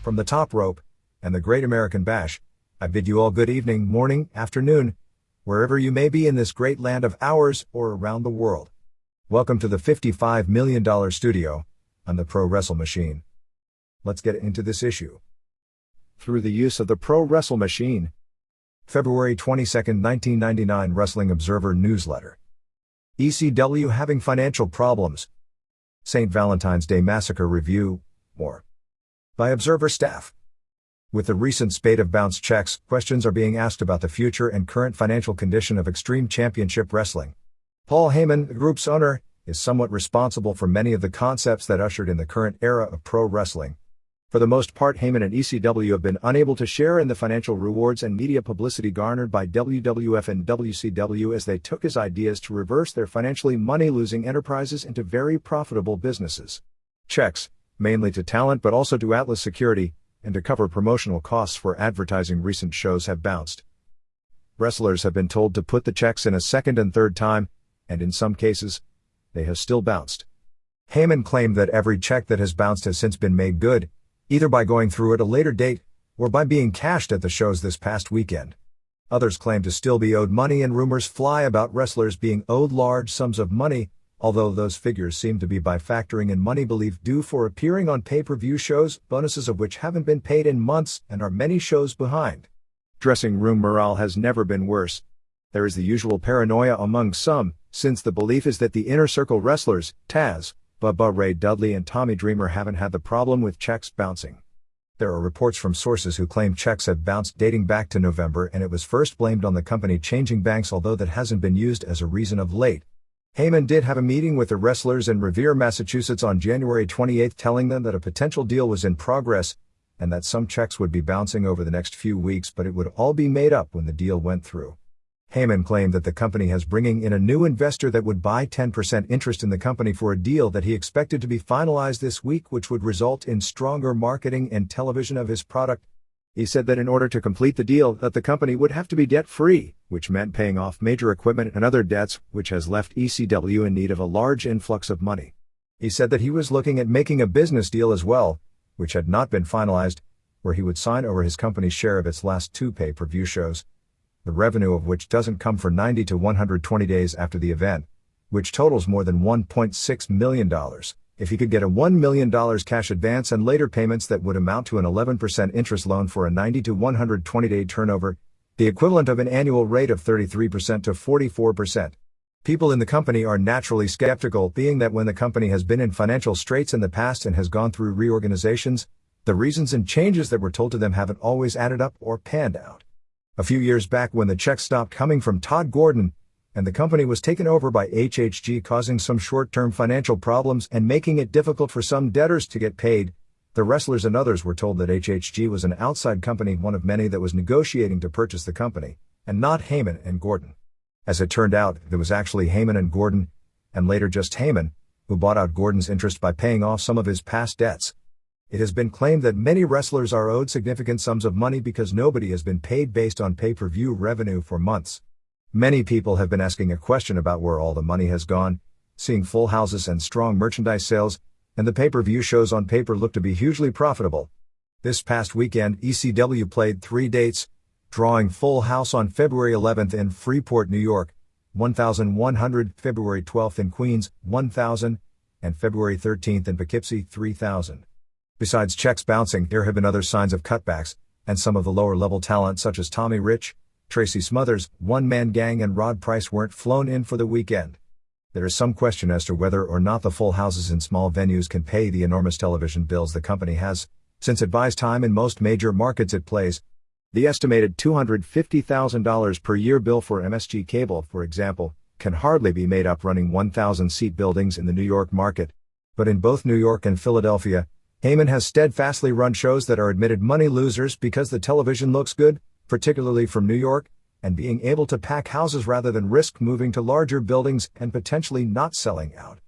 From the top rope and the Great American Bash, I bid you all good evening, morning, afternoon, wherever you may be in this great land of ours or around the world. Welcome to the $55 million studio on the Pro Wrestle Machine. Let's get into this issue. Through the use of the Pro Wrestle Machine. February 22, 1999 Wrestling Observer Newsletter. ECW having financial problems. St. Valentine's Day Massacre Review, more. By Observer staff. With the recent spate of bounced checks, questions are being asked about the future and current financial condition of Extreme Championship Wrestling. Paul Heyman, the group's owner, is somewhat responsible for many of the concepts that ushered in the current era of pro wrestling. For the most part, Heyman and ECW have been unable to share in the financial rewards and media publicity garnered by WWF and WCW as they took his ideas to reverse their financially money-losing enterprises into very profitable businesses. Checks, mainly to talent but also to Atlas Security, and to cover promotional costs for advertising recent shows have bounced. Wrestlers have been told to put the checks in a second and third time, and in some cases, they have still bounced. Heyman claimed that every check that has bounced has since been made good, either by going through at a later date, or by being cashed at the shows this past weekend. Others claim to still be owed money, and rumors fly about wrestlers being owed large sums of money, although those figures seem to be by factoring in money believed due for appearing on pay-per-view shows, bonuses of which haven't been paid in months and are many shows behind. Dressing room morale has never been worse. There is the usual paranoia among some, since the belief is that the Inner Circle wrestlers, Taz, Bubba Ray Dudley and Tommy Dreamer haven't had the problem with checks bouncing. There are reports from sources who claim checks have bounced dating back to November, and it was first blamed on the company changing banks, although that hasn't been used as a reason of late. Heyman did have a meeting with the wrestlers in Revere, Massachusetts on January 28, telling them that a potential deal was in progress and that some checks would be bouncing over the next few weeks, but it would all be made up when the deal went through. Heyman claimed that the company has bringing in a new investor that would buy 10% interest in the company for a deal that he expected to be finalized this week, which would result in stronger marketing and television of his product. He said that in order to complete the deal, that the company would have to be debt-free, which meant paying off major equipment and other debts, which has left ECW in need of a large influx of money. He said that he was looking at making a business deal as well, which had not been finalized, where he would sign over his company's share of its last two pay-per-view shows, the revenue of which doesn't come for 90 to 120 days after the event, which totals more than $1.6 million. If he could get a $1 million cash advance and later payments that would amount to an 11% interest loan for a 90 to 120-day turnover, the equivalent of an annual rate of 33% to 44%. People in the company are naturally skeptical, being that when the company has been in financial straits in the past and has gone through reorganizations, the reasons and changes that were told to them haven't always added up or panned out. A few years back, when the checks stopped coming from Todd Gordon, and the company was taken over by HHG, causing some short-term financial problems and making it difficult for some debtors to get paid, the wrestlers and others were told that HHG was an outside company, one of many that was negotiating to purchase the company, and not Heyman and Gordon. As it turned out, it was actually Heyman and Gordon, and later just Heyman, who bought out Gordon's interest by paying off some of his past debts. It has been claimed that many wrestlers are owed significant sums of money because nobody has been paid based on pay-per-view revenue for months. Many people have been asking a question about where all the money has gone, seeing full houses and strong merchandise sales, and the pay-per-view shows on paper look to be hugely profitable. This past weekend, ECW played 3 dates, drawing Full House on February 11th in Freeport, New York, 1,100, February 12th in Queens, 1,000, and February 13th in Poughkeepsie, 3,000. Besides checks bouncing, there have been other signs of cutbacks, and some of the lower-level talent such as Tommy Rich, Tracy Smothers, One Man Gang and Rod Price weren't flown in for the weekend. There is some question as to whether or not the full houses in small venues can pay the enormous television bills the company has, since it buys time in most major markets it plays. The estimated $250,000 per year bill for MSG Cable, for example, can hardly be made up running 1,000-seat buildings in the New York market. But in both New York and Philadelphia, Heyman has steadfastly run shows that are admitted money losers because the television looks good, particularly from New York, and being able to pack houses rather than risk moving to larger buildings and potentially not selling out.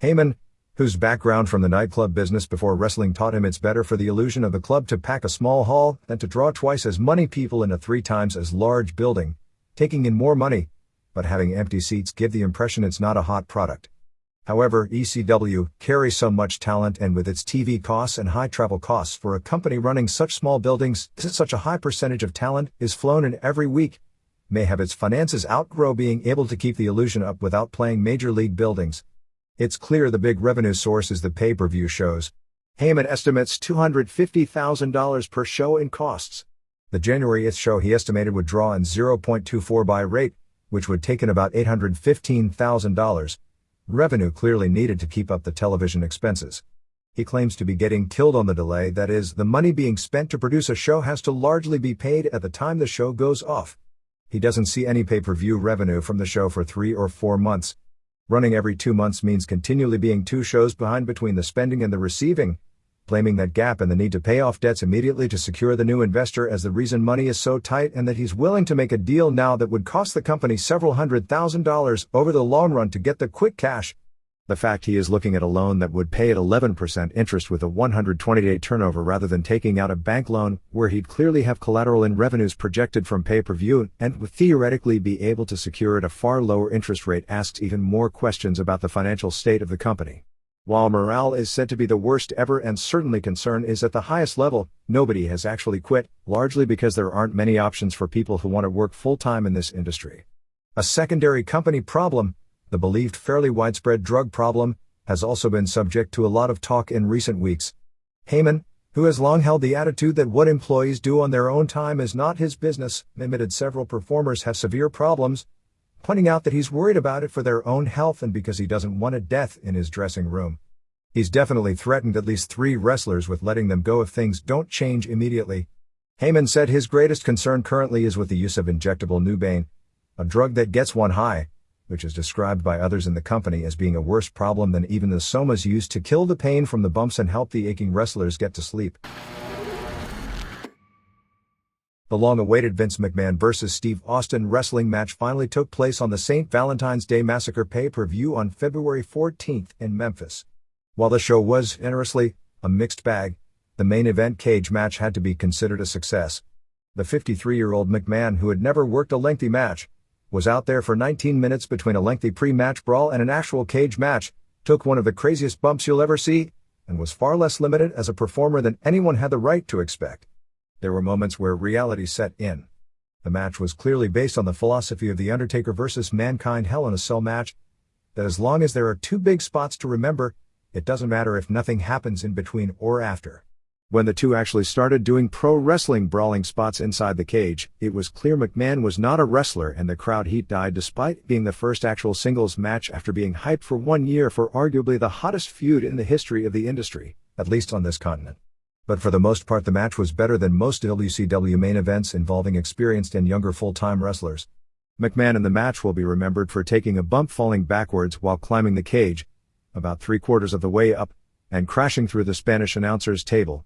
Heyman, whose background from the nightclub business before wrestling taught him it's better for the illusion of the club to pack a small hall than to draw twice as many people in a 3 times as large building, taking in more money, but having empty seats give the impression it's not a hot product. However, ECW carries so much talent, and with its TV costs and high travel costs for a company running such small buildings, such a high percentage of talent is flown in every week, may have its finances outgrow being able to keep the illusion up without playing major league buildings. It's clear the big revenue source is the pay-per-view shows. Heyman estimates $250,000 per show in costs. The January 8th show he estimated would draw in 0.24 buy rate, which would take in about $815,000. Revenue clearly needed to keep up the television expenses. He claims to be getting killed on the delay, that is, the money being spent to produce a show has to largely be paid at the time the show goes off. He doesn't see any pay-per-view revenue from the show for 3 or 4 months. Running every 2 months means continually being 2 shows behind between the spending and the receiving, blaming that gap and the need to pay off debts immediately to secure the new investor as the reason money is so tight, and that he's willing to make a deal now that would cost the company several $100,000 over the long run to get the quick cash. The fact he is looking at a loan that would pay at 11% interest with a 120-day turnover rather than taking out a bank loan where he'd clearly have collateral in revenues projected from pay-per-view and would theoretically be able to secure at a far lower interest rate asks even more questions about the financial state of the company. While morale is said to be the worst ever and certainly concern is at the highest level, nobody has actually quit, largely because there aren't many options for people who want to work full-time in this industry. A secondary company problem, the believed fairly widespread drug problem, has also been subject to a lot of talk in recent weeks. Heyman, who has long held the attitude that what employees do on their own time is not his business, admitted several performers have severe problems, pointing out that he's worried about it for their own health and because he doesn't want a death in his dressing room. He's definitely threatened at least 3 wrestlers with letting them go if things don't change immediately. Heyman said his greatest concern currently is with the use of injectable Nubain, a drug that gets one high, which is described by others in the company as being a worse problem than even the somas used to kill the pain from the bumps and help the aching wrestlers get to sleep. The long-awaited Vince McMahon vs. Steve Austin wrestling match finally took place on the St. Valentine's Day Massacre pay-per-view on February 14th in Memphis. While the show was, interestingly, a mixed bag, the main event cage match had to be considered a success. The 53-year-old McMahon, who had never worked a lengthy match, was out there for 19 minutes between a lengthy pre-match brawl and an actual cage match, took one of the craziest bumps you'll ever see, and was far less limited as a performer than anyone had the right to expect. There were moments where reality set in. The match was clearly based on the philosophy of The Undertaker vs. Mankind Hell in a Cell match, that as long as there are 2 big spots to remember, it doesn't matter if nothing happens in between or after. When the two actually started doing pro wrestling brawling spots inside the cage, it was clear McMahon was not a wrestler and the crowd heat died despite being the first actual singles match after being hyped for 1 year for arguably the hottest feud in the history of the industry, at least on this continent. But for the most part the match was better than most WCW main events involving experienced and younger full-time wrestlers. McMahon in the match will be remembered for taking a bump falling backwards while climbing the cage, about 3/4 of the way up, and crashing through the Spanish announcer's table.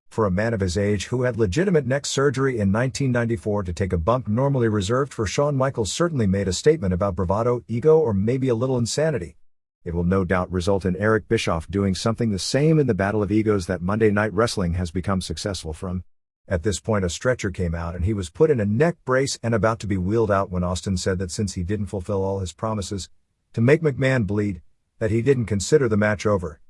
For a man of his age who had legitimate neck surgery in 1994 to take a bump normally reserved for Shawn Michaels certainly made a statement about bravado, ego, or maybe a little insanity. It will no doubt result in Eric Bischoff doing something the same in the battle of egos that Monday Night Wrestling has become successful from. At this point a stretcher came out and he was put in a neck brace and about to be wheeled out when Austin said that since he didn't fulfill all his promises to make McMahon bleed, that he didn't consider the match over.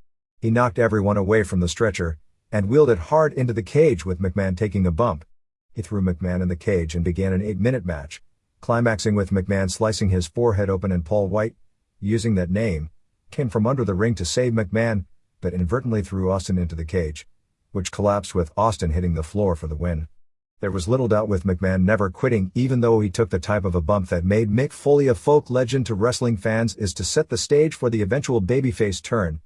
He knocked everyone away from the stretcher and wheeled it hard into the cage with McMahon taking a bump. He threw McMahon in the cage and began an 8-minute match, climaxing with McMahon slicing his forehead open and Paul White, using that name, came from under the ring to save McMahon, but inadvertently threw Austin into the cage, which collapsed with Austin hitting the floor for the win. There was little doubt with McMahon never quitting, even though he took the type of a bump that made Mick Foley a folk legend to wrestling fans is to set the stage for the eventual babyface turn.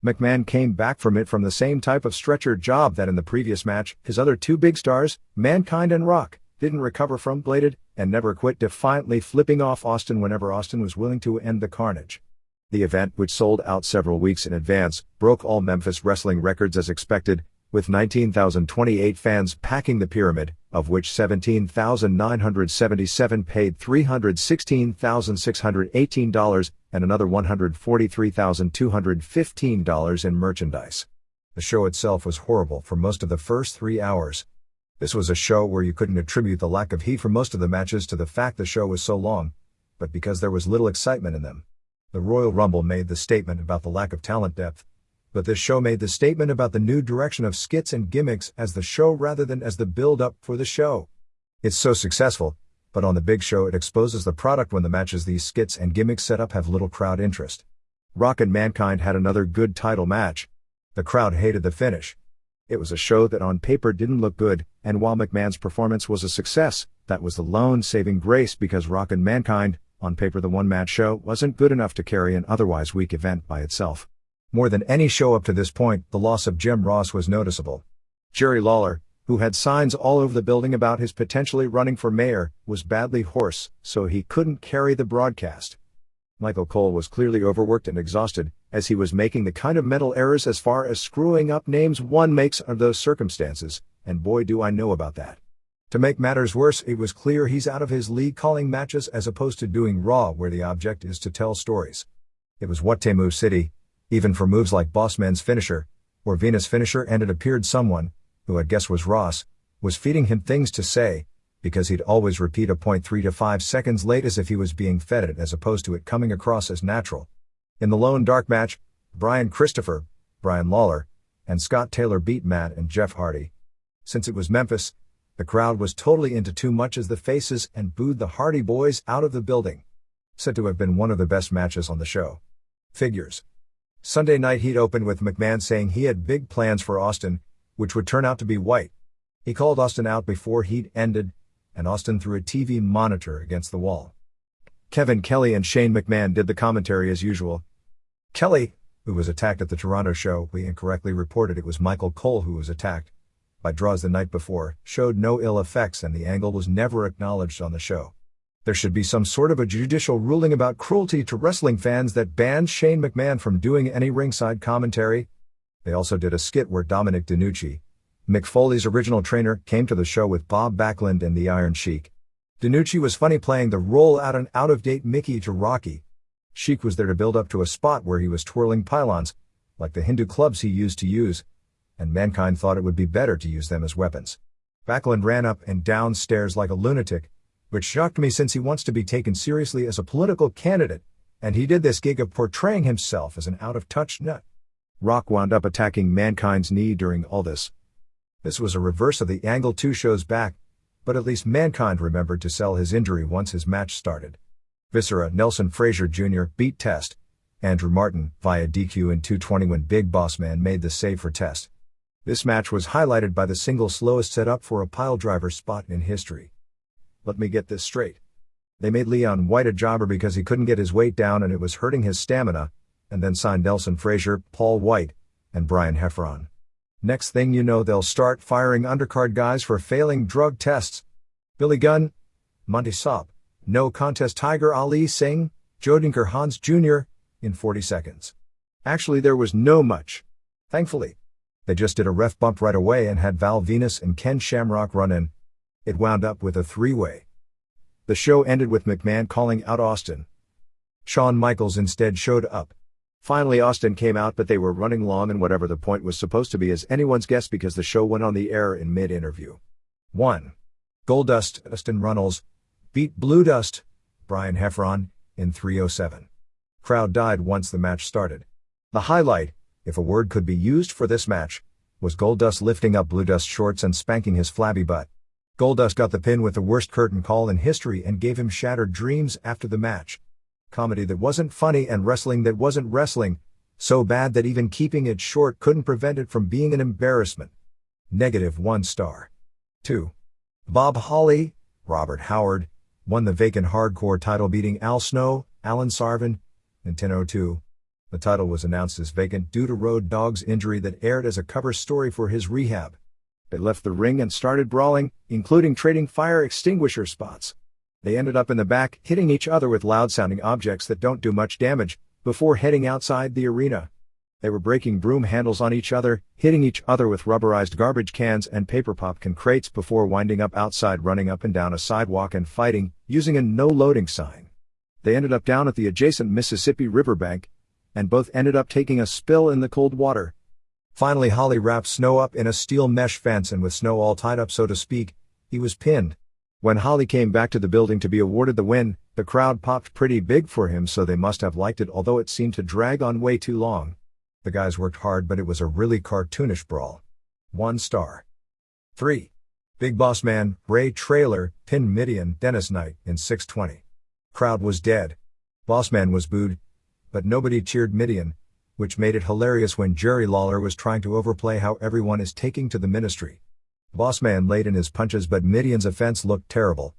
McMahon came back from it from the same type of stretcher job that in the previous match, his other 2 big stars, Mankind and Rock, didn't recover from, bladed, and never quit, defiantly flipping off Austin whenever Austin was willing to end the carnage. The event, which sold out several weeks in advance, broke all Memphis wrestling records as expected, with 19,028 fans packing the pyramid, of which 17,977 paid $316,618 and another $143,215 in merchandise. The show itself was horrible for most of the first 3 hours. This was a show where you couldn't attribute the lack of heat for most of the matches to the fact the show was so long, but because there was little excitement in them. The Royal Rumble made the statement about the lack of talent depth, but this show made the statement about the new direction of skits and gimmicks as the show rather than as the build-up for the show. It's so successful, but on the big show it exposes the product when the matches these skits and gimmicks set up have little crowd interest. Rock and Mankind had another good title match. The crowd hated the finish. It was a show that on paper didn't look good, and while McMahon's performance was a success, that was the lone saving grace because Rock and Mankind, on paper the one-match show, wasn't good enough to carry an otherwise weak event by itself. More than any show up to this point, the loss of Jim Ross was noticeable. Jerry Lawler, who had signs all over the building about his potentially running for mayor, was badly hoarse, so he couldn't carry the broadcast. Michael Cole was clearly overworked and exhausted, as he was making the kind of mental errors as far as screwing up names one makes under those circumstances, and boy do I know about that. To make matters worse, it was clear he's out of his league calling matches as opposed to doing Raw where the object is to tell stories. It was what Temu City, even for moves like Bossman's finisher, or Venus finisher, and it appeared someone, who I guess was Ross, was feeding him things to say, because he'd always repeat a point 3 to 5 seconds late as if he was being fed it as opposed to it coming across as natural. In the Lone Dark match, Brian Christopher, Brian Lawler, and Scott Taylor beat Matt and Jeff Hardy. Since it was Memphis, the crowd was totally into too much as the faces and booed the Hardy Boys out of the building. Said to have been one of the best matches on the show. Figures. Sunday Night Heat opened with McMahon saying he had big plans for Austin, which would turn out to be White. He called Austin out before Heat ended, and Austin threw a TV monitor against the wall. Kevin Kelly and Shane McMahon did the commentary as usual. Kelly, who was attacked at the Toronto show, we incorrectly reported it was Michael Cole who was attacked by Draws the night before, showed no ill effects and the angle was never acknowledged on the show. There should be some sort of a judicial ruling about cruelty to wrestling fans that bans Shane McMahon from doing any ringside commentary. They also did a skit where Dominic DeNucci, Mick Foley's original trainer, came to the show with Bob Backlund and the Iron Sheik. DeNucci was funny playing the role out an out-of-date Mickey to Rocky. Sheik was there to build up to a spot where he was twirling pylons, like the Hindu clubs he used to use, and Mankind thought it would be better to use them as weapons. Backlund ran up and down stairs like a lunatic, which shocked me since he wants to be taken seriously as a political candidate, and he did this gig of portraying himself as an out-of-touch nut. Rock wound up attacking Mankind's knee during all this. This was a reverse of the angle 2 shows back, but at least Mankind remembered to sell his injury once his match started. Viscera Nelson Frazier Jr. beat Test, Andrew Martin, via DQ in 2:20 when Big Boss Man made the save for Test. This match was highlighted by the single slowest setup for a piledriver spot in history. Let me get this straight. They made Leon White a jobber because he couldn't get his weight down and it was hurting his stamina, and then signed Nelson Frazier, Paul White, and Brian Heffron. Next thing you know they'll start firing undercard guys for failing drug tests. Billy Gunn, Monty Sopp, No Contest Tiger Ali Singh, Jodinker Hans Jr., in 40 seconds. Actually there was no much. Thankfully. They just did a ref bump right away and had Val Venus and Ken Shamrock run in. It wound up with a 3-way. The show ended with McMahon calling out Austin. Shawn Michaels instead showed up. Finally Austin came out, but they were running long and whatever the point was supposed to be is anyone's guess because the show went on the air in mid-interview. 1. Goldust, Austin Runnels, beat Blue Dust, Brian Heffron, in 3:07. Crowd died once the match started. The highlight, if a word could be used for this match, was Goldust lifting up Blue Dust's shorts and spanking his flabby butt. Goldust got the pin with the worst curtain call in history and gave him shattered dreams after the match. Comedy that wasn't funny and wrestling that wasn't wrestling, so bad that even keeping it short couldn't prevent it from being an embarrassment. -1 star. 2. Bob Holly, Robert Howard, won the vacant hardcore title beating Al Snow, Alan Sarvin, in 10:02. The title was announced as vacant due to Road Dogg's injury that aired as a cover story for his rehab. They left the ring and started brawling, including trading fire extinguisher spots. They ended up in the back, hitting each other with loud-sounding objects that don't do much damage, before heading outside the arena. They were breaking broom handles on each other, hitting each other with rubberized garbage cans and paper popcorn crates before winding up outside, running up and down a sidewalk and fighting, using a no-loading sign. They ended up down at the adjacent Mississippi riverbank, and both ended up taking a spill in the cold water. Finally Holly wrapped Snow up in a steel mesh fence and with Snow all tied up so to speak, he was pinned. When Holly came back to the building to be awarded the win, the crowd popped pretty big for him, so they must have liked it, although it seemed to drag on way too long. The guys worked hard, but it was a really cartoonish brawl. 1 star. 3. Big Boss Man, Ray Traylor, pinned Midian, Dennis Knight, in 6:20. Crowd was dead. Boss Man was booed, but nobody cheered Midian, which made it hilarious when Jerry Lawler was trying to overplay how everyone is taking to the ministry. Boss Man laid in his punches, but Midian's offense looked terrible.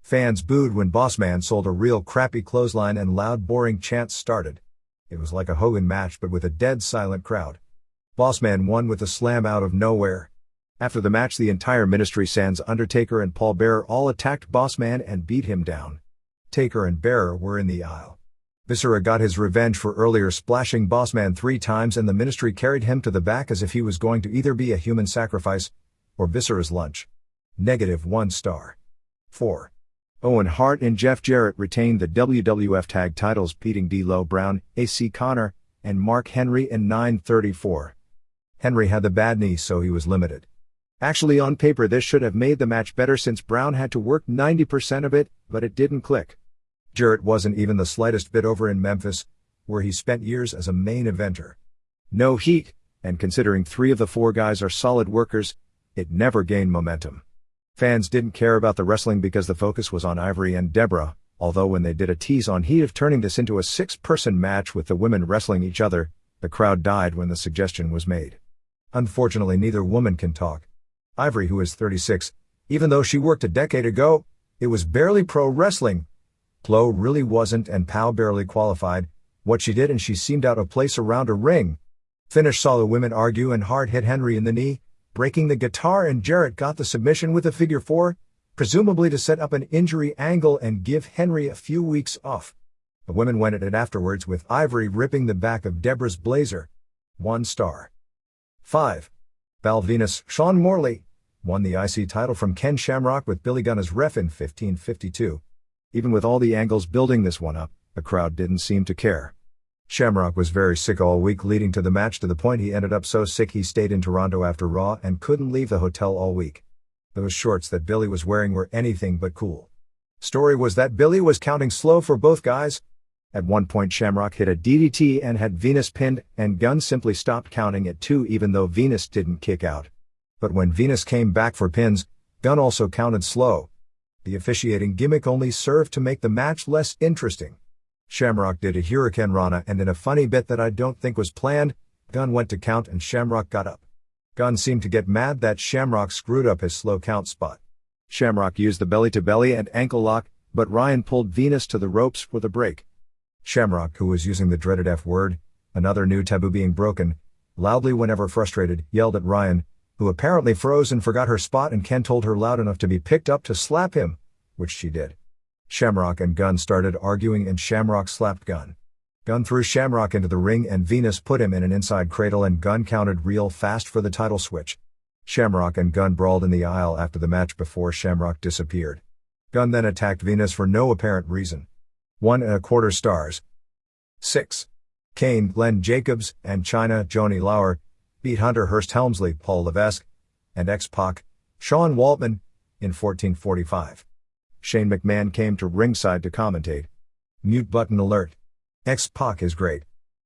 Fans booed when Boss Man sold a real crappy clothesline and loud boring chants started. It was like a Hogan match but with a dead silent crowd. Boss Man won with a slam out of nowhere. After the match, the entire ministry sans Undertaker and Paul Bearer all attacked Boss Man and beat him down. Taker and Bearer were in the aisle. Viscera got his revenge for earlier splashing Boss Man 3 times, and the ministry carried him to the back as if he was going to either be a human sacrifice or Viscera's lunch. -1 star. 4. Owen Hart and Jeff Jarrett retained the WWF Tag Titles, beating D'Lo Brown, AC Connor, and Mark Henry in 9:34. Henry had the bad knee, so he was limited. Actually, on paper this should have made the match better since Brown had to work 90% of it, but it didn't click. Jarrett wasn't even the slightest bit over in Memphis, where he spent years as a main eventer. No heat, and considering 3 of the 4 guys are solid workers, it never gained momentum. Fans didn't care about the wrestling because the focus was on Ivory and Deborah, although when they did a tease on Heat of turning this into a 6-person match with the women wrestling each other, the crowd died when the suggestion was made. Unfortunately, neither woman can talk. Ivory, who is 36, even though she worked a decade ago, it was barely pro wrestling. Flo really wasn't, and Pow barely qualified what she did, and she seemed out of place around a ring. Finish saw the women argue, and Hart hit Henry in the knee, breaking the guitar, and Jarrett got the submission with a figure 4, presumably to set up an injury angle and give Henry a few weeks off. The women went at it afterwards, with Ivory ripping the back of Deborah's blazer. 1 star. 5. Val Venus, Sean Morley, won the IC title from Ken Shamrock with Billy Gunn as ref in 1552. Even with all the angles building this one up, the crowd didn't seem to care. Shamrock was very sick all week leading to the match, to the point he ended up so sick he stayed in Toronto after Raw and couldn't leave the hotel all week. Those shorts that Billy was wearing were anything but cool. Story was that Billy was counting slow for both guys. At one point Shamrock hit a DDT and had Venus pinned, and Gunn simply stopped counting at 2 even though Venus didn't kick out. But when Venus came back for pins, Gunn also counted slow. The officiating gimmick only served to make the match less interesting. Shamrock did a Hurricane Rana, and in a funny bit that I don't think was planned, Gunn went to count and Shamrock got up. Gunn seemed to get mad that Shamrock screwed up his slow count spot. Shamrock used the belly-to-belly and ankle lock, but Ryan pulled Venus to the ropes for the break. Shamrock, who was using the dreaded F word, another new taboo being broken, loudly whenever frustrated, yelled at Ryan, who apparently froze and forgot her spot, and Ken told her loud enough to be picked up to slap him, which she did. Shamrock and Gunn started arguing and Shamrock slapped Gunn. Gunn threw Shamrock into the ring and Venus put him in an inside cradle, and Gunn counted real fast for the title switch. Shamrock and Gunn brawled in the aisle after the match before Shamrock disappeared. Gunn then attacked Venus for no apparent reason. 1.25 stars. 6. Kane, Glenn Jacobs, and Chyna, Joni Lauer, beat Hunter Hearst Helmsley, Paul Levesque, and X-Pac, Sean Waltman, in 14:45. Shane McMahon came to ringside to commentate. Mute button alert. X-Pac is great.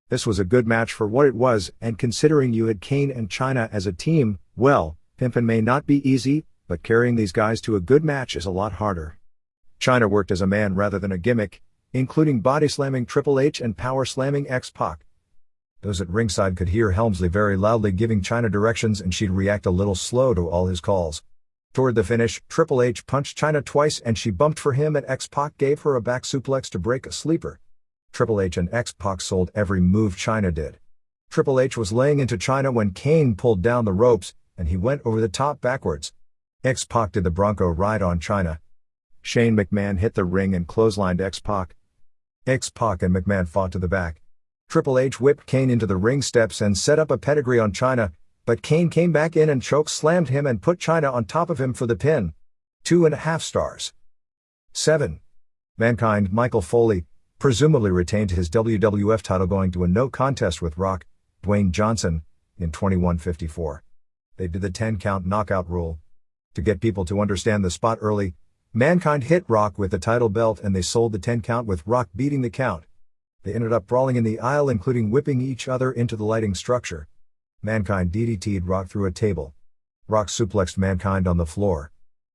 This was a good match for what it was, and considering you had Kane and Chyna as a team, well, pimpin' may not be easy, but carrying these guys to a good match is a lot harder. Chyna worked as a man rather than a gimmick, including body slamming Triple H and power slamming X-Pac. Those at ringside could hear Helmsley very loudly giving Chyna directions, and she'd react a little slow to all his calls. Toward the finish, Triple H punched Chyna twice and she bumped for him, and X-Pac gave her a back suplex to break a sleeper. Triple H and X-Pac sold every move Chyna did. Triple H was laying into Chyna when Kane pulled down the ropes, and he went over the top backwards. X-Pac did the Bronco ride on Chyna. Shane McMahon hit the ring and clotheslined X-Pac. X-Pac and McMahon fought to the back. Triple H whipped Kane into the ring steps and set up a pedigree on Chyna, but Kane came back in and choke slammed him and put Chyna on top of him for the pin. 2.5 stars. 7. Mankind, Michael Foley, presumably retained his WWF title going to a no contest with Rock, Dwayne Johnson, in 21:54. They did the 10 count knockout rule. To get people to understand the spot early, Mankind hit Rock with the title belt and they sold the 10 count with Rock beating the count. They ended up brawling in the aisle, including whipping each other into the lighting structure. Mankind DDT'd Rock through a table. Rock suplexed Mankind on the floor.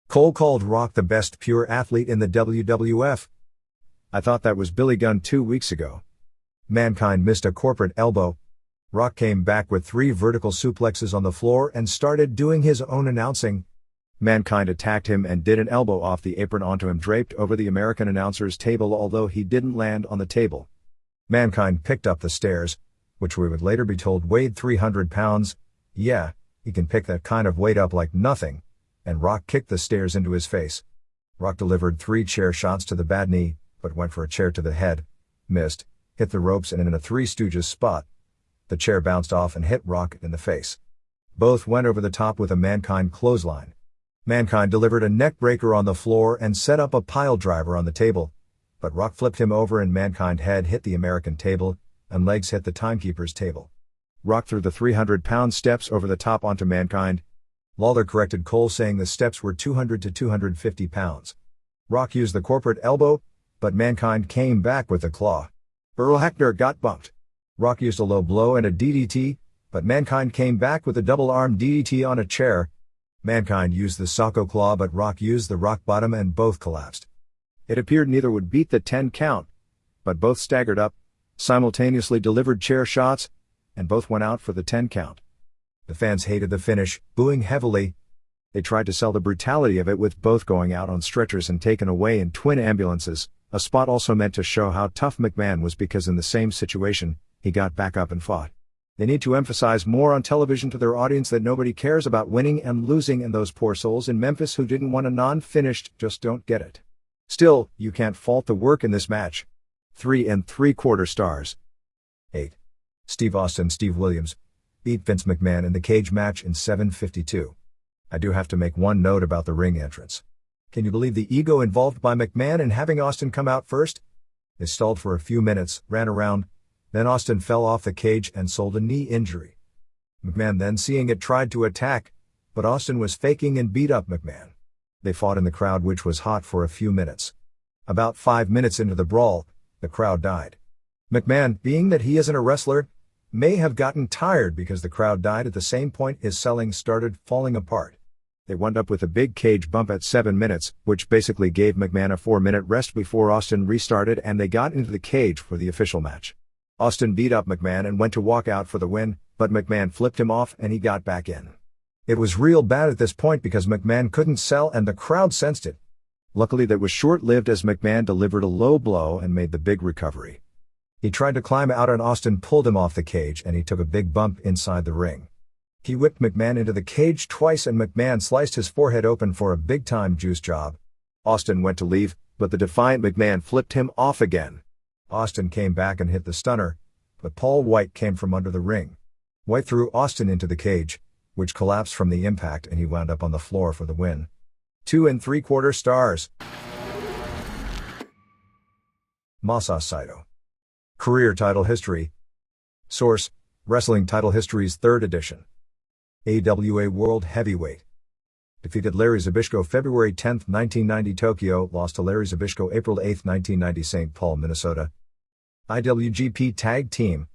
Cole called Rock the best pure athlete in the WWF. I thought that was Billy Gunn 2 weeks ago. Mankind missed a corporate elbow. Rock came back with 3 vertical suplexes on the floor and started doing his own announcing. Mankind attacked him and did an elbow off the apron onto him draped over the American announcer's table, although he didn't land on the table. Mankind picked up the stairs, which we would later be told weighed 300 pounds. Yeah, he can pick that kind of weight up like nothing. And Rock kicked the stairs into his face. Rock delivered 3 chair shots to the bad knee, but went for a chair to the head, missed, hit the ropes and in a Three Stooges spot. The chair bounced off and hit Rock in the face. Both went over the top with a Mankind clothesline. Mankind delivered a neck breaker on the floor and set up a pile driver on the table, but Rock flipped him over and Mankind head hit the American table, and legs hit the timekeeper's table. Rock threw the 300-pound steps over the top onto Mankind. Lawler corrected Cole, saying the steps were 200 to 250 pounds. Rock used the corporate elbow, but Mankind came back with a claw. Earl Hebner got bumped. Rock used a low blow and a DDT, but Mankind came back with a double-arm DDT on a chair. Mankind used the Socko claw, but Rock used the rock bottom and both collapsed. It appeared neither would beat the 10 count, but both staggered up, simultaneously delivered chair shots, and both went out for the 10 count. The fans hated the finish, booing heavily. They tried to sell the brutality of it with both going out on stretchers and taken away in twin ambulances, a spot also meant to show how tough McMahon was because in the same situation, he got back up and fought. They need to emphasize more on television to their audience that nobody cares about winning and losing, and those poor souls in Memphis who didn't want a non-finished just don't get it. Still, you can't fault the work in this match. 3 3/4 stars. 8. Steve Austin Steve Williams beat Vince McMahon in the cage match in 7:52. I do have to make one note about the ring entrance. Can you believe the ego involved by McMahon in having Austin come out first? They stalled for a few minutes, ran around, then Austin fell off the cage and sold a knee injury. McMahon, then seeing it, tried to attack, but Austin was faking and beat up McMahon. They fought in the crowd, which was hot, for a few minutes. About 5 minutes into the brawl, the crowd died. McMahon, being that he isn't a wrestler, may have gotten tired because the crowd died at the same point his selling started falling apart. They wound up with a big cage bump at 7 minutes, which basically gave McMahon a 4-minute rest before Austin restarted, and they got into the cage for the official match. Austin beat up McMahon and went to walk out for the win, but McMahon flipped him off and he got back in. It was real bad at this point because McMahon couldn't sell and the crowd sensed it. Luckily that was short-lived as McMahon delivered a low blow and made the big recovery. He tried to climb out and Austin pulled him off the cage and he took a big bump inside the ring. He whipped McMahon into the cage twice and McMahon sliced his forehead open for a big-time juice job. Austin went to leave, but the defiant McMahon flipped him off again. Austin came back and hit the stunner, but Paul White came from under the ring. White threw Austin into the cage, which collapsed from the impact and he wound up on the floor for the win. 2 3/4 stars. MASA SAITO. Career title history. Source: Wrestling Title History's 3rd edition. AWA World Heavyweight. Defeated Larry Zbyszko February 10, 1990 Tokyo, lost to Larry Zbyszko April 8, 1990 St. Paul, Minnesota. IWGP Tag Team.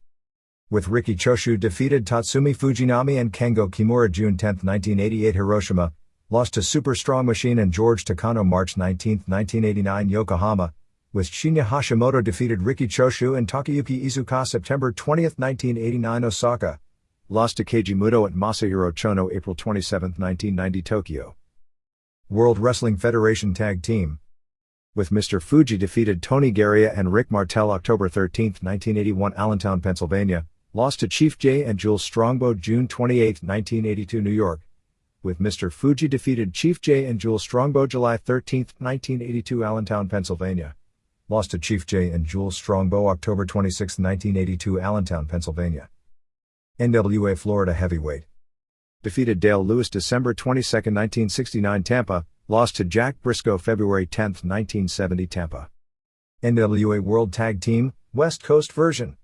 With Riki Choshu defeated Tatsumi Fujinami and Kengo Kimura June 10, 1988 Hiroshima, lost to Super Strong Machine and George Takano March 19, 1989 Yokohama, with Shinya Hashimoto defeated Riki Choshu and Takayuki Iizuka September 20, 1989 Osaka. Lost to Keiji Muto at Masahiro Chono April 27, 1990 Tokyo. World Wrestling Federation Tag Team. With Mr. Fuji defeated Tony Garea and Rick Martel October 13, 1981 Allentown, Pennsylvania. Lost to Chief J and Jules Strongbow June 28, 1982 New York. With Mr. Fuji defeated Chief J and Jules Strongbow July 13, 1982 Allentown, Pennsylvania. Lost to Chief J and Jules Strongbow October 26, 1982 Allentown, Pennsylvania. NWA Florida Heavyweight. Defeated Dale Lewis December 22, 1969 Tampa. Lost to Jack Briscoe February 10, 1970 Tampa. NWA World Tag Team, West Coast version.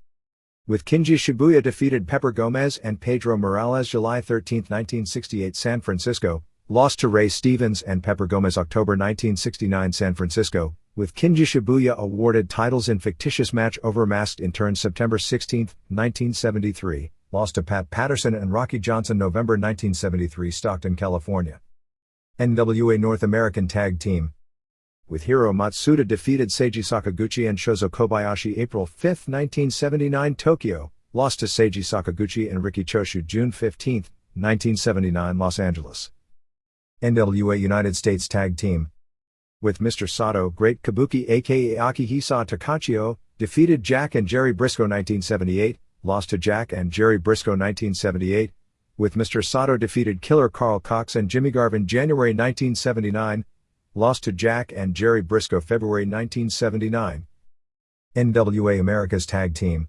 With Kinji Shibuya defeated Pepper Gomez and Pedro Morales July 13, 1968 San Francisco. lost to Ray Stevens and Pepper Gomez October 1969 San Francisco, with Kinji Shibuya awarded titles in fictitious match over Masked in turn September 16, 1973, lost to Pat Patterson and Rocky Johnson November 1973 Stockton, California. NWA North American Tag Team, with Hiro Matsuda defeated Seiji Sakaguchi and Shozo Kobayashi April 5, 1979 Tokyo, lost to Seiji Sakaguchi and Riki Choshu June 15, 1979 Los Angeles. NWA United States Tag Team, with Mr. Sato Great Kabuki aka Akihisa Takachio, defeated Jack and Jerry Briscoe 1978, lost to Jack and Jerry Briscoe 1978, with Mr. Sato defeated Killer Carl Cox and Jimmy Garvin January 1979, lost to Jack and Jerry Briscoe February 1979. NWA America's Tag Team,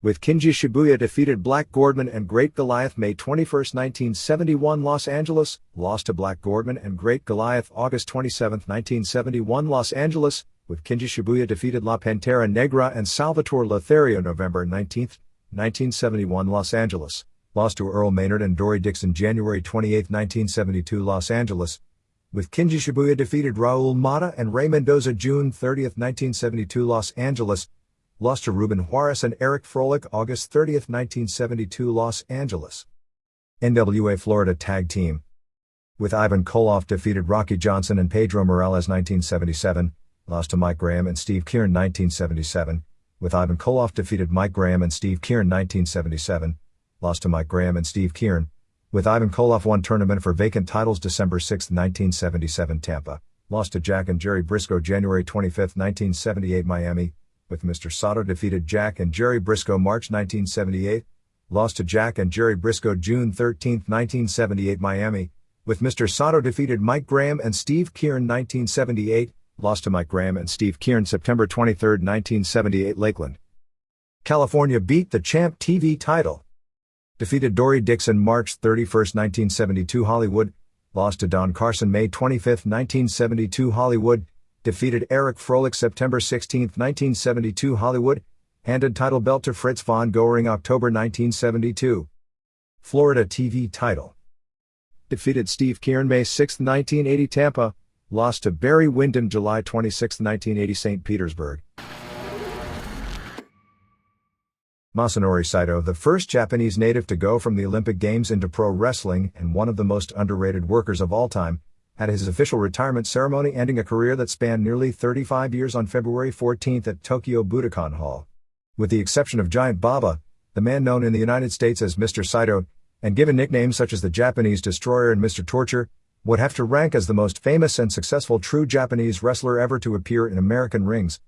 with Kinji Shibuya defeated Black Gordman and Great Goliath May 21, 1971 Los Angeles, lost to Black Gordman and Great Goliath August 27, 1971 Los Angeles, with Kinji Shibuya defeated La Pantera Negra and Salvatore Lothario November 19, 1971 Los Angeles, lost to Earl Maynard and Dory Dixon January 28, 1972 Los Angeles, with Kinji Shibuya defeated Raul Mata and Ray Mendoza June 30, 1972 Los Angeles, lost to Ruben Juarez and Eric Froelich August 30, 1972 Los Angeles. NWA Florida Tag Team, with Ivan Koloff defeated Rocky Johnson and Pedro Morales 1977, lost to Mike Graham and Steve Kieran 1977, with Ivan Koloff defeated Mike Graham and Steve Kieran 1977, lost to Mike Graham and Steve Kieran, with Ivan Koloff won tournament for vacant titles December 6, 1977 Tampa, lost to Jack and Jerry Briscoe January 25, 1978 Miami, with Mr. Sato defeated Jack and Jerry Briscoe March 1978, lost to Jack and Jerry Briscoe June 13, 1978 Miami, with Mr. Sato defeated Mike Graham and Steve Kieran 1978, lost to Mike Graham and Steve Kieran September 23, 1978 Lakeland. California beat the Champ TV title, defeated Dory Dixon March 31, 1972 Hollywood, lost to Don Carson May 25, 1972 Hollywood, defeated Eric Froelich September 16, 1972 Hollywood, handed title belt to Fritz von Goering October 1972. Florida TV title, defeated Steve Kieran May 6, 1980 Tampa, lost to Barry Windham July 26, 1980 St. Petersburg. Masanori Saito, the first Japanese native to go from the Olympic Games into pro wrestling and one of the most underrated workers of all time, had his official retirement ceremony ending a career that spanned nearly 35 years on February 14 at Tokyo Budokan Hall. With the exception of Giant Baba, the man known in the United States as Mr. Saito, and given nicknames such as the Japanese Destroyer and Mr. Torture, would have to rank as the most famous and successful true Japanese wrestler ever to appear in American rings.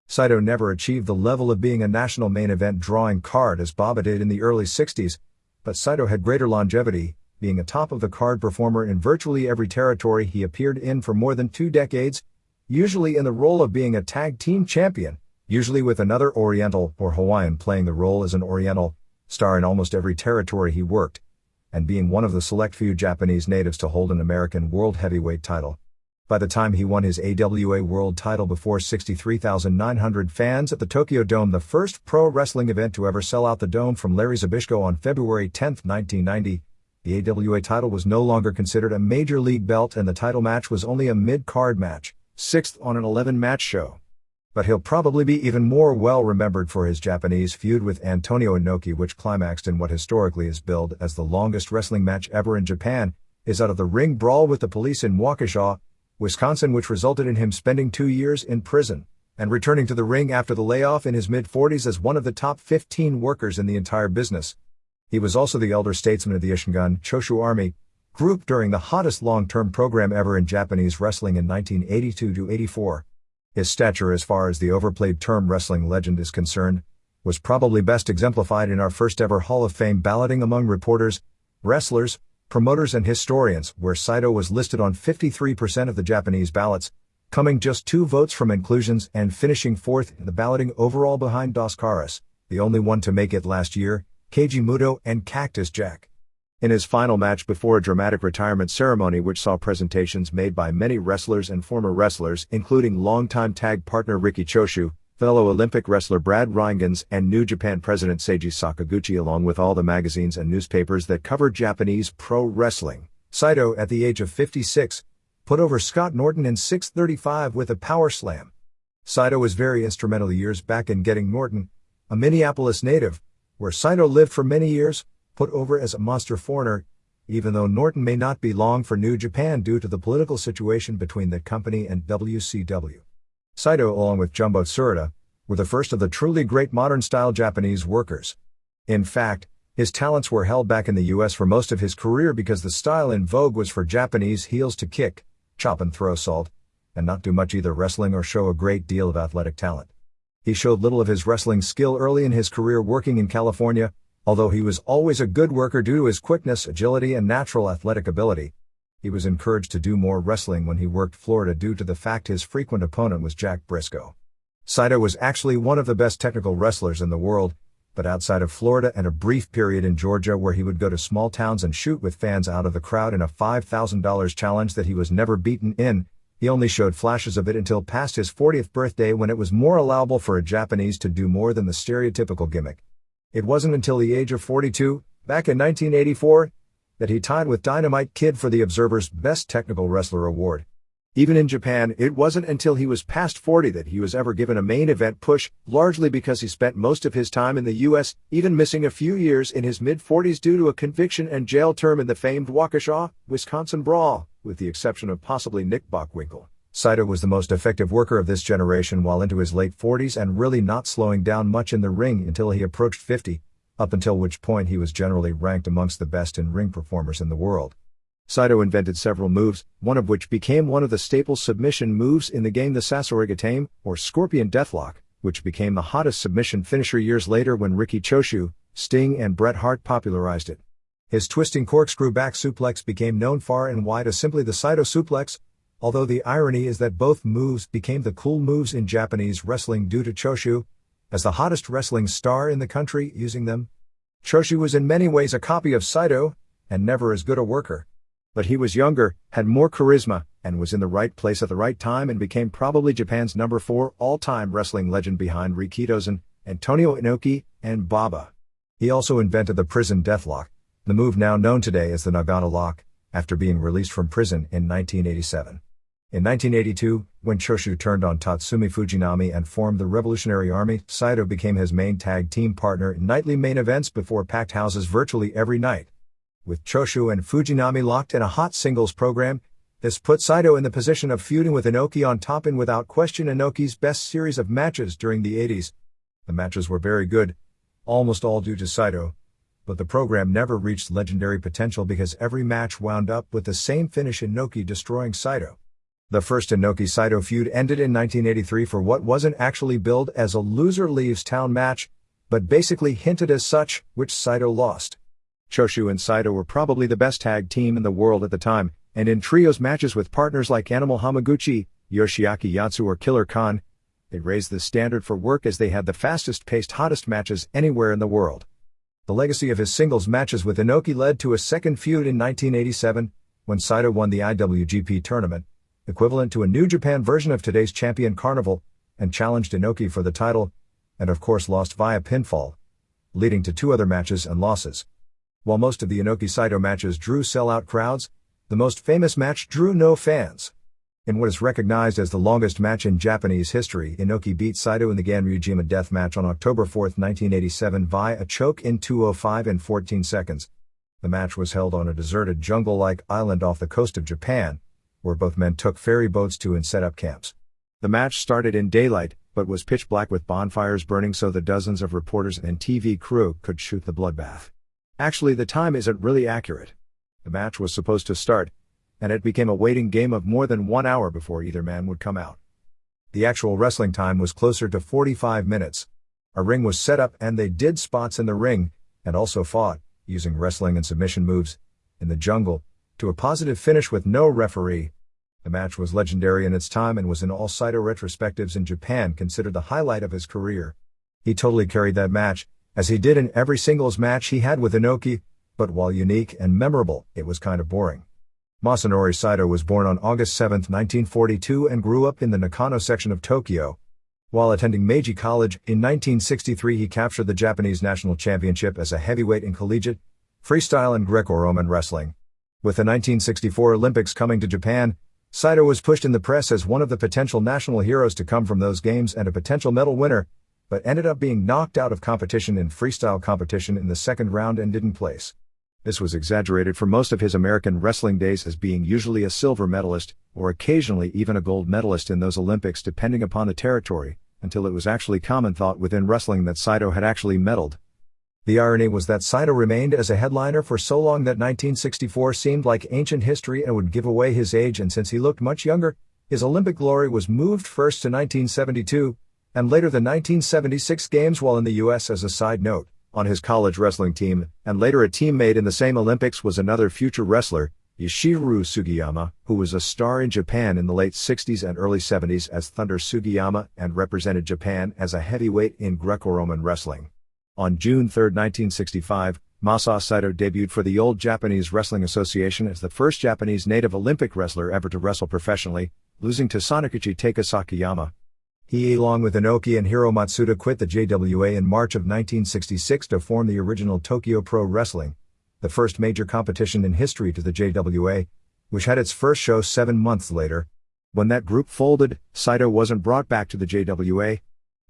Saito never achieved the level of being a national main event drawing card as Baba did in the early 60s, but Saito had greater longevity, being a top-of-the-card performer in virtually every territory he appeared in for more than 2 decades, usually in the role of being a tag team champion, usually with another Oriental or Hawaiian playing the role as an Oriental star in almost every territory he worked, and being one of the select few Japanese natives to hold an American World Heavyweight title. By the time he won his AWA World title before 63,900 fans at the Tokyo Dome, the first pro wrestling event to ever sell out the Dome from Larry Zbyszko on February 10, 1990, the AWA title was no longer considered a major league belt and the title match was only a mid-card match, 6th on an 11-match show. But he'll probably be even more well-remembered for his Japanese feud with Antonio Inoki, which climaxed in what historically is billed as the longest wrestling match ever in Japan, his out-of-the-ring brawl with the police in Waukesha, Wisconsin, which resulted in him spending 2 years in prison, and returning to the ring after the layoff in his mid-40s as one of the top 15 workers in the entire business. He was also the elder statesman of the Ishingan Choshu Army group during the hottest long-term program ever in Japanese wrestling in 1982-84. His stature as far as the overplayed term wrestling legend is concerned was probably best exemplified in our first ever Hall of Fame balloting among reporters, wrestlers, promoters and historians, where Saito was listed on 53% of the Japanese ballots, coming just 2 votes from inclusions and finishing 4th in the balloting overall behind Dos Caras, the only one to make it last year, Keiji Muto and Cactus Jack. In his final match before a dramatic retirement ceremony which saw presentations made by many wrestlers and former wrestlers including longtime tag partner Riki Choshu, fellow Olympic wrestler Brad Rheingans and New Japan president Seiji Sakaguchi along with all the magazines and newspapers that covered Japanese pro wrestling, SAITO, at the age of 56, put over Scott Norton in 6:35 with a power slam. SAITO was very instrumental years back in getting Norton, a Minneapolis native, where SAITO lived for many years, put over as a monster foreigner, even though Norton may not be long for New Japan due to the political situation between that company and WCW. SAITO, along with Jumbo Tsuruta, were the first of the truly great modern-style Japanese workers. In fact, his talents were held back in the US for most of his career because the style in vogue was for Japanese heels to kick, chop and throw salt, and not do much either wrestling or show a great deal of athletic talent. He showed little of his wrestling skill early in his career working in California, although he was always a good worker due to his quickness, agility, and natural athletic ability. He was encouraged to do more wrestling when he worked Florida due to the fact his frequent opponent was Jack Briscoe. SAITO was actually one of the best technical wrestlers in the world, but outside of Florida and a brief period in Georgia where he would go to small towns and shoot with fans out of the crowd in a $5,000 challenge that he was never beaten in, he only showed flashes of it until past his 40th birthday when it was more allowable for a Japanese to do more than the stereotypical gimmick. It wasn't until the age of 42, back in 1984, that he tied with Dynamite Kid for the Observer's Best Technical Wrestler award. Even in Japan, it wasn't until he was past 40 that he was ever given a main event push, largely because he spent most of his time in the US, even missing a few years in his mid-40s due to a conviction and jail term in the famed Waukesha, Wisconsin brawl, with the exception of possibly Nick Bockwinkel. SAITO was the most effective worker of this generation while into his late 40s and really not slowing down much in the ring until he approached 50, up until which point he was generally ranked amongst the best in-ring performers in the world. SAITO invented several moves, one of which became one of the staple submission moves in the game, the Sasorigatame, or Scorpion Deathlock, which became the hottest submission finisher years later when Riki Choshu, Sting and Bret Hart popularized it. His twisting corkscrew back suplex became known far and wide as simply the SAITO suplex, although the irony is that both moves became the cool moves in Japanese wrestling due to Choshu, as the hottest wrestling star in the country, using them. Choshu was in many ways a copy of SAITO, and never as good a worker. But he was younger, had more charisma, and was in the right place at the right time and became probably Japan's number 4 all-time wrestling legend behind Rikidozan, Antonio Inoki, and Baba. He also invented the prison deathlock, the move now known today as the Nagata lock, after being released from prison in 1987. In 1982, when Choshu turned on Tatsumi Fujinami and formed the Revolutionary Army, SAITO became his main tag team partner in nightly main events before packed houses virtually every night. With Choshu and Fujinami locked in a hot singles program, this put SAITO in the position of feuding with Inoki on top in without question Inoki's best series of matches during the 80s. The matches were very good, almost all due to SAITO, but the program never reached legendary potential because every match wound up with the same finish, Inoki destroying SAITO. The first Inoki-SAITO feud ended in 1983 for what wasn't actually billed as a loser leaves town match, but basically hinted as such, which SAITO lost. Choshu and SAITO were probably the best tag team in the world at the time, and in trios matches with partners like Animal Hamaguchi, Yoshiaki Yatsu or Killer Khan, they raised the standard for work as they had the fastest-paced, hottest matches anywhere in the world. The legacy of his singles matches with Inoki led to a second feud in 1987, when SAITO won the IWGP tournament, equivalent to a New Japan version of today's Champion Carnival, and challenged Inoki for the title, and of course lost via pinfall, leading to 2 other matches and losses. While most of the Inoki-SAITO matches drew sellout crowds, the most famous match drew no fans. In what is recognized as the longest match in Japanese history, Inoki beat SAITO in the Ganryujima death match on October 4, 1987 via a choke in 2:05 and 14 seconds. The match was held on a deserted jungle-like island off the coast of Japan, where both men took ferry boats to and set up camps. The match started in daylight, but was pitch black with bonfires burning so the dozens of reporters and TV crew could shoot the bloodbath. Actually, the time isn't really accurate. The match was supposed to start, and it became a waiting game of more than 1 hour before either man would come out. The actual wrestling time was closer to 45 minutes. A ring was set up and they did spots in the ring, and also fought, using wrestling and submission moves, in the jungle, to a positive finish with no referee. The match was legendary in its time and was in all SAITO retrospectives in Japan considered the highlight of his career. He totally carried that match, as he did in every singles match he had with Inoki, but while unique and memorable, it was kind of boring. Masanori SAITO was born on August 7, 1942 and grew up in the Nakano section of Tokyo. While attending Meiji College, in 1963 he captured the Japanese national championship as a heavyweight in collegiate, freestyle and Greco-Roman wrestling. With the 1964 Olympics coming to Japan, Saito was pushed in the press as one of the potential national heroes to come from those games and a potential medal winner, but ended up being knocked out of competition in freestyle competition in the second round and didn't place. This was exaggerated for most of his American wrestling days as being usually a silver medalist, or occasionally even a gold medalist in those Olympics depending upon the territory, until it was actually common thought within wrestling that Saito had actually medaled. The irony was that Saito remained as a headliner for so long that 1964 seemed like ancient history and would give away his age, and since he looked much younger, his Olympic glory was moved first to 1972, and later the 1976 Games while in the US. As a side note, on his college wrestling team, and later a teammate in the same Olympics, was another future wrestler, Yoshihiro Sugiyama, who was a star in Japan in the late 60s and early 70s as Thunder Sugiyama and represented Japan as a heavyweight in Greco-Roman wrestling. On June 3, 1965, Masaha Saito debuted for the Old Japanese Wrestling Association as the first Japanese native Olympic wrestler ever to wrestle professionally, losing to Sonikichi Taika Sakayama. He, along with Inoki and Hiro Matsuda, quit the JWA in March of 1966 to form the original Tokyo Pro Wrestling, the first major competition in history to the JWA, which had its first show 7 months later. When that group folded, Saito wasn't brought back to the JWA.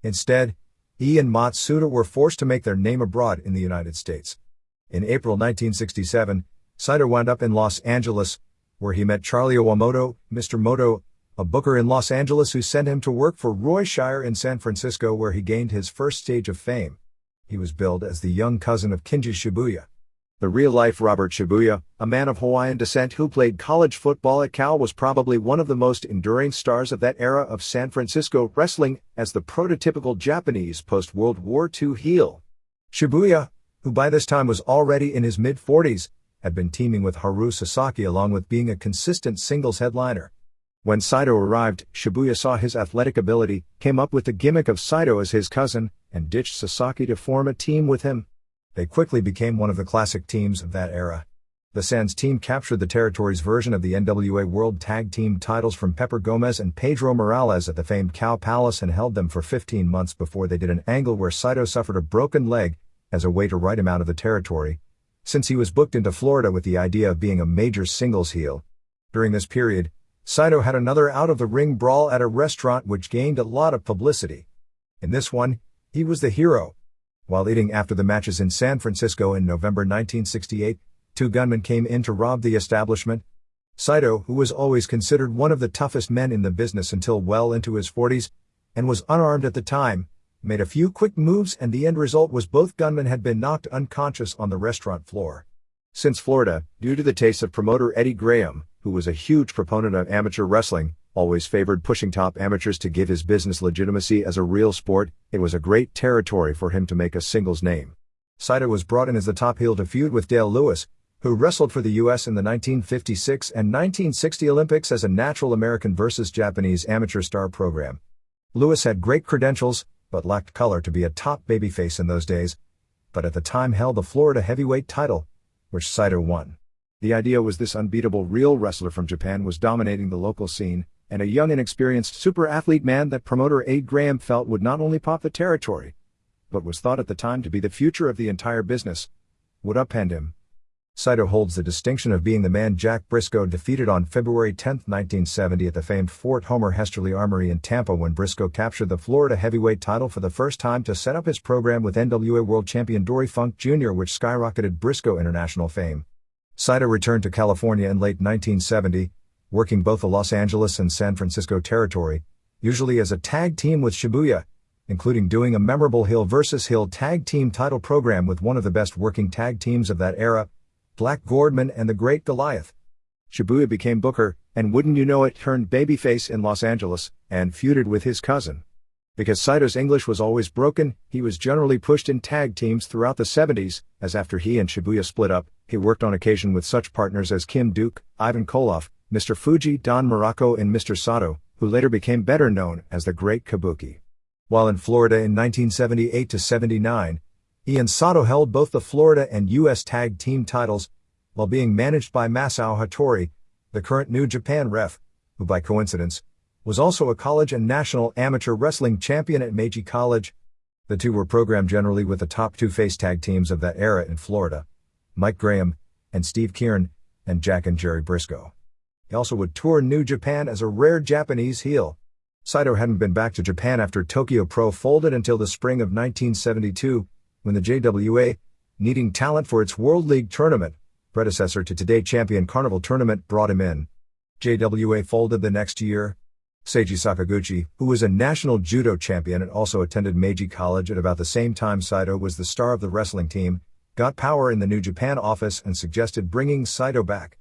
Instead, he and Matsuda were forced to make their name abroad in the United States. In April 1967, Saito wound up in Los Angeles, where he met Charlie Owamoto, Mr. Moto, a booker in Los Angeles who sent him to work for Roy Shire in San Francisco, where he gained his first stage of fame. He was billed as the young cousin of Kinji Shibuya. The real-life Robert Shibuya, a man of Hawaiian descent who played college football at Cal, was probably one of the most enduring stars of that era of San Francisco wrestling as the prototypical Japanese post-World War II heel. Shibuya, who by this time was already in his mid-40s, had been teaming with Haru Sasaki along with being a consistent singles headliner. When Saito arrived, Shibuya saw his athletic ability, came up with the gimmick of Saito as his cousin, and ditched Sasaki to form a team with him. They quickly became one of the classic teams of that era. The Sands team captured the territory's version of the NWA World Tag Team titles from Pepper Gomez and Pedro Morales at the famed Cow Palace and held them for 15 months before they did an angle where Saito suffered a broken leg as a way to write him out of the territory, since he was booked into Florida with the idea of being a major singles heel. During this period, Saito had another out-of-the-ring brawl at a restaurant which gained a lot of publicity. In this one, he was the hero. While eating after the matches in San Francisco in November 1968, 2 gunmen came in to rob the establishment. Saito, who was always considered one of the toughest men in the business until well into his 40s, and was unarmed at the time, made a few quick moves, and the end result was both gunmen had been knocked unconscious on the restaurant floor. Since Florida, due to the taste of promoter Eddie Graham, who was a huge proponent of amateur wrestling, always favored pushing top amateurs to give his business legitimacy as a real sport, it was a great territory for him to make a singles name. Saito was brought in as the top heel to feud with Dale Lewis, who wrestled for the U.S. in the 1956 and 1960 Olympics as a natural American versus Japanese amateur star program. Lewis had great credentials, but lacked color to be a top babyface in those days, but at the time held the Florida heavyweight title, which Saito won. The idea was this unbeatable real wrestler from Japan was dominating the local scene, and a young inexperienced super athlete man that promoter Eddie Graham felt would not only pop the territory, but was thought at the time to be the future of the entire business, would upend him. Saito holds the distinction of being the man Jack Briscoe defeated on February 10, 1970 at the famed Fort Homer Hesterly Armory in Tampa when Briscoe captured the Florida heavyweight title for the first time to set up his program with NWA World Champion Dory Funk Jr., which skyrocketed Briscoe international fame. Saito returned to California in late 1970, working both the Los Angeles and San Francisco territory, usually as a tag team with Shibuya, including doing a memorable heel versus heel tag team title program with one of the best working tag teams of that era, Black Gordman and the Great Goliath. Shibuya became booker, and wouldn't you know it, turned babyface in Los Angeles, and feuded with his cousin. Because Saito's English was always broken, he was generally pushed in tag teams throughout the 70s, as after he and Shibuya split up, he worked on occasion with such partners as Kim Duke, Ivan Koloff, Mr. Fuji, Don Morocco and Mr. Sato, who later became better known as the Great Kabuki. While in Florida in 1978 to 79, he and Sato held both the Florida and U.S. tag team titles, while being managed by Masao Hattori, the current New Japan ref, who by coincidence, was also a college and national amateur wrestling champion at Meiji College. The two were programmed generally with the top 2 face tag teams of that era in Florida, Mike Graham and Steve Kieran, and Jack and Jerry Briscoe. He also would tour New Japan as a rare Japanese heel. SAITO hadn't been back to Japan after Tokyo Pro folded until the spring of 1972, when the JWA, needing talent for its World League tournament, predecessor to today champion Carnival Tournament, brought him in. JWA folded the next year. Seiji Sakaguchi, who was a national judo champion and also attended Meiji College at about the same time SAITO was the star of the wrestling team, got power in the New Japan office and suggested bringing SAITO back.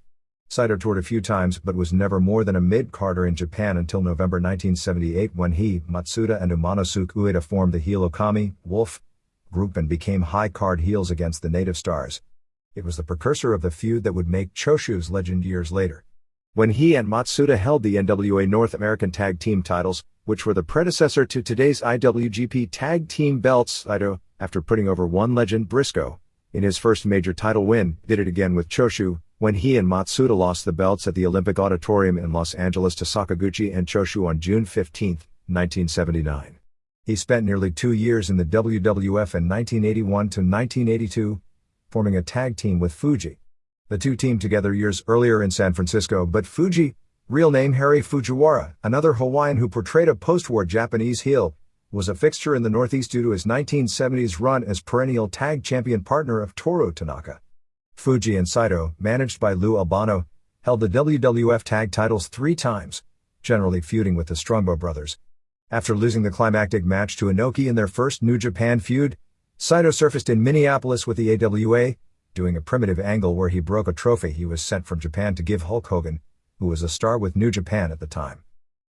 SAITO toured a few times but was never more than a mid-carder in Japan until November 1978 when he, Matsuda and Umanosuke Ueda formed the heel Okami, Wolf, group and became high-card heels against the native stars. It was the precursor of the feud that would make Choshu's legend years later. When he and Matsuda held the NWA North American Tag Team titles, which were the predecessor to today's IWGP Tag Team belts, SAITO, after putting over one legend Briscoe, in his first major title win, did it again with Choshu, when he and Matsuda lost the belts at the Olympic Auditorium in Los Angeles to Sakaguchi and Choshu on June 15, 1979. He spent nearly 2 years in the WWF in 1981 to 1982, forming a tag team with Fuji. The two teamed together years earlier in San Francisco, but Fuji, real name Harry Fujiwara, another Hawaiian who portrayed a post-war Japanese heel, was a fixture in the Northeast due to his 1970s run as perennial tag champion partner of Toru Tanaka. Fuji and SAITO, managed by Lou Albano, held the WWF tag titles 3 times, generally feuding with the Strongbow brothers. After losing the climactic match to Inoki in their first New Japan feud, SAITO surfaced in Minneapolis with the AWA, doing a primitive angle where he broke a trophy he was sent from Japan to give Hulk Hogan, who was a star with New Japan at the time.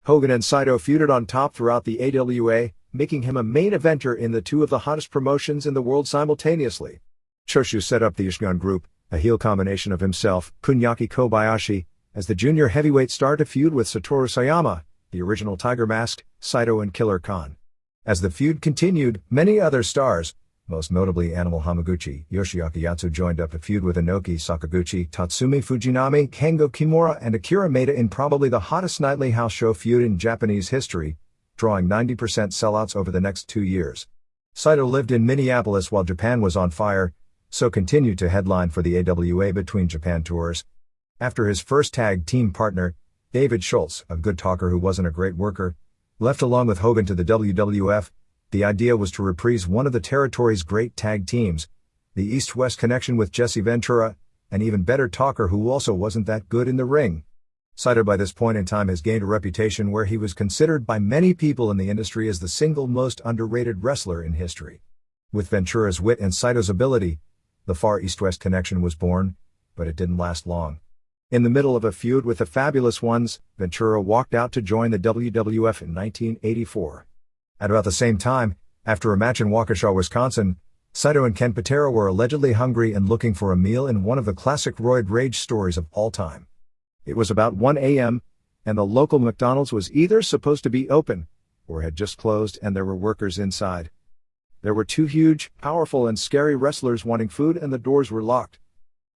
Hogan and SAITO feuded on top throughout the AWA, making him a main eventer in the 2 of the hottest promotions in the world simultaneously. Choshu set up the Ishgun Group, a heel combination of himself, Kunyaki Kobayashi, as the junior heavyweight star to feud with Satoru Sayama, the original Tiger Mask, SAITO and Killer Khan. As the feud continued, many other stars, most notably Animal Hamaguchi, Yoshiaki Yatsu joined up to feud with Inoki, Sakaguchi, Tatsumi Fujinami, Kengo Kimura and Akira Maeda in probably the hottest nightly house show feud in Japanese history, drawing 90% sellouts over the next 2 years. SAITO lived in Minneapolis while Japan was on fire, so continued to headline for the AWA between Japan tours. After his first tag team partner, David Schultz, a good talker who wasn't a great worker, left along with Hogan to the WWF, the idea was to reprise one of the territory's great tag teams, the East-West connection with Jesse Ventura, an even better talker who also wasn't that good in the ring. SAITO by this point in time has gained a reputation where he was considered by many people in the industry as the single most underrated wrestler in history. With Ventura's wit and SAITO's ability, the Far East-West connection was born, but it didn't last long. In the middle of a feud with the Fabulous Ones, Ventura walked out to join the WWF in 1984. At about the same time, after a match in Waukesha, Wisconsin, SAITO and Ken Patera were allegedly hungry and looking for a meal in one of the classic roid rage stories of all time. It was about 1 a.m., and the local McDonald's was either supposed to be open, or had just closed and there were workers inside. There were 2 huge, powerful and scary wrestlers wanting food and the doors were locked.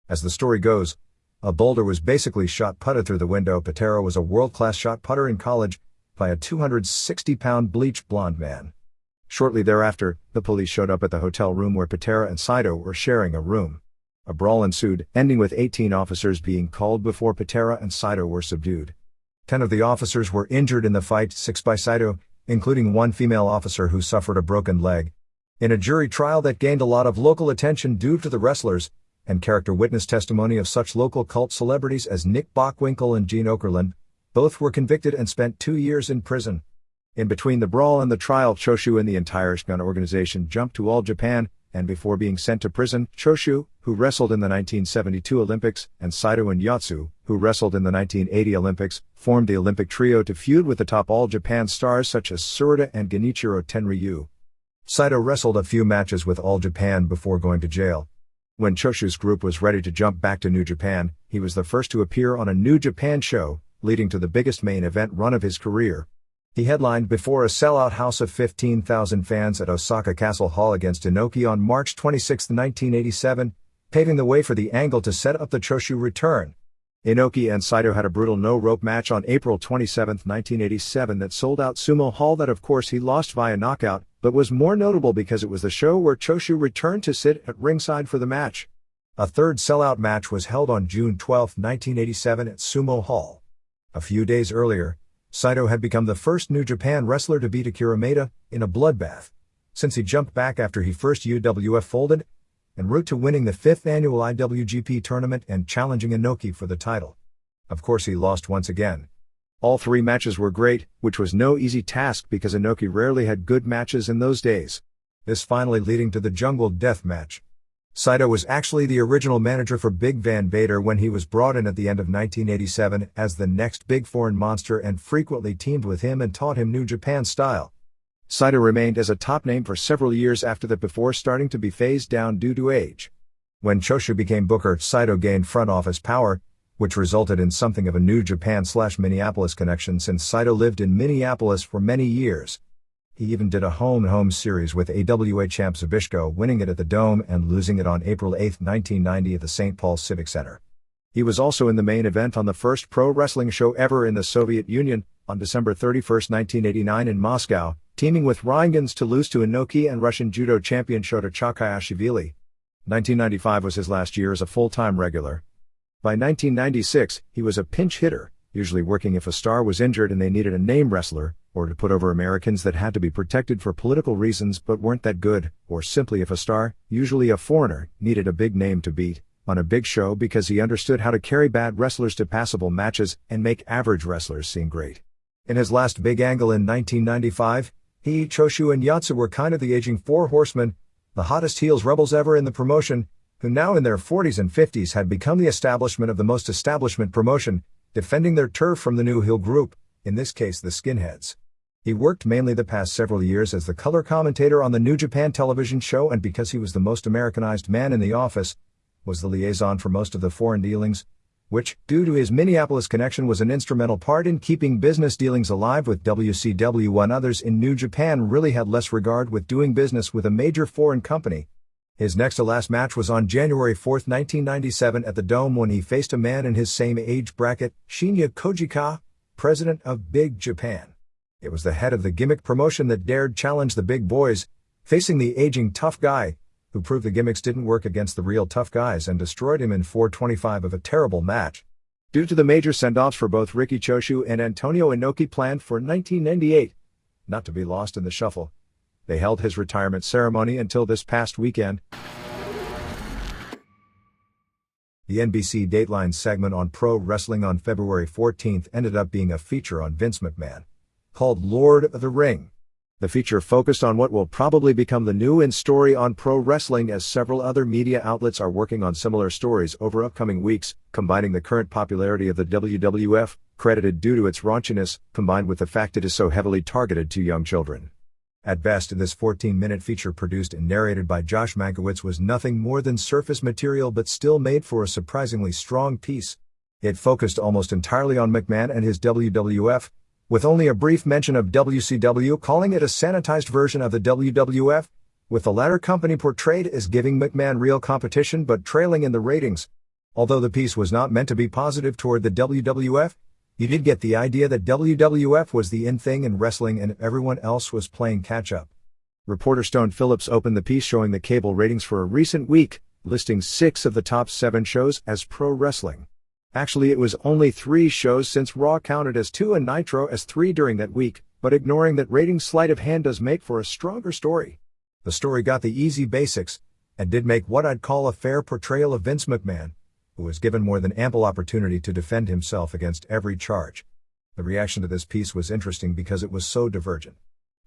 As the story goes, a boulder was basically shot putted through the window. Patera was a world-class shot putter in college by a 260-pound bleached blonde man. Shortly thereafter, the police showed up at the hotel room where Patera and SAITO were sharing a room. A brawl ensued, ending with 18 officers being called before Patera and SAITO were subdued. 10 of the officers were injured in the fight, 6 by SAITO, including 1 female officer who suffered a broken leg. In a jury trial that gained a lot of local attention due to the wrestlers, and character witness testimony of such local cult celebrities as Nick Bockwinkel and Gene Okerlund, both were convicted and spent 2 years in prison. In between the brawl and the trial, Choshu and the entire Ishgun organization jumped to All Japan, and before being sent to prison, Choshu, who wrestled in the 1972 Olympics, and SAITO and Yatsu, who wrestled in the 1980 Olympics, formed the Olympic trio to feud with the top All Japan stars such as Tsuruta and Genichiro Tenryu. SAITO wrestled a few matches with All Japan before going to jail. When Choshu's group was ready to jump back to New Japan, he was the first to appear on a New Japan show, leading to the biggest main event run of his career. He headlined before a sellout house of 15,000 fans at Osaka Castle Hall against Inoki on March 26, 1987, paving the way for the angle to set up the Choshu return. Inoki and SAITO had a brutal no-rope match on April 27, 1987 that sold out Sumo Hall that of course he lost via knockout, but was more notable because it was the show where Choshu returned to sit at ringside for the match. A third sellout match was held on June 12, 1987 at Sumo Hall. A few days earlier, Saito had become the first New Japan wrestler to beat Akira Maeda in a bloodbath, since he jumped back after he first UWF folded, en route to winning the 5th annual IWGP tournament and challenging Inoki for the title. Of course he lost once again. All 3 matches were great, which was no easy task because Inoki rarely had good matches in those days. This finally leading to the Jungle Death match. Saito was actually the original manager for Big Van Vader when he was brought in at the end of 1987 as the next big foreign monster and frequently teamed with him and taught him New Japan style. Saito remained as a top name for several years after that before starting to be phased down due to age. When Choshu became booker, Saito gained front office power, which resulted in something of a New Japan/Minneapolis connection since Saito lived in Minneapolis for many years. He even did a home-and-home series with AWA champ Zbyszko, winning it at the Dome and losing it on April 8, 1990 at the St. Paul Civic Center. He was also in the main event on the first pro wrestling show ever in the Soviet Union, on December 31, 1989 in Moscow, teaming with Rheingans to lose to Inoki and Russian judo champion Shota Chakayashvili. 1995 was his last year as a full-time regular. By 1996, he was a pinch hitter, usually working if a star was injured and they needed a name wrestler, or to put over Americans that had to be protected for political reasons but weren't that good, or simply if a star, usually a foreigner, needed a big name to beat on a big show because he understood how to carry bad wrestlers to passable matches and make average wrestlers seem great. In his last big angle in 1995, he, Choshu and Yatsu were kind of the aging 4 horsemen, the hottest heels rebels ever in the promotion, who now in their 40s and 50s had become the establishment of the most establishment promotion, defending their turf from the new heel group, in this case the Skinheads. He worked mainly the past several years as the color commentator on the New Japan television show, and because he was the most Americanized man in the office, was the liaison for most of the foreign dealings, which, due to his Minneapolis connection, was an instrumental part in keeping business dealings alive with WCW when others in New Japan really had less regard with doing business with a major foreign company. His next to last match was on January 4, 1997 at the Dome when he faced a man in his same age bracket, Shinya Kojika, president of Big Japan. It was the head of the gimmick promotion that dared challenge the big boys, facing the aging tough guy, who proved the gimmicks didn't work against the real tough guys and destroyed him in 4:25 of a terrible match. Due to the major send-offs for both Riki Choshu and Antonio Inoki planned for 1998, not to be lost in the shuffle, they held his retirement ceremony until this past weekend. The NBC Dateline segment on pro wrestling on February 14th ended up being a feature on Vince McMahon, called Lord of the Ring. The feature focused on what will probably become the new in story on pro wrestling, as several other media outlets are working on similar stories over upcoming weeks, combining the current popularity of the WWF, credited due to its raunchiness, combined with the fact it is so heavily targeted to young children. At best, this 14-minute feature produced and narrated by Josh Mankiewicz was nothing more than surface material, but still made for a surprisingly strong piece. It focused almost entirely on McMahon and his WWF, with only a brief mention of WCW, calling it a sanitized version of the WWF, with the latter company portrayed as giving McMahon real competition but trailing in the ratings. Although the piece was not meant to be positive toward the WWF, you did get the idea that WWF was the in thing in wrestling and everyone else was playing catch-up. Reporter Stone Phillips opened the piece showing the cable ratings for a recent week, listing 6 of the top 7 shows as pro wrestling. Actually, it was only 3 shows since Raw counted as 2 and Nitro as 3 during that week, but ignoring that ratings sleight of hand does make for a stronger story. The story got the easy basics, and did make what I'd call a fair portrayal of Vince McMahon, who was given more than ample opportunity to defend himself against every charge. The reaction to this piece was interesting because it was so divergent.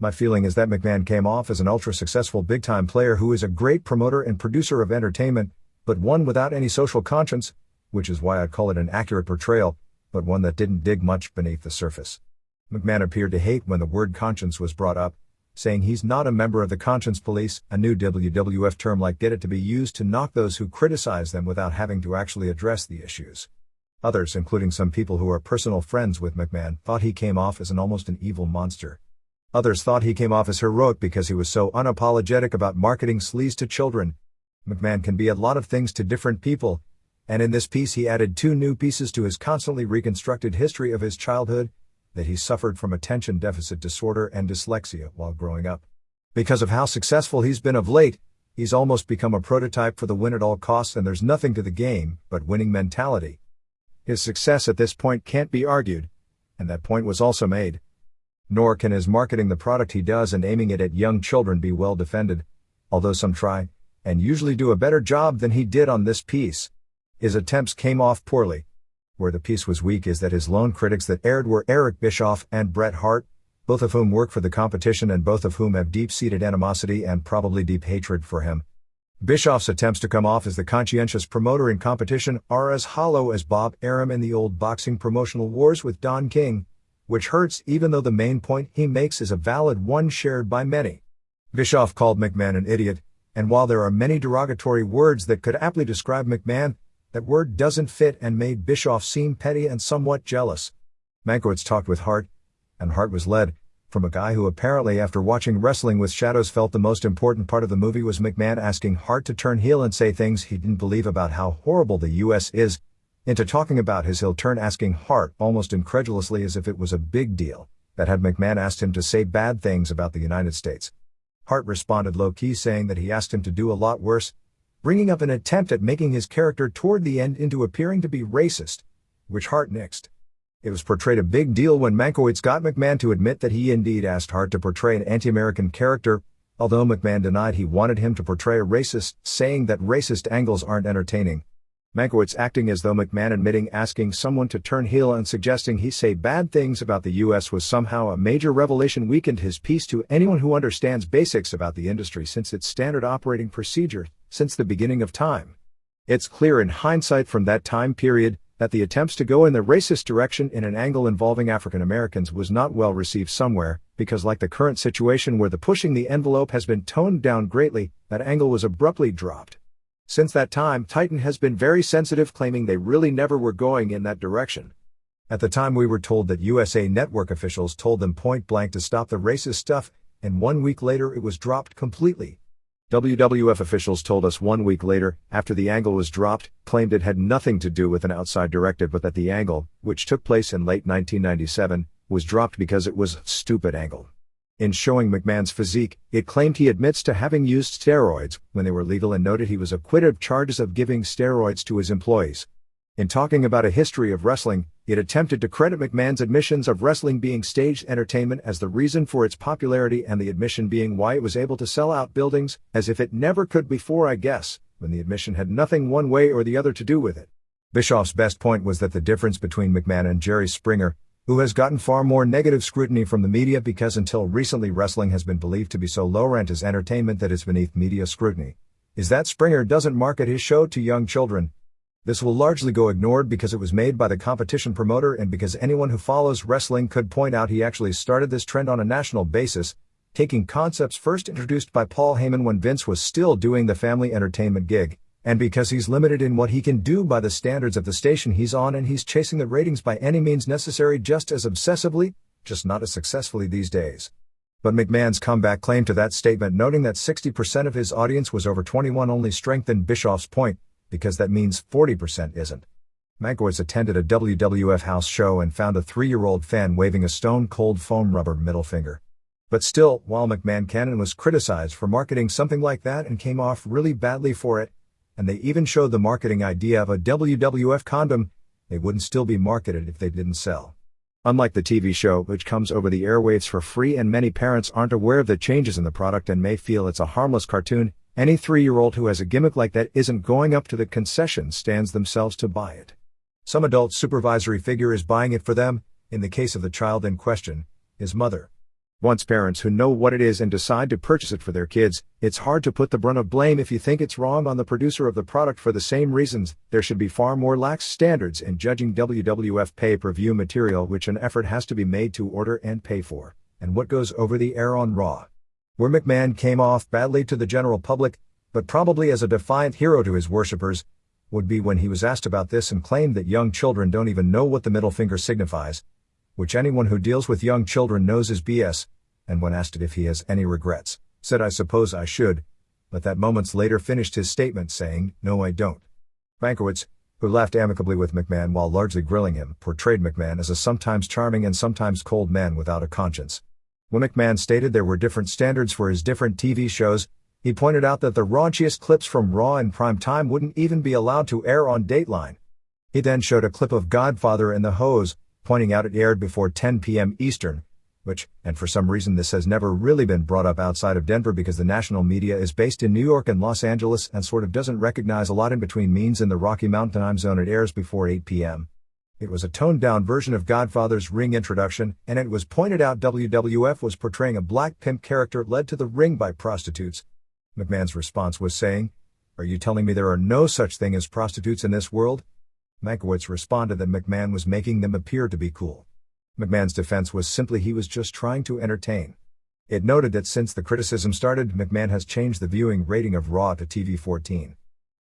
My feeling is that McMahon came off as an ultra-successful big-time player who is a great promoter and producer of entertainment, but one without any social conscience, which is why I'd call it an accurate portrayal, but one that didn't dig much beneath the surface. McMahon appeared to hate when the word conscience was brought up, saying he's not a member of the conscience police, a new WWF term like get it to be used to knock those who criticize them without having to actually address the issues. Others, including some people who are personal friends with McMahon, thought he came off as almost an evil monster. Others thought he came off as heroic because he was so unapologetic about marketing sleaze to children. McMahon can be a lot of things to different people, and in this piece he added 2 new pieces to his constantly reconstructed history of his childhood, that he suffered from attention deficit disorder and dyslexia while growing up. Because of how successful he's been of late, He's almost become a prototype for the win at all costs, and there's nothing to the game but winning mentality. His success at this point can't be argued, and that point was also made. Nor can his marketing the product he does and aiming it at young children be well defended, although some try, and usually do a better job than he did on this piece. His attempts came off poorly. Where the piece was weak is that his lone critics that aired were Eric Bischoff and Bret Hart, both of whom work for the competition and both of whom have deep-seated animosity and probably deep hatred for him. Bischoff's attempts to come off as the conscientious promoter in competition are as hollow as Bob Arum in the old boxing promotional wars with Don King, which hurts even though the main point he makes is a valid one shared by many. Bischoff called McMahon an idiot, and while there are many derogatory words that could aptly describe McMahon, that word doesn't fit and made Bischoff seem petty and somewhat jealous. Mankiewicz talked with Hart, and Hart was led from a guy who apparently after watching Wrestling with Shadows felt the most important part of the movie was McMahon asking Hart to turn heel and say things he didn't believe about how horrible the US is, into talking about his heel turn asking Hart almost incredulously as if it was a big deal that had McMahon asked him to say bad things about the United States. Hart responded low-key saying that he asked him to do a lot worse, bringing up an attempt at making his character toward the end into appearing to be racist, which Hart nixed. It was portrayed a big deal when Mankiewicz got McMahon to admit that he indeed asked Hart to portray an anti-American character, although McMahon denied he wanted him to portray a racist, saying that racist angles aren't entertaining. Mankiewicz acting as though McMahon admitting asking someone to turn heel and suggesting he say bad things about the US was somehow a major revelation weakened his piece to anyone who understands basics about the industry since its standard operating procedure since the beginning of time. It's clear in hindsight from that time period that the attempts to go in the racist direction in an angle involving African Americans was not well received somewhere, because like the current situation where the pushing the envelope has been toned down greatly, that angle was abruptly dropped. Since that time, Titan has been very sensitive, claiming they really never were going in that direction. At the time we were told that USA Network officials told them point blank to stop the racist stuff, and 1 week later it was dropped completely. WWF officials told us 1 week later, after the angle was dropped, claimed it had nothing to do with an outside directive but that the angle, which took place in late 1997, was dropped because it was a stupid angle. In showing McMahon's physique, it claimed he admits to having used steroids when they were legal and noted he was acquitted of charges of giving steroids to his employees. In talking about a history of wrestling, it attempted to credit McMahon's admissions of wrestling being staged entertainment as the reason for its popularity and the admission being why it was able to sell out buildings, as if it never could before, I guess, when the admission had nothing one way or the other to do with it. Bischoff's best point was that the difference between McMahon and Jerry Springer, who has gotten far more negative scrutiny from the media because until recently wrestling has been believed to be so low-rent as entertainment that it's beneath media scrutiny, is that Springer doesn't market his show to young children. This will largely go ignored because it was made by the competition promoter and because anyone who follows wrestling could point out he actually started this trend on a national basis, taking concepts first introduced by Paul Heyman when Vince was still doing the family entertainment gig, and because he's limited in what he can do by the standards of the station he's on and he's chasing the ratings by any means necessary just as obsessively, just not as successfully these days. But McMahon's comeback claim to that statement noting that 60% of his audience was over 21 only strengthened Bischoff's point, because that means 40% isn't. Mankiewicz attended a WWF house show and found a 3-year-old fan waving a stone-cold foam rubber middle finger. But still, while McMahon Cannon was criticized for marketing something like that and came off really badly for it, and they even showed the marketing idea of a WWF condom, they wouldn't still be marketed if they didn't sell. Unlike the TV show, which comes over the airwaves for free and many parents aren't aware of the changes in the product and may feel it's a harmless cartoon, any 3-year-old who has a gimmick like that isn't going up to the concession stands themselves to buy it. Some adult supervisory figure is buying it for them, in the case of the child in question, his mother. Once parents who know what it is and decide to purchase it for their kids, it's hard to put the brunt of blame if you think it's wrong on the producer of the product for the same reasons. There should be far more lax standards in judging WWF pay-per-view material, which an effort has to be made to order and pay for, and what goes over the air on Raw. Where McMahon came off badly to the general public, but probably as a defiant hero to his worshippers, would be when he was asked about this and claimed that young children don't even know what the middle finger signifies, which anyone who deals with young children knows is BS, and when asked if he has any regrets, said I suppose I should, but that moments later finished his statement saying, no I don't. Mankiewicz, who laughed amicably with McMahon while largely grilling him, portrayed McMahon as a sometimes charming and sometimes cold man without a conscience. When McMahon stated there were different standards for his different TV shows, He pointed out that the raunchiest clips from Raw in prime time wouldn't even be allowed to air on Dateline. He then showed a clip of Godfather and the Hose, pointing out it aired before 10 p.m. Eastern, which, and for some reason this has never really been brought up outside of Denver because the national media is based in New York and Los Angeles and sort of doesn't recognize a lot in between means in the Rocky Mountain time zone. It airs before 8 p.m. It was a toned-down version of Godfather's ring introduction, and it was pointed out WWF was portraying a black pimp character led to the ring by prostitutes. McMahon's response was saying, "Are you telling me there are no such thing as prostitutes in this world?" Mankiewicz responded that McMahon was making them appear to be cool. McMahon's defense was simply he was just trying to entertain. It noted that since the criticism started, McMahon has changed the viewing rating of Raw to TV-14.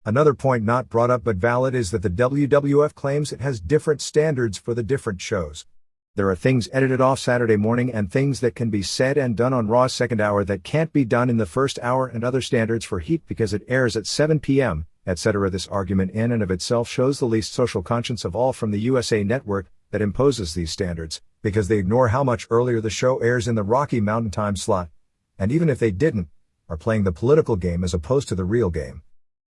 Another point not brought up but valid is that the WWF claims it has different standards for the different shows. There are things edited off Saturday morning and things that can be said and done on Raw's second hour that can't be done in the first hour, and other standards for Heat because it airs at 7 p.m., etc. This argument in and of itself shows the least social conscience of all from the USA Network that imposes these standards, because they ignore how much earlier the show airs in the Rocky Mountain time slot, and even if they didn't, are playing the political game as opposed to the real game.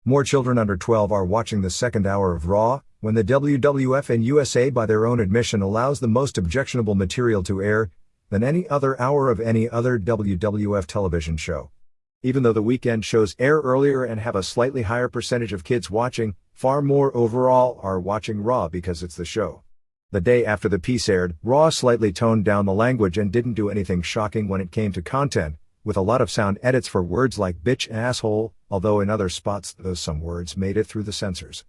More children under 12 are watching the second hour of Raw, when the WWF and USA by their own admission allows the most objectionable material to air, than any other hour of any other WWF television show. Even though the weekend shows air earlier and have a slightly higher percentage of kids watching, far more overall are watching Raw because it's the show. The day after the piece aired, Raw slightly toned down the language and didn't do anything shocking when it came to content, with a lot of sound edits for words like bitch and asshole, although in other spots some words made it through the censors.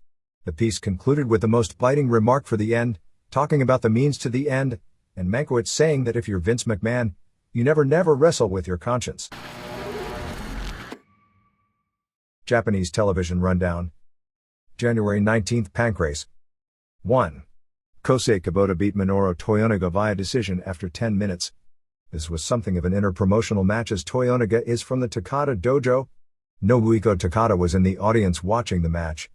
The piece concluded with the most biting remark for the end, talking about the means to the end, and Mankiewicz saying that if you're Vince McMahon, you never wrestle with your conscience. Japanese television rundown. January 19th Pancrase. 1. Kosei Kubota beat Minoru Toyonaga via decision after 10 minutes. This was something of an inter-promotional match as Toyonaga is from the Takada dojo. Nobuhiko Takada was in the audience watching the match.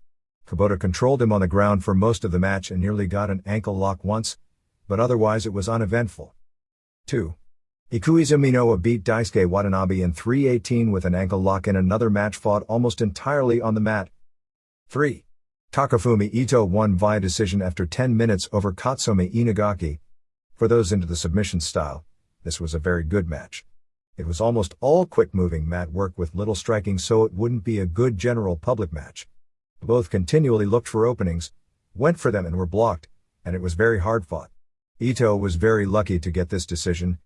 Kubota controlled him on the ground for most of the match and nearly got an ankle lock once, but otherwise it was uneventful. 2. Ikuizumi Noa beat Daisuke Watanabe in 3:18 with an ankle lock in another match fought almost entirely on the mat. 3. Takafumi Ito won via decision after 10 minutes over Katsumi Inagaki. For those into the submission style, this was a very good match. It was almost all quick-moving mat work with little striking, so it wouldn't be a good general public match. Both continually looked for openings, went for them and were blocked, and it was very hard fought. Ito was very lucky to get this decision.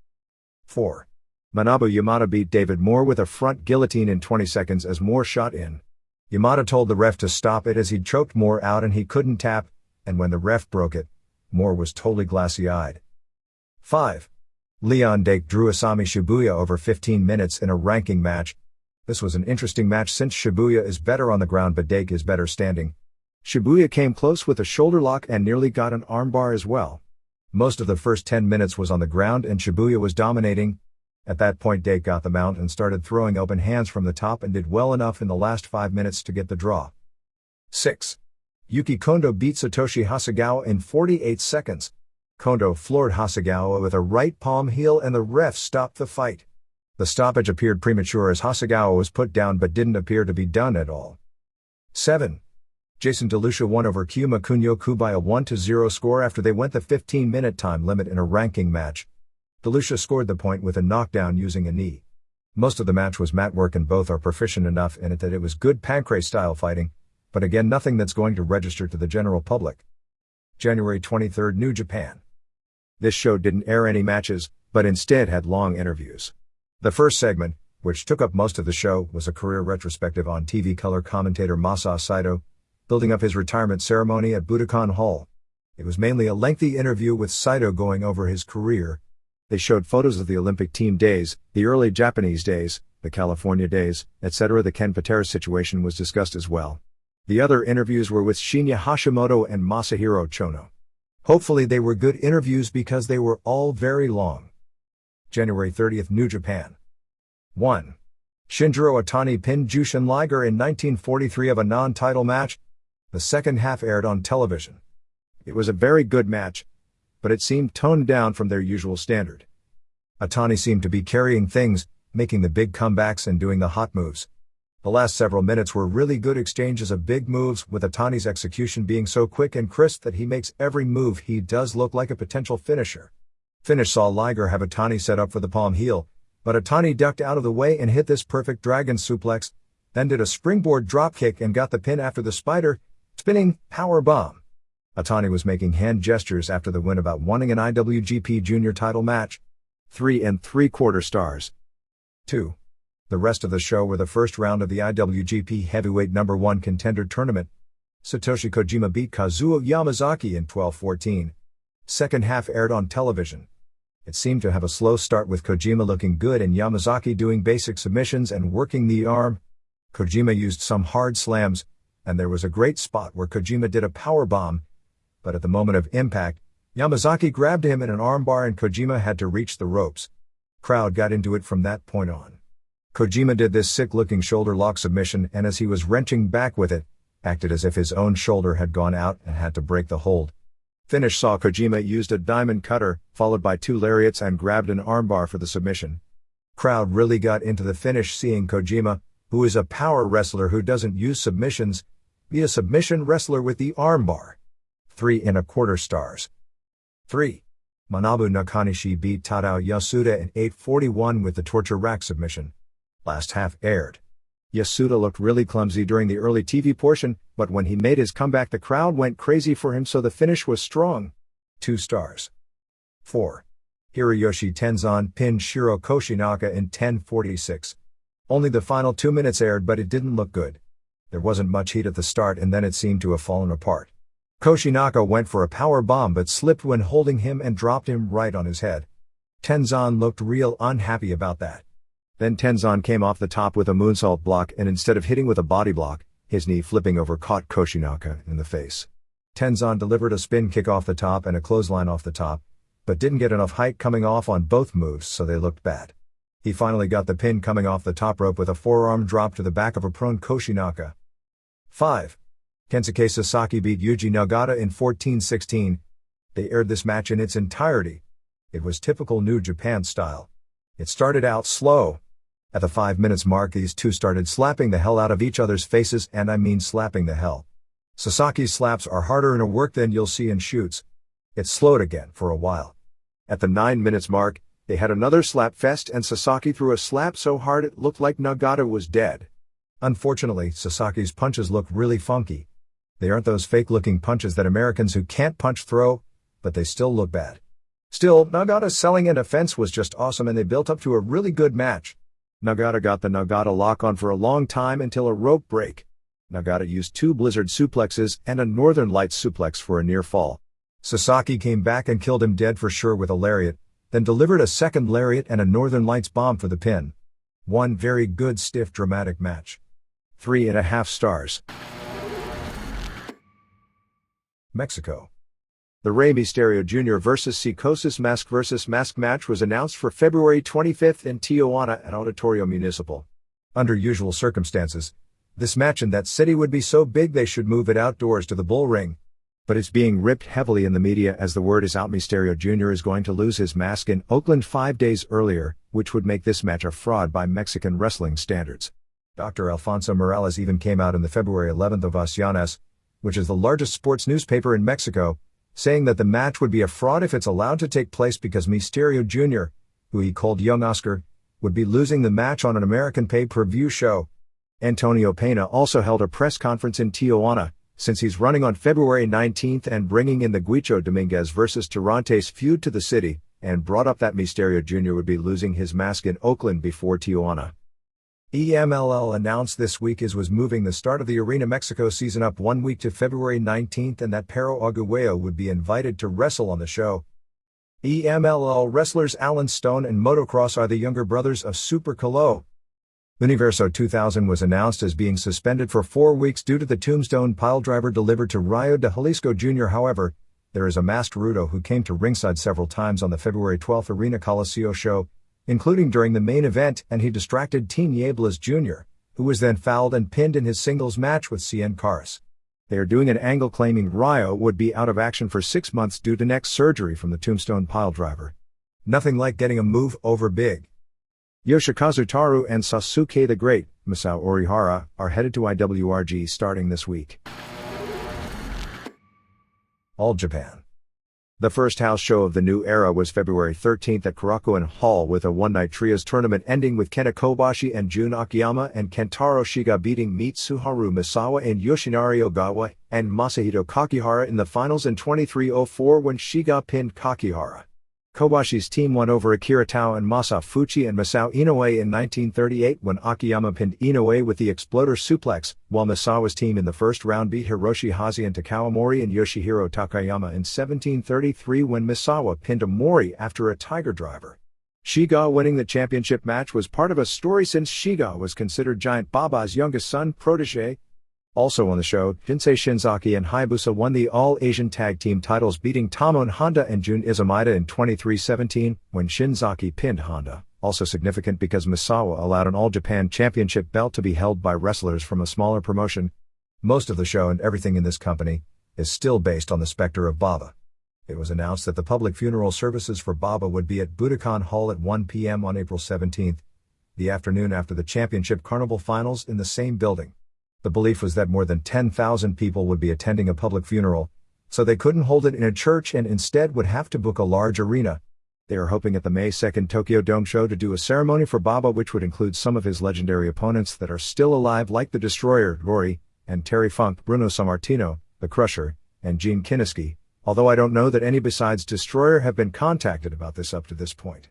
4. Manabu Yamada beat David Moore with a front guillotine in 20 seconds as Moore shot in. Yamada told the ref to stop it as he'd choked Moore out and he couldn't tap, and when the ref broke it, Moore was totally glassy-eyed. 5. Leon Dake drew Asami Shibuya over 15 minutes in a ranking match. This was an interesting match since Shibuya is better on the ground but Dake is better standing. Shibuya came close with a shoulder lock and nearly got an armbar as well. Most of the first 10 minutes was on the ground and Shibuya was dominating. At that point Dake got the mount and started throwing open hands from the top and did well enough in the last 5 minutes to get the draw. 6. Yuki Kondo beat Satoshi Hasegawa in 48 seconds. Kondo floored Hasegawa with a right palm heel and the ref stopped the fight. The stoppage appeared premature as Hasegawa was put down but didn't appear to be done at all. 7. Jason DeLucia won over Kyuma Kunyoku by a 1-0 score after they went the 15-minute time limit in a ranking match. DeLucia scored the point with a knockdown using a knee. Most of the match was mat work and both are proficient enough in it that it was good Pancrase-style fighting, but again nothing that's going to register to the general public. January 23rd New Japan. This show didn't air any matches, but instead had long interviews. The first segment, which took up most of the show, was a career retrospective on TV color commentator MASA SAITO, building up his retirement ceremony at Budokan Hall. It was mainly a lengthy interview with SAITO going over his career. They showed photos of the Olympic team days, the early Japanese days, the California days, etc. The Ken Patera situation was discussed as well. The other interviews were with Shinya Hashimoto and Masahiro Chono. Hopefully they were good interviews because they were all very long. January 30th New Japan. 1. Shinjiro Otani pinned Jushin Liger in 1943 of a non-title match. The second half aired on television. It was a very good match, but it seemed toned down from their usual standard. Otani seemed to be carrying things, making the big comebacks and doing the hot moves. The last several minutes were really good exchanges of big moves, with Atane's execution being so quick and crisp that he makes every move he does look like a potential finisher. Finish saw Liger have Atane set up for the palm heel, but Atane ducked out of the way and hit this perfect dragon suplex, then did a springboard dropkick and got the pin after the spider, spinning power bomb. Atane was making hand gestures after the win about wanting an IWGP Junior title match. 3 3/4 stars. 2. The rest of the show were the first round of the IWGP Heavyweight No. 1 Contender Tournament. Satoshi Kojima beat Kazuo Yamazaki in 12-14. Second half aired on television. It seemed to have a slow start with Kojima looking good and Yamazaki doing basic submissions and working the arm. Kojima used some hard slams, and there was a great spot where Kojima did a power bomb, but at the moment of impact, Yamazaki grabbed him in an armbar and Kojima had to reach the ropes. Crowd got into it from that point on. Kojima did this sick-looking shoulder lock submission, and as he was wrenching back with it, acted as if his own shoulder had gone out and had to break the hold. Finish saw Kojima used a diamond cutter, followed by 2 lariats and grabbed an armbar for the submission. Crowd really got into the finish seeing Kojima, who is a power wrestler who doesn't use submissions, be a submission wrestler with the armbar. 3 1/4 stars. 3. Manabu Nakanishi beat Tadao Yasuda in 8:41 with the torture rack submission. Last half aired. Yasuda looked really clumsy during the early TV portion, but when he made his comeback the crowd went crazy for him, so the finish was strong. 2 stars. 4. Hiroyoshi Tenzan pinned Shiro Koshinaka in 10:46. Only the final 2 minutes aired, but it didn't look good. There wasn't much heat at the start and then it seemed to have fallen apart. Koshinaka went for a power bomb but slipped when holding him and dropped him right on his head. Tenzan looked real unhappy about that. Then Tenzan came off the top with a moonsault block, and instead of hitting with a body block, his knee flipping over caught Koshinaka in the face. Tenzan delivered a spin kick off the top and a clothesline off the top, but didn't get enough height coming off on both moves, so they looked bad. He finally got the pin coming off the top rope with a forearm drop to the back of a prone Koshinaka. 5. Kensuke Sasaki beat Yuji Nagata in 14-16. They aired this match in its entirety. It was typical New Japan style. It started out slow. At the 5 minutes mark, these two started slapping the hell out of each other's faces, and I mean slapping the hell. Sasaki's slaps are harder in a work than you'll see in shoots. It slowed again for a while. At the 9 minutes mark, they had another slap fest and Sasaki threw a slap so hard it looked like Nagata was dead. Unfortunately, Sasaki's punches look really funky. They aren't those fake-looking punches that Americans who can't punch throw, but they still look bad. Still, Nagata's selling and offense was just awesome and they built up to a really good match. Nagata got the Nagata lock on for a long time until a rope break. Nagata used 2 blizzard suplexes and a Northern Lights suplex for a near fall. Sasaki came back and killed him dead for sure with a lariat, then delivered a second lariat and a Northern Lights bomb for the pin. One very good stiff dramatic match. 3.5 stars. Mexico. The Rey Mysterio Jr. vs. Psicosis Mask vs. Mask match was announced for February 25th in Tijuana at Auditorio Municipal. Under usual circumstances, this match in that city would be so big they should move it outdoors to the Bull Ring. But it's being ripped heavily in the media as the word is out Mysterio Jr. is going to lose his mask in Oakland 5 days earlier, which would make this match a fraud by Mexican wrestling standards. Dr. Alfonso Morales even came out in the February 11th of Ovaciones, which is the largest sports newspaper in Mexico, saying that the match would be a fraud if it's allowed to take place because Mysterio Jr., who he called Young Oscar, would be losing the match on an American pay-per-view show. Antonio Pena also held a press conference in Tijuana, since he's running on February 19th and bringing in the Guicho Dominguez vs. Tirantes feud to the city, and brought up that Mysterio Jr. would be losing his mask in Oakland before Tijuana. EMLL announced this week was moving the start of the Arena Mexico season up 1 week to February 19th and that Pero Aguayo would be invited to wrestle on the show. EMLL wrestlers Alan Stone and Motocross are the younger brothers of Super Calo. Universo 2000 was announced as being suspended for 4 weeks due to the tombstone piledriver delivered to Rayo de Jalisco Jr. However, there is a masked Rudo who came to ringside several times on the February 12th Arena Coliseo show, including during the main event, and he distracted Teen Nieblas Jr., who was then fouled and pinned in his singles match with Cien Caras. They are doing an angle claiming Rayo would be out of action for 6 months due to neck surgery from the tombstone piledriver. Nothing like getting a move over big. Yoshikazu Taru and Sasuke the Great, Masao Orihara, are headed to IWRG starting this week. All Japan. The first house show of the new era was February 13th at Korakuen Hall with a one-night trios tournament ending with Kenta Kobashi and Jun Akiyama and Kentaro Shiga beating Mitsuharu Misawa and Yoshinari Ogawa and Masahito Kakihara in the finals in 23:04 when Shiga pinned Kakihara. Kobashi's team won over Akira Tao and Masa Fuchi and Masao Inoue in 1938 when Akiyama pinned Inoue with the exploder suplex, while Misawa's team in the first round beat Hiroshi Haze and Takao Mori and Yoshihiro Takayama in 1733 when Misawa pinned Mori after a tiger driver. Shiga winning the championship match was part of a story since Shiga was considered Giant Baba's youngest son protege. Also on the show, Jinsei Shinzaki and Hayabusa won the All-Asian Tag Team titles beating Tamon Honda and Jun Izumida in 23:17 when Shinzaki pinned Honda, also significant because Misawa allowed an All-Japan Championship belt to be held by wrestlers from a smaller promotion. Most of the show and everything in this company is still based on the specter of Baba. It was announced that the public funeral services for Baba would be at Budokan Hall at 1 p.m. on April 17th, the afternoon after the Championship Carnival Finals in the same building. The belief was that more than 10,000 people would be attending a public funeral, so they couldn't hold it in a church and instead would have to book a large arena. They are hoping at the May 2nd Tokyo Dome show to do a ceremony for Baba which would include some of his legendary opponents that are still alive like the Destroyer, Gory, and Terry Funk, Bruno Sammartino, the Crusher, and Gene Kiniski, although I don't know that any besides Destroyer have been contacted about this up to this point.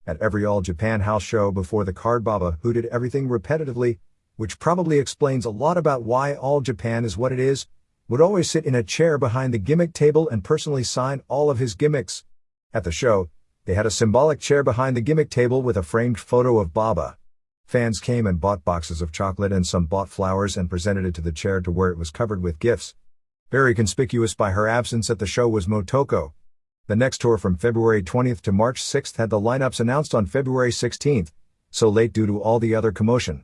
At every All Japan house show before the card, Baba, who did everything repetitively, which probably explains a lot about why All Japan is what it is, would always sit in a chair behind the gimmick table and personally sign all of his gimmicks. At the show, they had a symbolic chair behind the gimmick table with a framed photo of Baba. Fans came and bought boxes of chocolate and some bought flowers and presented it to the chair to where it was covered with gifts. Very conspicuous by her absence at the show was Motoko. The next tour from February 20th to March 6th had the lineups announced on February 16th, so late due to all the other commotion.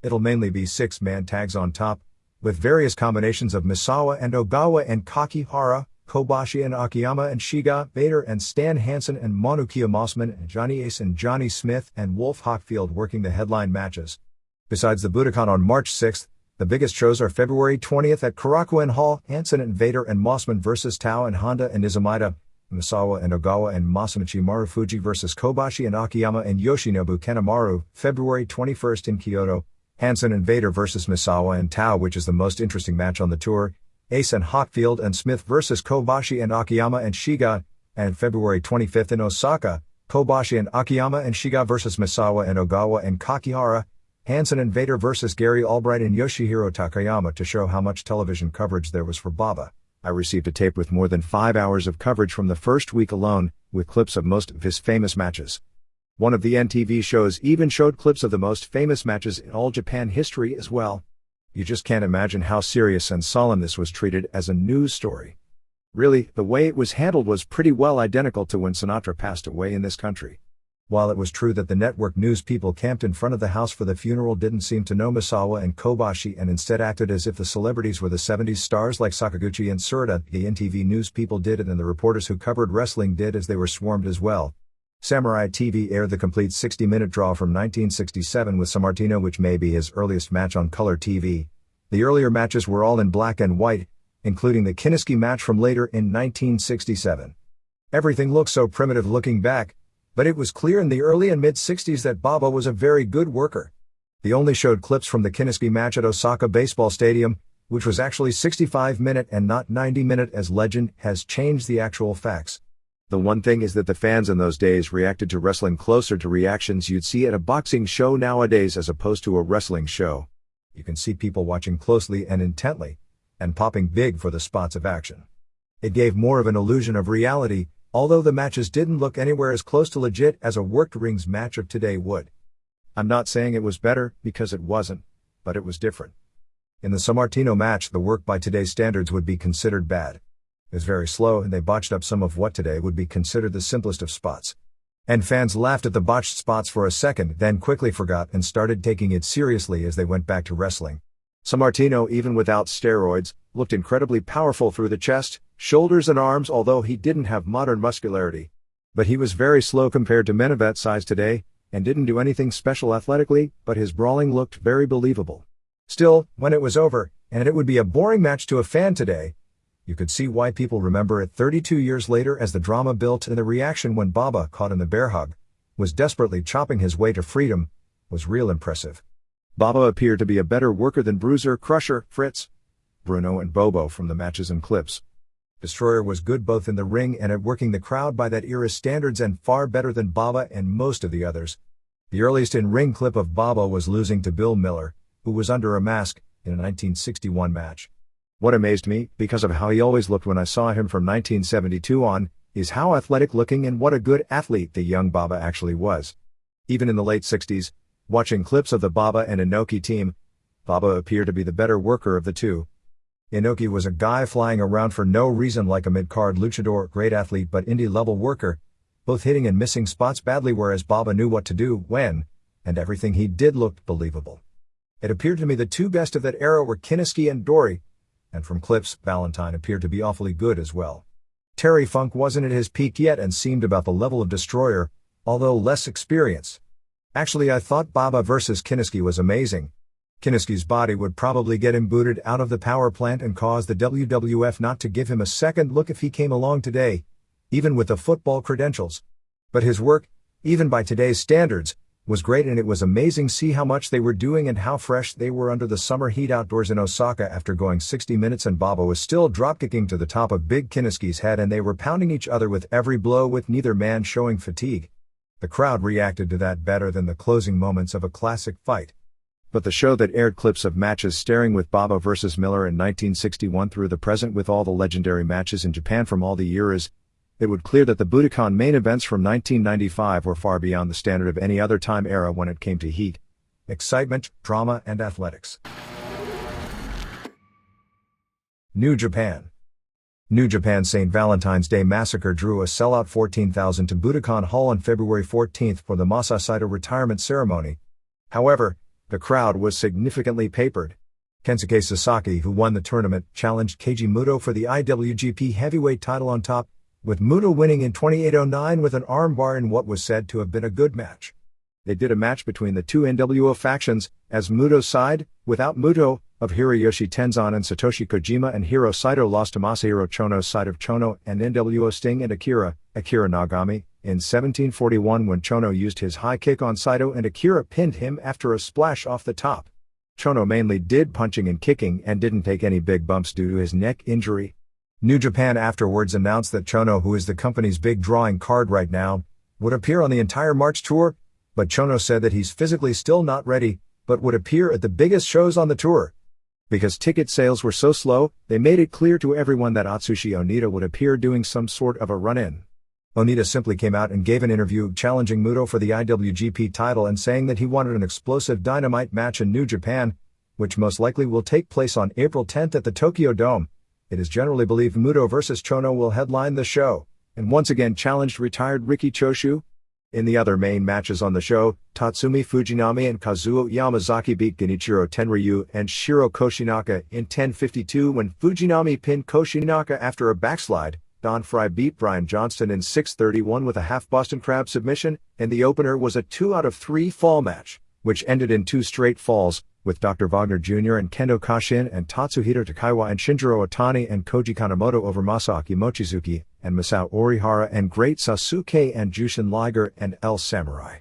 It'll mainly be 6-man tags on top, with various combinations of Misawa and Ogawa and Kakihara, Kobashi and Akiyama and Shiga, Vader and Stan Hansen and Manukia Mossman and Johnny Ace and Johnny Smith and Wolf Hockfield working the headline matches. Besides the Budokan on March 6th, the biggest shows are February 20th at Korakuen Hall, Hansen and Vader and Mossman vs. Tao and Honda and Izumida, Misawa and Ogawa and Masamichi Marufuji vs. Kobashi and Akiyama and Yoshinobu Kanemaru, February 21st in Kyoto, Hansen and Vader vs. Misawa and Tao, which is the most interesting match on the tour, Ace and Hockfield and Smith vs. Kobashi and Akiyama and Shiga, and February 25th in Osaka, Kobashi and Akiyama and Shiga vs. Misawa and Ogawa and Kakihara, Hansen and Vader vs. Gary Albright and Yoshihiro Takayama to show how much television coverage there was for Baba. I received a tape with more than 5 hours of coverage from the first week alone, with clips of most of his famous matches. One of the NTV shows even showed clips of the most famous matches in All Japan history as well. You just can't imagine how serious and solemn this was treated as a news story. Really, the way it was handled was pretty well identical to when Sinatra passed away in this country. While it was true that the network news people camped in front of the house for the funeral didn't seem to know Misawa and Kobashi and instead acted as if the celebrities were the 70s stars like Sakaguchi and Tsuruta, the NTV news people did it and the reporters who covered wrestling did as they were swarmed as well. Samurai TV aired the complete 60-minute draw from 1967 with Sammartino, which may be his earliest match on color TV. The earlier matches were all in black and white, including the Kiniski match from later in 1967. Everything looks so primitive looking back, but it was clear in the early and mid-60s that Baba was a very good worker. They only showed clips from the Kiniski match at Osaka Baseball Stadium, which was actually 65-minute and not 90-minute as legend has changed the actual facts. The one thing is that the fans in those days reacted to wrestling closer to reactions you'd see at a boxing show nowadays as opposed to a wrestling show. You can see people watching closely and intently, and popping big for the spots of action. It gave more of an illusion of reality, although the matches didn't look anywhere as close to legit as a worked rings match of today would. I'm not saying it was better, because it wasn't, but it was different. In the Sammartino match, the work by today's standards would be considered bad. It was very slow and they botched up some of what today would be considered the simplest of spots. And fans laughed at the botched spots for a second, then quickly forgot and started taking it seriously as they went back to wrestling. Sammartino, even without steroids, looked incredibly powerful through the chest, shoulders and arms, although he didn't have modern muscularity. But he was very slow compared to men of that size today, and didn't do anything special athletically, but his brawling looked very believable. Still, when it was over, and it would be a boring match to a fan today, you could see why people remember it 32 years later as the drama built and the reaction when Baba, caught in the bear hug, was desperately chopping his way to freedom, was real impressive. Baba appeared to be a better worker than Bruiser, Crusher, Fritz, Bruno and Bobo from the matches and clips. Destroyer was good both in the ring and at working the crowd by that era's standards and far better than Baba and most of the others. The earliest in-ring clip of Baba was losing to Bill Miller, who was under a mask, in a 1961 match. What amazed me, because of how he always looked when I saw him from 1972 on, is how athletic looking and what a good athlete the young Baba actually was. Even in the late 60s, watching clips of the Baba and Inoki team, Baba appeared to be the better worker of the two. Inoki was a guy flying around for no reason like a mid-card luchador, great athlete but indie-level worker, both hitting and missing spots badly, whereas Baba knew what to do, when, and everything he did looked believable. It appeared to me the two best of that era were Kinniski and Dory, and from clips, Valentine appeared to be awfully good as well. Terry Funk wasn't at his peak yet and seemed about the level of Destroyer, although less experienced. Actually, I thought Baba versus Kinniski was amazing. Kinniski's body would probably get him booted out of the power plant and cause the WWF not to give him a second look if he came along today, even with the football credentials. But his work, even by today's standards, was great, and it was amazing see how much they were doing and how fresh they were under the summer heat outdoors in Osaka after going 60 minutes, and Baba was still dropkicking to the top of Big Kinniski's head and they were pounding each other with every blow with neither man showing fatigue. The crowd reacted to that better than the closing moments of a classic fight. But the show that aired clips of matches starting with Baba versus Miller in 1961 through the present with all the legendary matches in Japan from all the eras, it would clear that the Budokan main events from 1995 were far beyond the standard of any other time era when it came to heat, excitement, drama, and athletics. New Japan. New Japan St. Valentine's Day Massacre drew a sellout 14,000 to Budokan Hall on February 14 for the MASA SAITO retirement ceremony. However, the crowd was significantly papered. Kensuke Sasaki, who won the tournament, challenged Keiji Muto for the IWGP heavyweight title on top, with Muto winning in 28:09 with an armbar in what was said to have been a good match. They did a match between the two NWO factions, as Muto's side, without Muto, of Hiroyoshi Tenzan and Satoshi Kojima, and Hiro Saito lost to Masahiro Chono's side of Chono and NWO Sting and Akira Nagami, in 1741 when Chono used his high kick on Saito and Akira pinned him after a splash off the top. Chono mainly did punching and kicking and didn't take any big bumps due to his neck injury. New Japan afterwards announced that Chono, who is the company's big drawing card right now, would appear on the entire March tour, but Chono said that he's physically still not ready, but would appear at the biggest shows on the tour. Because ticket sales were so slow, they made it clear to everyone that Atsushi Onita would appear doing some sort of a run-in. Onita simply came out and gave an interview challenging Muto for the IWGP title and saying that he wanted an explosive dynamite match in New Japan, which most likely will take place on April 10 at the Tokyo Dome. It is generally believed Muto vs. Chono will headline the show, and once again challenged retired Riki Choshu. In the other main matches on the show, Tatsumi Fujinami and Kazuo Yamazaki beat Genichiro Tenryu and Shiro Koshinaka in 10:52 when Fujinami pinned Koshinaka after a backslide. Don Fry beat Brian Johnston in 6:31 with a half Boston Crab submission, and the opener was a 2 out of 3 fall match, which ended in 2 straight falls, with Dr. Wagner Jr. and Kendo Kashin and Tatsuhito Takaiwa and Shinjiro Otani and Koji Kanemoto over Masaaki Mochizuki and Masao Orihara and Great Sasuke and Jushin Liger and El Samurai.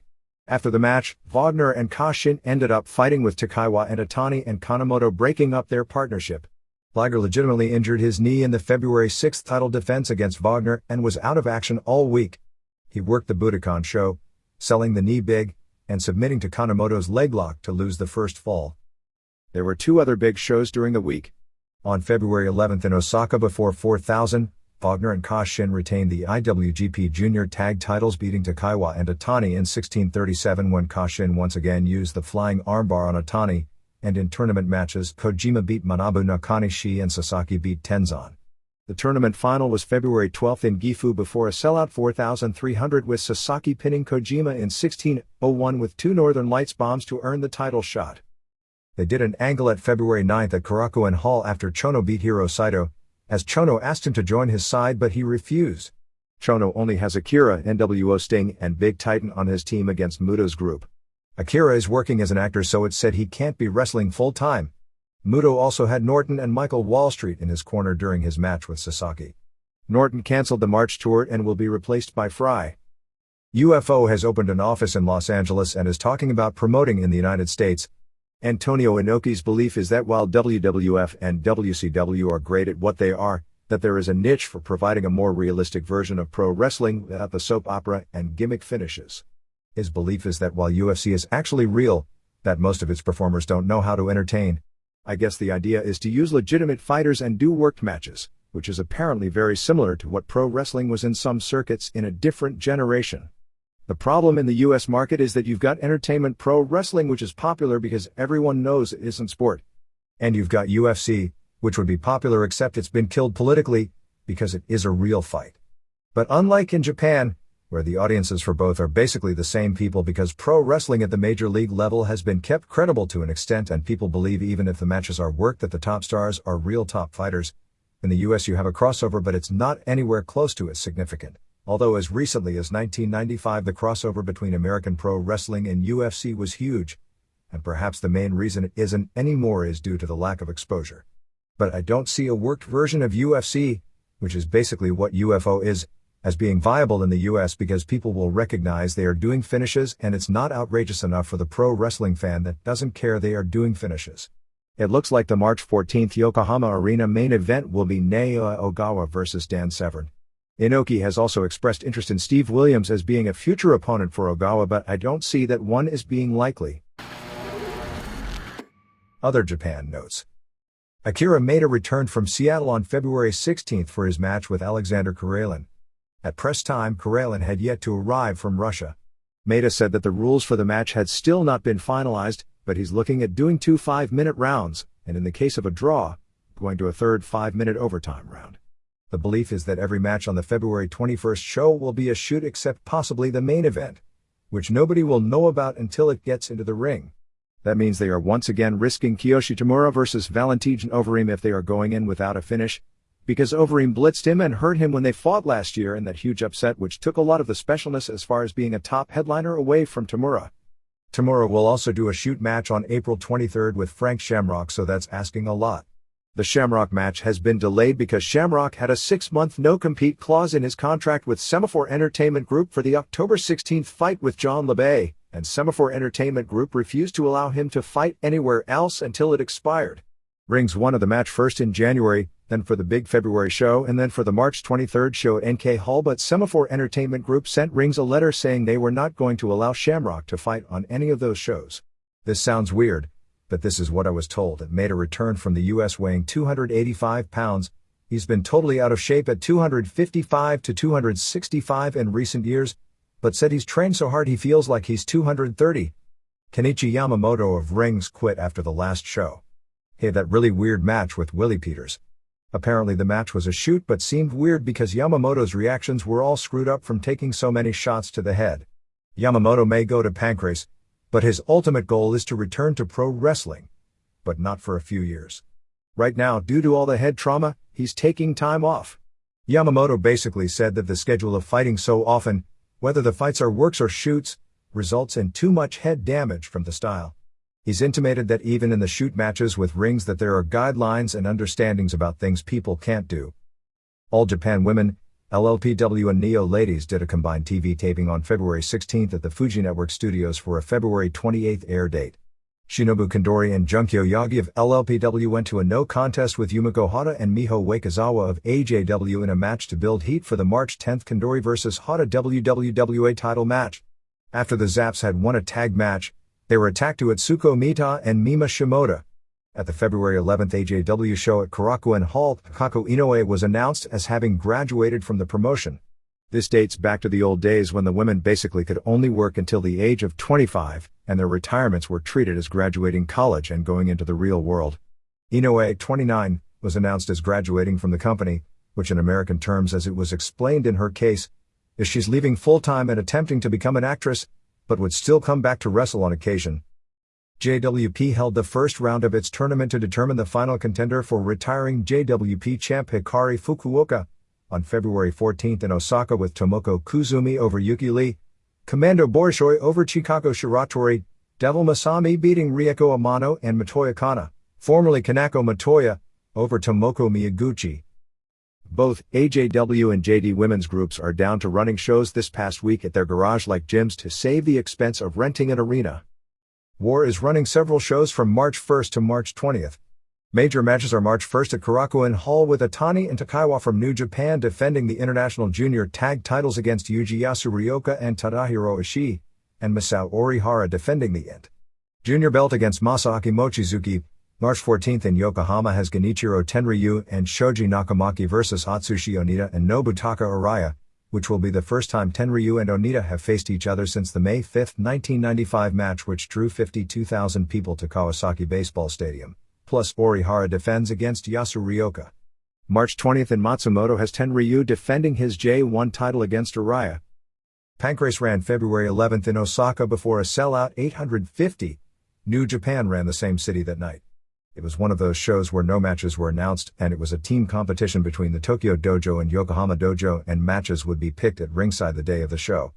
After the match, Wagner and Kashin ended up fighting with Takaiwa and Otani and Kanemoto breaking up their partnership. Liger legitimately injured his knee in the February 6 title defense against Wagner and was out of action all week. He worked the Budokan show, selling the knee big, and submitting to Kanemoto's leg lock to lose the first fall. There were 2 other big shows during the week. On February 11 in Osaka before 4,000, Wagner and Kashin retained the IWGP Junior Tag titles, beating Takaiwa and Otani in 16:37 when Kashin once again used the flying armbar on Otani, and in tournament matches Kojima beat Manabu Nakanishi and Sasaki beat Tenzan. The tournament final was February 12 in Gifu before a sellout 4,300 with Sasaki pinning Kojima in 16:01 with 2 Northern Lights bombs to earn the title shot. They did an angle at February 9 at Korakuen Hall after Chono beat Hiro Saito, as Chono asked him to join his side but he refused. Chono only has Akira, NWO Sting, and Big Titan on his team against Muto's group. Akira is working as an actor, so it's said he can't be wrestling full-time. Muto also had Norton and Michael Wallstreet in his corner during his match with Sasaki. Norton cancelled the March tour and will be replaced by Fry. UFO has opened an office in Los Angeles and is talking about promoting in the United States. Antonio Inoki's belief is that while WWF and WCW are great at what they are, that there is a niche for providing a more realistic version of pro wrestling without the soap opera and gimmick finishes. His belief is that while UFC is actually real, that most of its performers don't know how to entertain. I guess the idea is to use legitimate fighters and do worked matches, which is apparently very similar to what pro wrestling was in some circuits in a different generation. The problem in the US market is that you've got entertainment pro wrestling, which is popular because everyone knows it isn't sport. And you've got UFC, which would be popular except it's been killed politically, because it is a real fight. But unlike in Japan, where the audiences for both are basically the same people because pro wrestling at the major league level has been kept credible to an extent and people believe even if the matches are worked that the top stars are real top fighters. In the US you have a crossover, but it's not anywhere close to as significant. Although as recently as 1995 the crossover between American pro wrestling and UFC was huge, and perhaps the main reason it isn't anymore is due to the lack of exposure. But I don't see a worked version of UFC, which is basically what UFO is, as being viable in the US because people will recognize they are doing finishes and it's not outrageous enough for the pro wrestling fan that doesn't care they are doing finishes. It looks like the March 14th Yokohama Arena main event will be Naoya Ogawa versus Dan Severn. Inoki has also expressed interest in Steve Williams as being a future opponent for Ogawa, but I don't see that one is being likely. Other Japan notes. Akira Maeda returned from Seattle on February 16 for his match with Alexander Karelin. At press time, Karelin had yet to arrive from Russia. Maeda said that the rules for the match had still not been finalized, but he's looking at doing 2 5-minute rounds, and in the case of a draw, going to a third 5-minute overtime round. The belief is that every match on the February 21st show will be a shoot except possibly the main event, which nobody will know about until it gets into the ring. That means they are once again risking Kiyoshi Tamura versus Valentine Overeem if they are going in without a finish, because Overeem blitzed him and hurt him when they fought last year in that huge upset which took a lot of the specialness as far as being a top headliner away from Tamura. Tamura will also do a shoot match on April 23rd with Frank Shamrock, so that's asking a lot. The Shamrock match has been delayed because Shamrock had a 6-month no-compete clause in his contract with Semaphore Entertainment Group for the October 16th fight with John LeBay, and Semaphore Entertainment Group refused to allow him to fight anywhere else until it expired. Rings wanted the match first in January, then for the big February show, and then for the March 23rd show at NK Hall, but Semaphore Entertainment Group sent Rings a letter saying they were not going to allow Shamrock to fight on any of those shows. This sounds weird, but this is what I was told. That Maeda returned from the US weighing 285 pounds. He's been totally out of shape at 255 to 265 in recent years, but said he's trained so hard he feels like he's 230. Kenichi Yamamoto of Rings quit after the last show. He had that really weird match with Willie Peters. Apparently the match was a shoot but seemed weird because Yamamoto's reactions were all screwed up from taking so many shots to the head. Yamamoto may go to Pancrase, but his ultimate goal is to return to pro wrestling, but not for a few years. Right now, due to all the head trauma, he's taking time off. Yamamoto basically said that the schedule of fighting so often, whether the fights are works or shoots, results in too much head damage from the style. He's intimated that even in the shoot matches with Rings that there are guidelines and understandings about things people can't do. All Japan Women, LLPW and Neo Ladies did a combined TV taping on February 16th at the Fuji Network studios for a February 28th air date. Shinobu Kandori and Junkyo Yagi of LLPW went to a no contest with Yumiko Hata and Miho Wakizawa of AJW in a match to build heat for the March 10th Kandori vs. Hata WWWA title match. After the Zaps had won a tag match, they were attacked to Atsuko Mita and Mima Shimoda. At the February 11th AJW show at Korakuen Hall, Kako Inoue was announced as having graduated from the promotion. This dates back to the old days when the women basically could only work until the age of 25, and their retirements were treated as graduating college and going into the real world. Inoue, 29, was announced as graduating from the company, which in American terms, as it was explained in her case, is she's leaving full-time and attempting to become an actress, but would still come back to wrestle on occasion. JWP held the first round of its tournament to determine the final contender for retiring JWP champ Hikari Fukuoka on February 14 in Osaka with Tomoko Kuzumi over Yuki Lee, Commando Borishoi over Chikako Shiratori, Devil Masami beating Rieko Amano and Matoya Kana, formerly Kanako Matoya, over Tomoko Miyaguchi. Both AJW and JD women's groups are down to running shows this past week at their garage-like gyms to save the expense of renting an arena. War is running several shows from March 1 to March 20. Major matches are March 1 at Korakuen Hall with Atani and Takaiwa from New Japan defending the International Junior Tag titles against Yuji Yasuryoka and Tadahiro Ishii, and Masao Orihara defending the INT Junior belt against Masaaki Mochizuki. March 14 in Yokohama has Genichiro Tenryu and Shoji Nakamaki vs Atsushi Onita and Nobutaka Araya, which will be the first time Tenryu and Onita have faced each other since the May 5, 1995 match which drew 52,000 people to Kawasaki Baseball Stadium. Plus Orihara defends against Yasuryoka. March 20 in Matsumoto has Tenryu defending his J1 title against Araya. Pancrase ran February 11 in Osaka before a sellout 850. New Japan ran the same city that night. It was one of those shows where no matches were announced and it was a team competition between the Tokyo Dojo and Yokohama Dojo and matches would be picked at ringside the day of the show.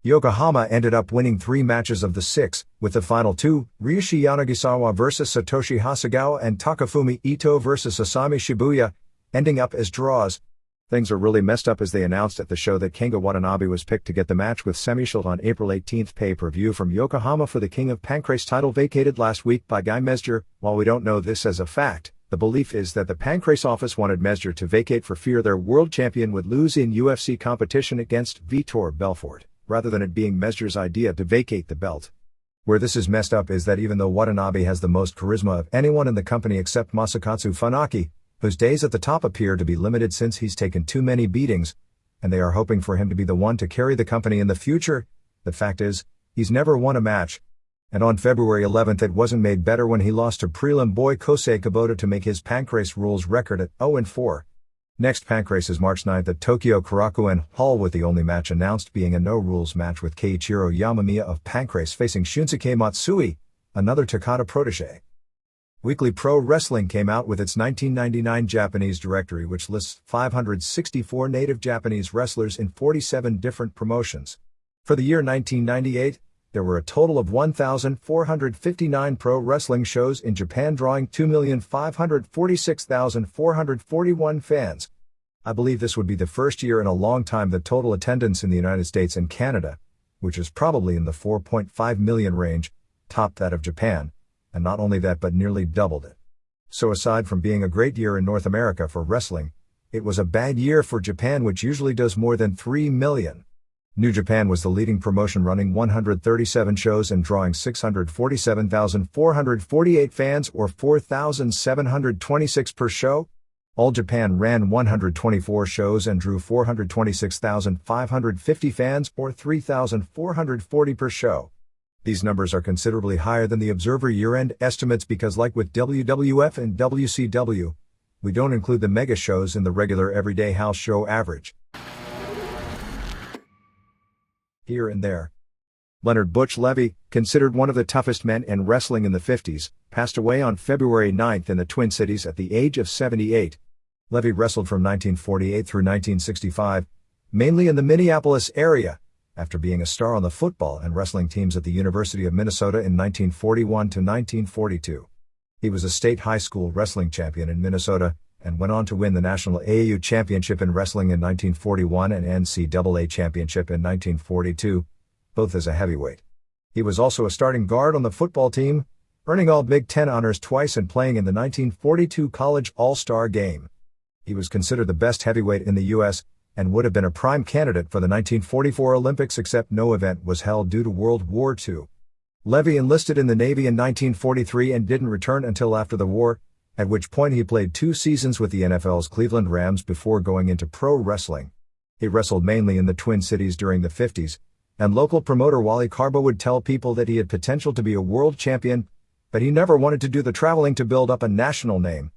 Yokohama ended up winning 3 matches of the 6, with the final 2, Ryushi Yanagisawa vs Satoshi Hasegawa and Takafumi Ito vs Asami Shibuya, ending up as draws. Things are really messed up as they announced at the show that Kenga Watanabe was picked to get the match with Semishield on April 18 pay-per-view from Yokohama for the King of Pancrase title vacated last week by Guy Mesger. While we don't know this as a fact, the belief is that the Pancrase office wanted Mesger to vacate for fear their world champion would lose in UFC competition against Vitor Belfort, rather than it being Mesger's idea to vacate the belt. Where this is messed up is that even though Watanabe has the most charisma of anyone in the company except Masakatsu Funaki, whose days at the top appear to be limited since he's taken too many beatings, and they are hoping for him to be the one to carry the company in the future, the fact is, he's never won a match. And on February 11 it wasn't made better when he lost to prelim boy Kosei Kubota to make his Pancrase rules record at 0-4. Next Pancrase is March 9 at Tokyo Korakuen Hall with the only match announced being a no-rules match with Keiichiro Yamamiya of Pancrase facing Shunsuke Matsui, another Takada protege. Weekly Pro Wrestling came out with its 1999 Japanese directory which lists 564 native Japanese wrestlers in 47 different promotions. For the year 1998, there were a total of 1,459 pro wrestling shows in Japan drawing 2,546,441 fans. I believe this would be the first year in a long time that total attendance in the United States and Canada, which is probably in the 4.5 million range, topped that of Japan. And not only that but nearly doubled it. So aside from being a great year in North America for wrestling, it was a bad year for Japan which usually does more than 3 million. New Japan was the leading promotion running 137 shows and drawing 647,448 fans or 4,726 per show. All Japan ran 124 shows and drew 426,550 fans or 3,440 per show. These numbers are considerably higher than the Observer year-end estimates because like with WWF and WCW, we don't include the mega shows in the regular everyday house show average. Here and there. Leonard Butch Levy, considered one of the toughest men in wrestling in the 50s, passed away on February 9 in the Twin Cities at the age of 78. Levy wrestled from 1948 through 1965, mainly in the Minneapolis area, after being a star on the football and wrestling teams at the University of Minnesota in 1941 to 1942. He was a state high school wrestling champion in Minnesota, and went on to win the National AAU Championship in Wrestling in 1941 and NCAA Championship in 1942, both as a heavyweight. He was also a starting guard on the football team, earning all Big Ten honors twice and playing in the 1942 College All-Star Game. He was considered the best heavyweight in the U.S., and would have been a prime candidate for the 1944 Olympics except no event was held due to World War II. Levy enlisted in the Navy in 1943 and didn't return until after the war, at which point he played 2 seasons with the NFL's Cleveland Rams before going into pro wrestling. He wrestled mainly in the Twin Cities during the 50s, and local promoter Wally Carbo would tell people that he had potential to be a world champion, but he never wanted to do the traveling to build up a national name.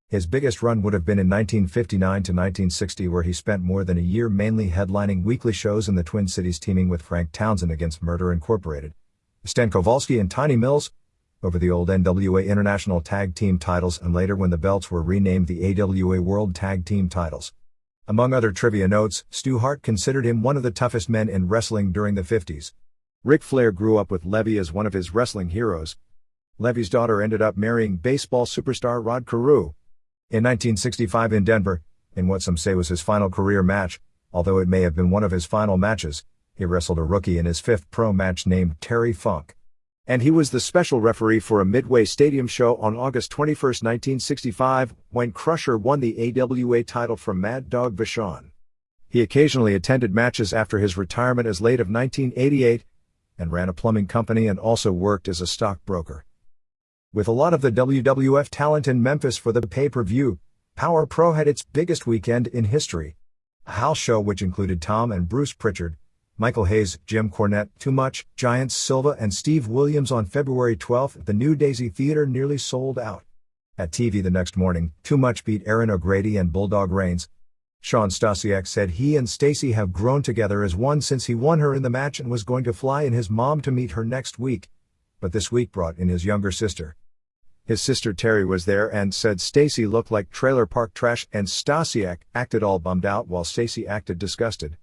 His biggest run would have been in 1959 to 1960 where he spent more than a year mainly headlining weekly shows in the Twin Cities teaming with Frank Townsend against Murder Incorporated, Stan Kowalski and Tiny Mills, over the old NWA International Tag Team titles and later when the belts were renamed the AWA World Tag Team titles. Among other trivia notes, Stu Hart considered him one of the toughest men in wrestling during the 50s. Ric Flair grew up with Levy as one of his wrestling heroes. Levy's daughter ended up marrying baseball superstar Rod Carew. In 1965 in Denver, in what some say was his final career match, although it may have been one of his final matches, he wrestled a rookie in his fifth pro match named Terry Funk. And he was the special referee for a Midway Stadium show on August 21, 1965, when Crusher won the AWA title from Mad Dog Vachon. He occasionally attended matches after his retirement as late of 1988, and ran a plumbing company and also worked as a stockbroker. With a lot of the WWF talent in Memphis for the pay-per-view, Power Pro had its biggest weekend in history. A house show which included Tom and Bruce Pritchard, Michael Hayes, Jim Cornette, Too Much, Giants Silva and Steve Williams on February 12 at the New Daisy Theater nearly sold out. At TV the next morning, Too Much beat Aaron O'Grady and Bulldog Reigns. Sean Stasiak said he and Stacy have grown together as one since he won her in the match and was going to fly in his mom to meet her next week, but this week brought in his younger sister. His sister Terry was there and said Stacy looked like trailer park trash and Stasiak acted all bummed out while Stacy acted disgusted.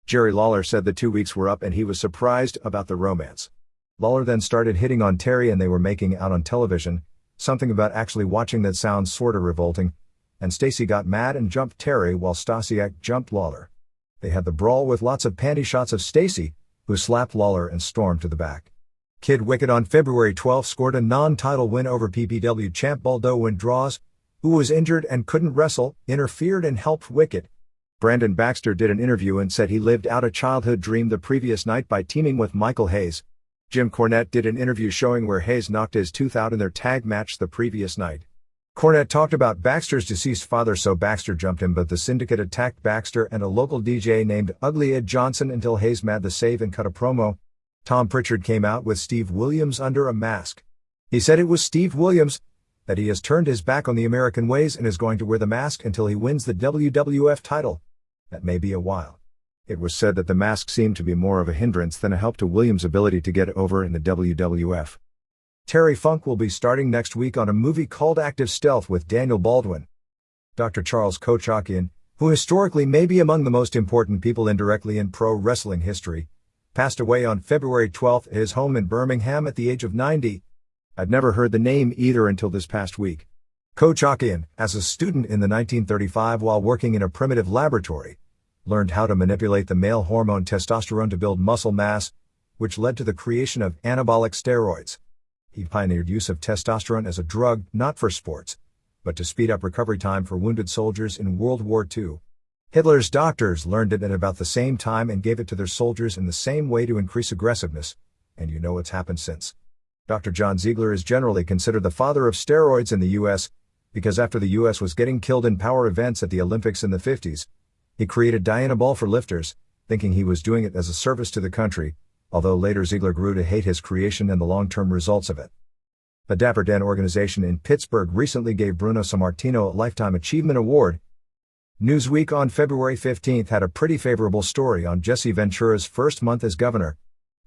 Jerry Lawler said the 2 weeks were up and he was surprised about the romance. Lawler then started hitting on Terry and they were making out on television, something about actually watching that sounds sorta revolting, and Stacy got mad and jumped Terry while Stasiak jumped Lawler. They had the brawl with lots of panty shots of Stacy, who slapped Lawler and stormed to the back. Kid Wicket on February 12 scored a non-title win over PPW champ Baldo when Draws, who was injured and couldn't wrestle, interfered and helped Wicket. Brandon Baxter did an interview and said he lived out a childhood dream the previous night by teaming with Michael Hayes. Jim Cornette did an interview showing where Hayes knocked his tooth out in their tag match the previous night. Cornette talked about Baxter's deceased father, so Baxter jumped him, but the syndicate attacked Baxter and a local DJ named Ugly Ed Johnson until Hayes made the save and cut a promo. Tom Pritchard came out with Steve Williams under a mask. He said it was Steve Williams, that he has turned his back on the American ways and is going to wear the mask until he wins the WWF title. That may be a while. It was said that the mask seemed to be more of a hindrance than a help to Williams' ability to get over in the WWF. Terry Funk will be starting next week on a movie called Active Stealth with Daniel Baldwin. Dr. Charles Kochakian, who historically may be among the most important people indirectly in pro wrestling history, passed away on February 12 at his home in Birmingham at the age of 90. I'd never heard the name either until this past week. Kochakian, as a student in the 1935 while working in a primitive laboratory, learned how to manipulate the male hormone testosterone to build muscle mass, which led to the creation of anabolic steroids. He pioneered use of testosterone as a drug, not for sports, but to speed up recovery time for wounded soldiers in World War II. Hitler's doctors learned it at about the same time and gave it to their soldiers in the same way to increase aggressiveness, and you know what's happened since. Dr. John Ziegler is generally considered the father of steroids in the U.S., because after the U.S. was getting killed in power events at the Olympics in the 50s, he created Dianabol for lifters, thinking he was doing it as a service to the country, although later Ziegler grew to hate his creation and the long-term results of it. The Dapper Dan organization in Pittsburgh recently gave Bruno Sammartino a Lifetime Achievement Award. Newsweek on February 15 had a pretty favorable story on Jesse Ventura's first month as governor.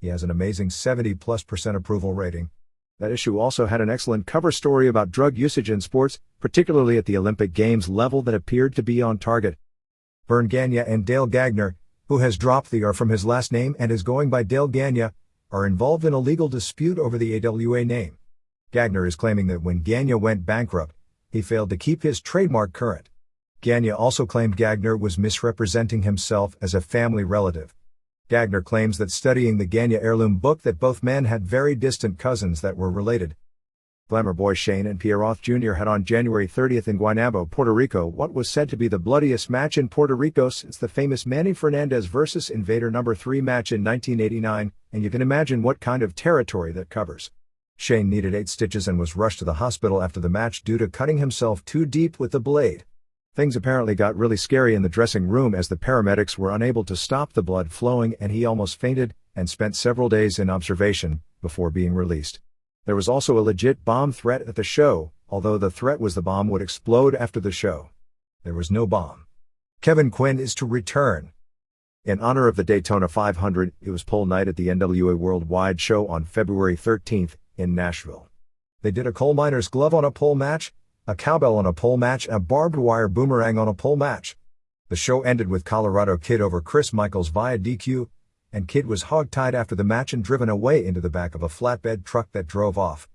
He has an amazing 70+% approval rating. That issue also had an excellent cover story about drug usage in sports, particularly at the Olympic Games level, that appeared to be on target. Vern Gagne and Dale Gagner, who has dropped the R from his last name and is going by Dale Gagne, are involved in a legal dispute over the AWA name. Gagner is claiming that when Gagne went bankrupt, he failed to keep his trademark current. Gagne also claimed Gagner was misrepresenting himself as a family relative. Gagner claims that studying the Gagne heirloom book that both men had very distant cousins that were related. Glamour boy Shane and Pierre Roth Jr. had on January 30 in Guaynabo, Puerto Rico, what was said to be the bloodiest match in Puerto Rico since the famous Manny Fernandez vs. Invader No. 3 match in 1989, and you can imagine what kind of territory that covers. Shane needed 8 stitches and was rushed to the hospital after the match due to cutting himself too deep with the blade. Things apparently got really scary in the dressing room as the paramedics were unable to stop the blood flowing and he almost fainted and spent several days in observation before being released. There was also a legit bomb threat at the show, although the threat was the bomb would explode after the show. There was no bomb. Kevin Quinn is to return. In honor of the Daytona 500, it was pole night at the NWA Worldwide show on February 13 in Nashville. They did a coal miner's glove on a pole match, a cowbell on a pole match, and a barbed wire boomerang on a pole match. The show ended with Colorado Kid over Chris Michaels via DQ, and Kid was hogtied after the match and driven away into the back of a flatbed truck that drove off.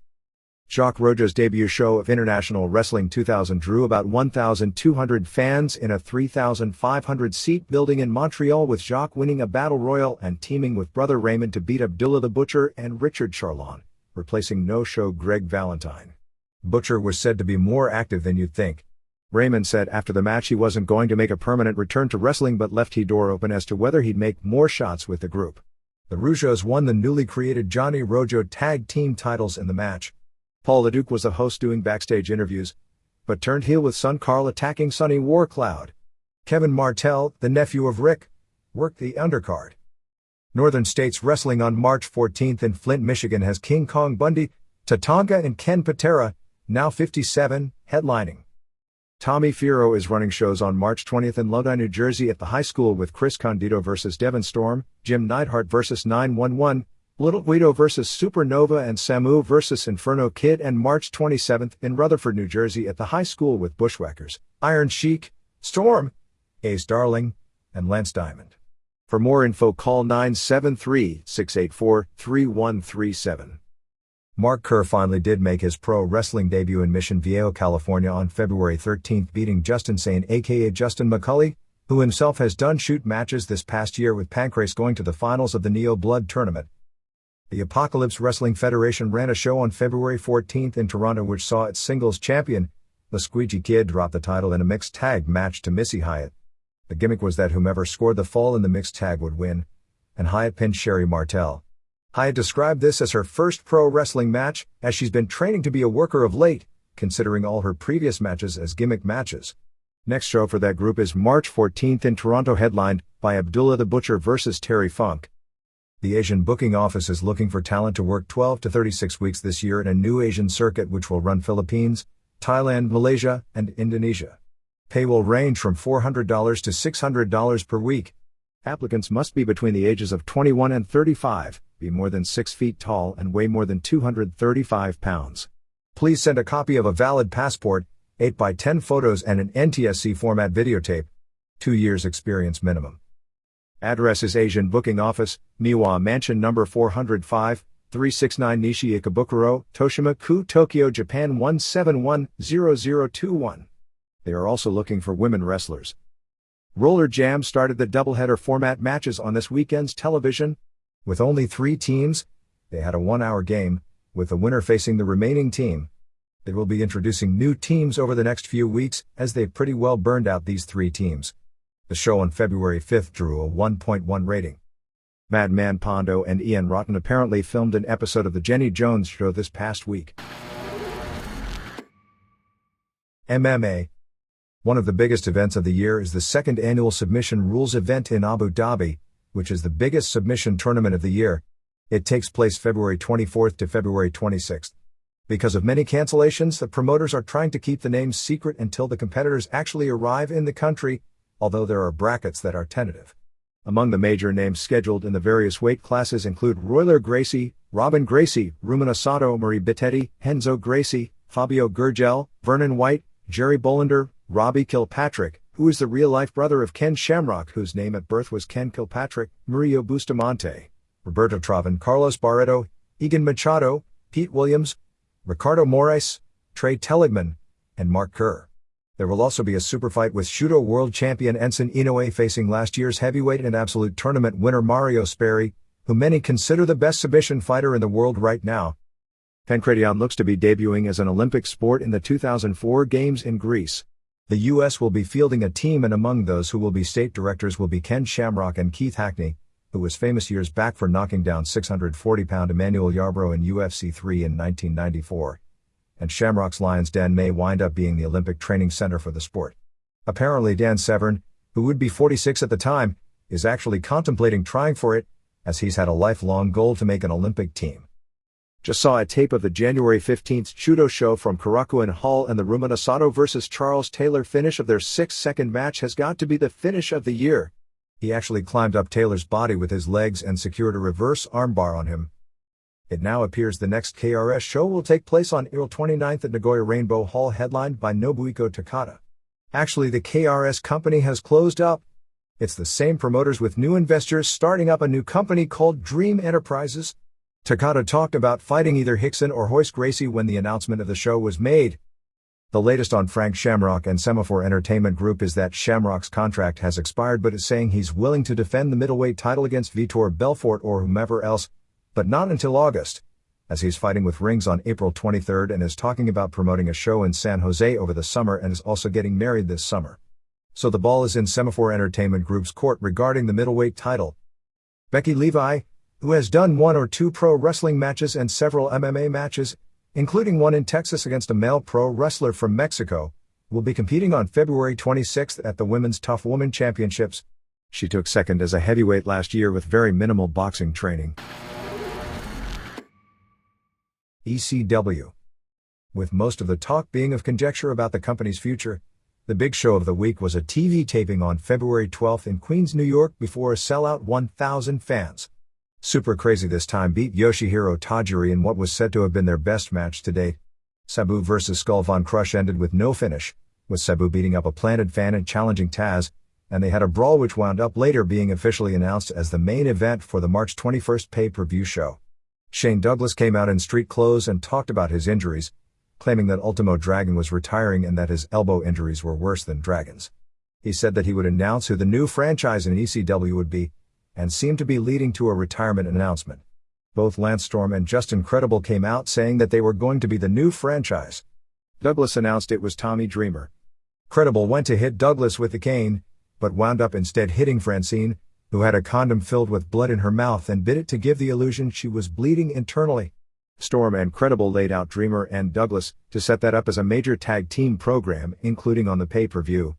Jacques Rougeau's debut show of International Wrestling 2000 drew about 1,200 fans in a 3,500-seat building in Montreal, with Jacques winning a battle royal and teaming with brother Raymond to beat Abdullah the Butcher and Richard Charlon, replacing no-show Greg Valentine. Butcher was said to be more active than you'd think. Raymond said after the match he wasn't going to make a permanent return to wrestling but left the door open as to whether he'd make more shots with the group. The Rougeaus won the newly created Johnny Rougeau tag team titles in the match. Paul LeDuc was the host doing backstage interviews, but turned heel with son Carl attacking Sonny Warcloud. Kevin Martel, the nephew of Rick, worked the undercard. Northern States Wrestling on March 14th in Flint, Michigan has King Kong Bundy, Tatanka and Ken Patera, now 57, headlining. Tommy Fierro is running shows on March 20th in Lodi, New Jersey at the high school with Chris Condito vs. Devon Storm, Jim Neidhart vs. 911, Little Guido vs. Supernova and Samu vs. Inferno Kid, and March 27th in Rutherford, New Jersey at the high school with Bushwhackers, Iron Sheik, Storm, Ace Darling, and Lance Diamond. For more info call 973-684-3137. Mark Kerr finally did make his pro wrestling debut in Mission Viejo, California on February 13th, beating Justin Sane aka Justin McCulley, who himself has done shoot matches this past year, with Pancrase going to the finals of the Neo Blood tournament. The Apocalypse Wrestling Federation ran a show on February 14th in Toronto which saw its singles champion, the Squeegee Kid, drop the title in a mixed tag match to Missy Hyatt. The gimmick was that whomever scored the fall in the mixed tag would win, and Hyatt pinned Sherry Martel. Hyatt described this as her first pro wrestling match, as she's been training to be a worker of late, considering all her previous matches as gimmick matches. Next show for that group is March 14th in Toronto, headlined by Abdullah the Butcher vs. Terry Funk. The Asian booking office is looking for talent to work 12 to 36 weeks this year in a new Asian circuit which will run Philippines, Thailand, Malaysia, and Indonesia. Pay will range from $400 to $600 per week. Applicants must be between the ages of 21 and 35, be more than 6 feet tall, and weigh more than 235 pounds. Please send a copy of a valid passport, 8x10 photos, and an NTSC format videotape. 2 years experience minimum. Address is Asian Booking Office, Miwa Mansion number 405, 369 Nishi Ikebukuro, Toshima-ku, Tokyo, Japan 1710021. They are also looking for women wrestlers. Roller Jam started the doubleheader format matches on this weekend's television. With only 3 teams, they had a 1-hour game, with the winner facing the remaining team. They will be introducing new teams over the next few weeks, as they've pretty well burned out these 3 teams. The show on February 5th drew a 1.1 rating. Madman Pondo and Ian Rotten apparently filmed an episode of The Jenny Jones Show this past week. MMA. One of the biggest events of the year is the second annual Submission Rules event in Abu Dhabi, which is the biggest submission tournament of the year. It takes place February 24th to February 26th. Because of many cancellations, the promoters are trying to keep the names secret until the competitors actually arrive in the country, although there are brackets that are tentative. Among the major names scheduled in the various weight classes include Royler Gracie, Robin Gracie, Rumina Sato, Marie Bittetti, Henzo Gracie, Fabio Gurgel, Vernon White, Jerry Bolander, Robbie Kilpatrick, who is the real-life brother of Ken Shamrock, whose name at birth was Ken Kilpatrick, Murillo Bustamante, Roberto Traven, Carlos Barreto, Egan Machado, Pete Williams, Ricardo Moraes, Trey Telligman, and Mark Kerr. There will also be a super fight with Shudo World Champion Enson Inoue facing last year's heavyweight and absolute tournament winner Mario Sperry, who many consider the best submission fighter in the world right now. Pancration looks to be debuting as an Olympic sport in the 2004 Games in Greece. The U.S. will be fielding a team, and among those who will be state directors will be Ken Shamrock and Keith Hackney, who was famous years back for knocking down 640-pound Emmanuel Yarbrough in UFC 3 in 1994. And Shamrock's Lions Den may wind up being the Olympic training center for the sport. Apparently Dan Severn, who would be 46 at the time, is actually contemplating trying for it, as he's had a lifelong goal to make an Olympic team. Just saw a tape of the January 15th Judo show from Korakuen Hall, and the Rumina Sato vs. Charles Taylor finish of their 6-second match has got to be the finish of the year. He actually climbed up Taylor's body with his legs and secured a reverse armbar on him. It now appears the next KRS show will take place on April 29th at Nagoya Rainbow Hall, headlined by Nobuhiko Takada. Actually, the KRS company has closed up. It's the same promoters with new investors starting up a new company called Dream Enterprises. Takada talked about fighting either Hickson or Hoist Gracie when the announcement of the show was made. The latest on Frank Shamrock and Semaphore Entertainment Group is that Shamrock's contract has expired but is saying he's willing to defend the middleweight title against Vitor Belfort or whomever else, but not until August, as he's fighting with Rings on April 23rd and is talking about promoting a show in San Jose over the summer and is also getting married this summer. So the ball is in Semaphore Entertainment Group's court regarding the middleweight title. Becky Levi, who has done 1 or 2 pro wrestling matches and several MMA matches, including one in Texas against a male pro wrestler from Mexico, will be competing on February 26th at the Women's Tough Woman Championships. She took second as a heavyweight last year with very minimal boxing training. ECW. With most of the talk being of conjecture about the company's future, the big show of the week was a TV taping on February 12th in Queens, New York before a sellout 1,000 fans. Super Crazy this time beat Yoshihiro Tajiri in what was said to have been their best match to date. Sabu vs. Skull Von Crush ended with no finish, with Sabu beating up a planted fan and challenging Taz, and they had a brawl which wound up later being officially announced as the main event for the March 21st pay-per-view show. Shane Douglas came out in street clothes and talked about his injuries, claiming that Ultimo Dragon was retiring and that his elbow injuries were worse than Dragon's. He said that he would announce who the new franchise in ECW would be, and seemed to be leading to a retirement announcement. Both Lance Storm and Justin Credible came out saying that they were going to be the new franchise. Douglas announced it was Tommy Dreamer. Credible went to hit Douglas with the cane, but wound up instead hitting Francine, who had a condom filled with blood in her mouth and bit it to give the illusion she was bleeding internally. Storm and Credible laid out Dreamer and Douglas to set that up as a major tag team program, including on the pay-per-view.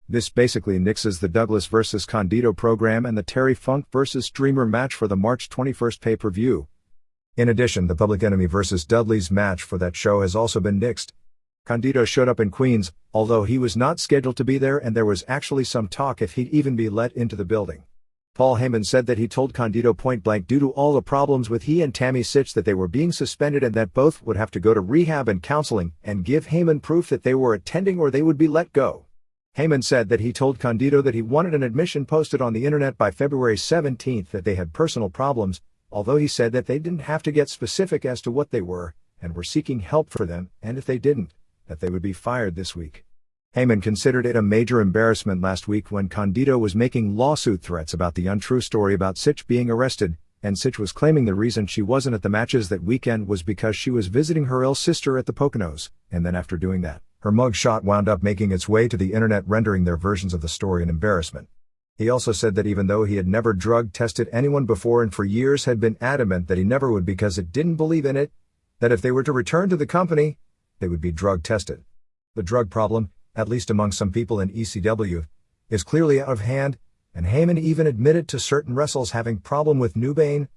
This basically nixes the Douglas vs. Condito program and the Terry Funk vs. Dreamer match for the March 21st pay-per-view. In addition, the Public Enemy vs. Dudley's match for that show has also been nixed. Condito showed up in Queens, although he was not scheduled to be there, and there was actually some talk if he'd even be let into the building. Paul Heyman said that he told Condito point blank due to all the problems with he and Tammy Sitch that they were being suspended and that both would have to go to rehab and counseling and give Heyman proof that they were attending or they would be let go. Heyman said that he told Condito that he wanted an admission posted on the internet by February 17th that they had personal problems, although he said that they didn't have to get specific as to what they were, and were seeking help for them, and if they didn't, that they would be fired this week. Heyman considered it a major embarrassment last week when Condito was making lawsuit threats about the untrue story about Sitch being arrested, and Sitch was claiming the reason she wasn't at the matches that weekend was because she was visiting her ill sister at the Poconos, and then after doing that, her mugshot wound up making its way to the internet, rendering their versions of the story an embarrassment. He also said that even though he had never drug tested anyone before and for years had been adamant that he never would because it didn't believe in it, that if they were to return to the company, they would be drug tested. The drug problem, at least among some people in ECW, is clearly out of hand, and Heyman even admitted to certain wrestlers having problem with Nubane,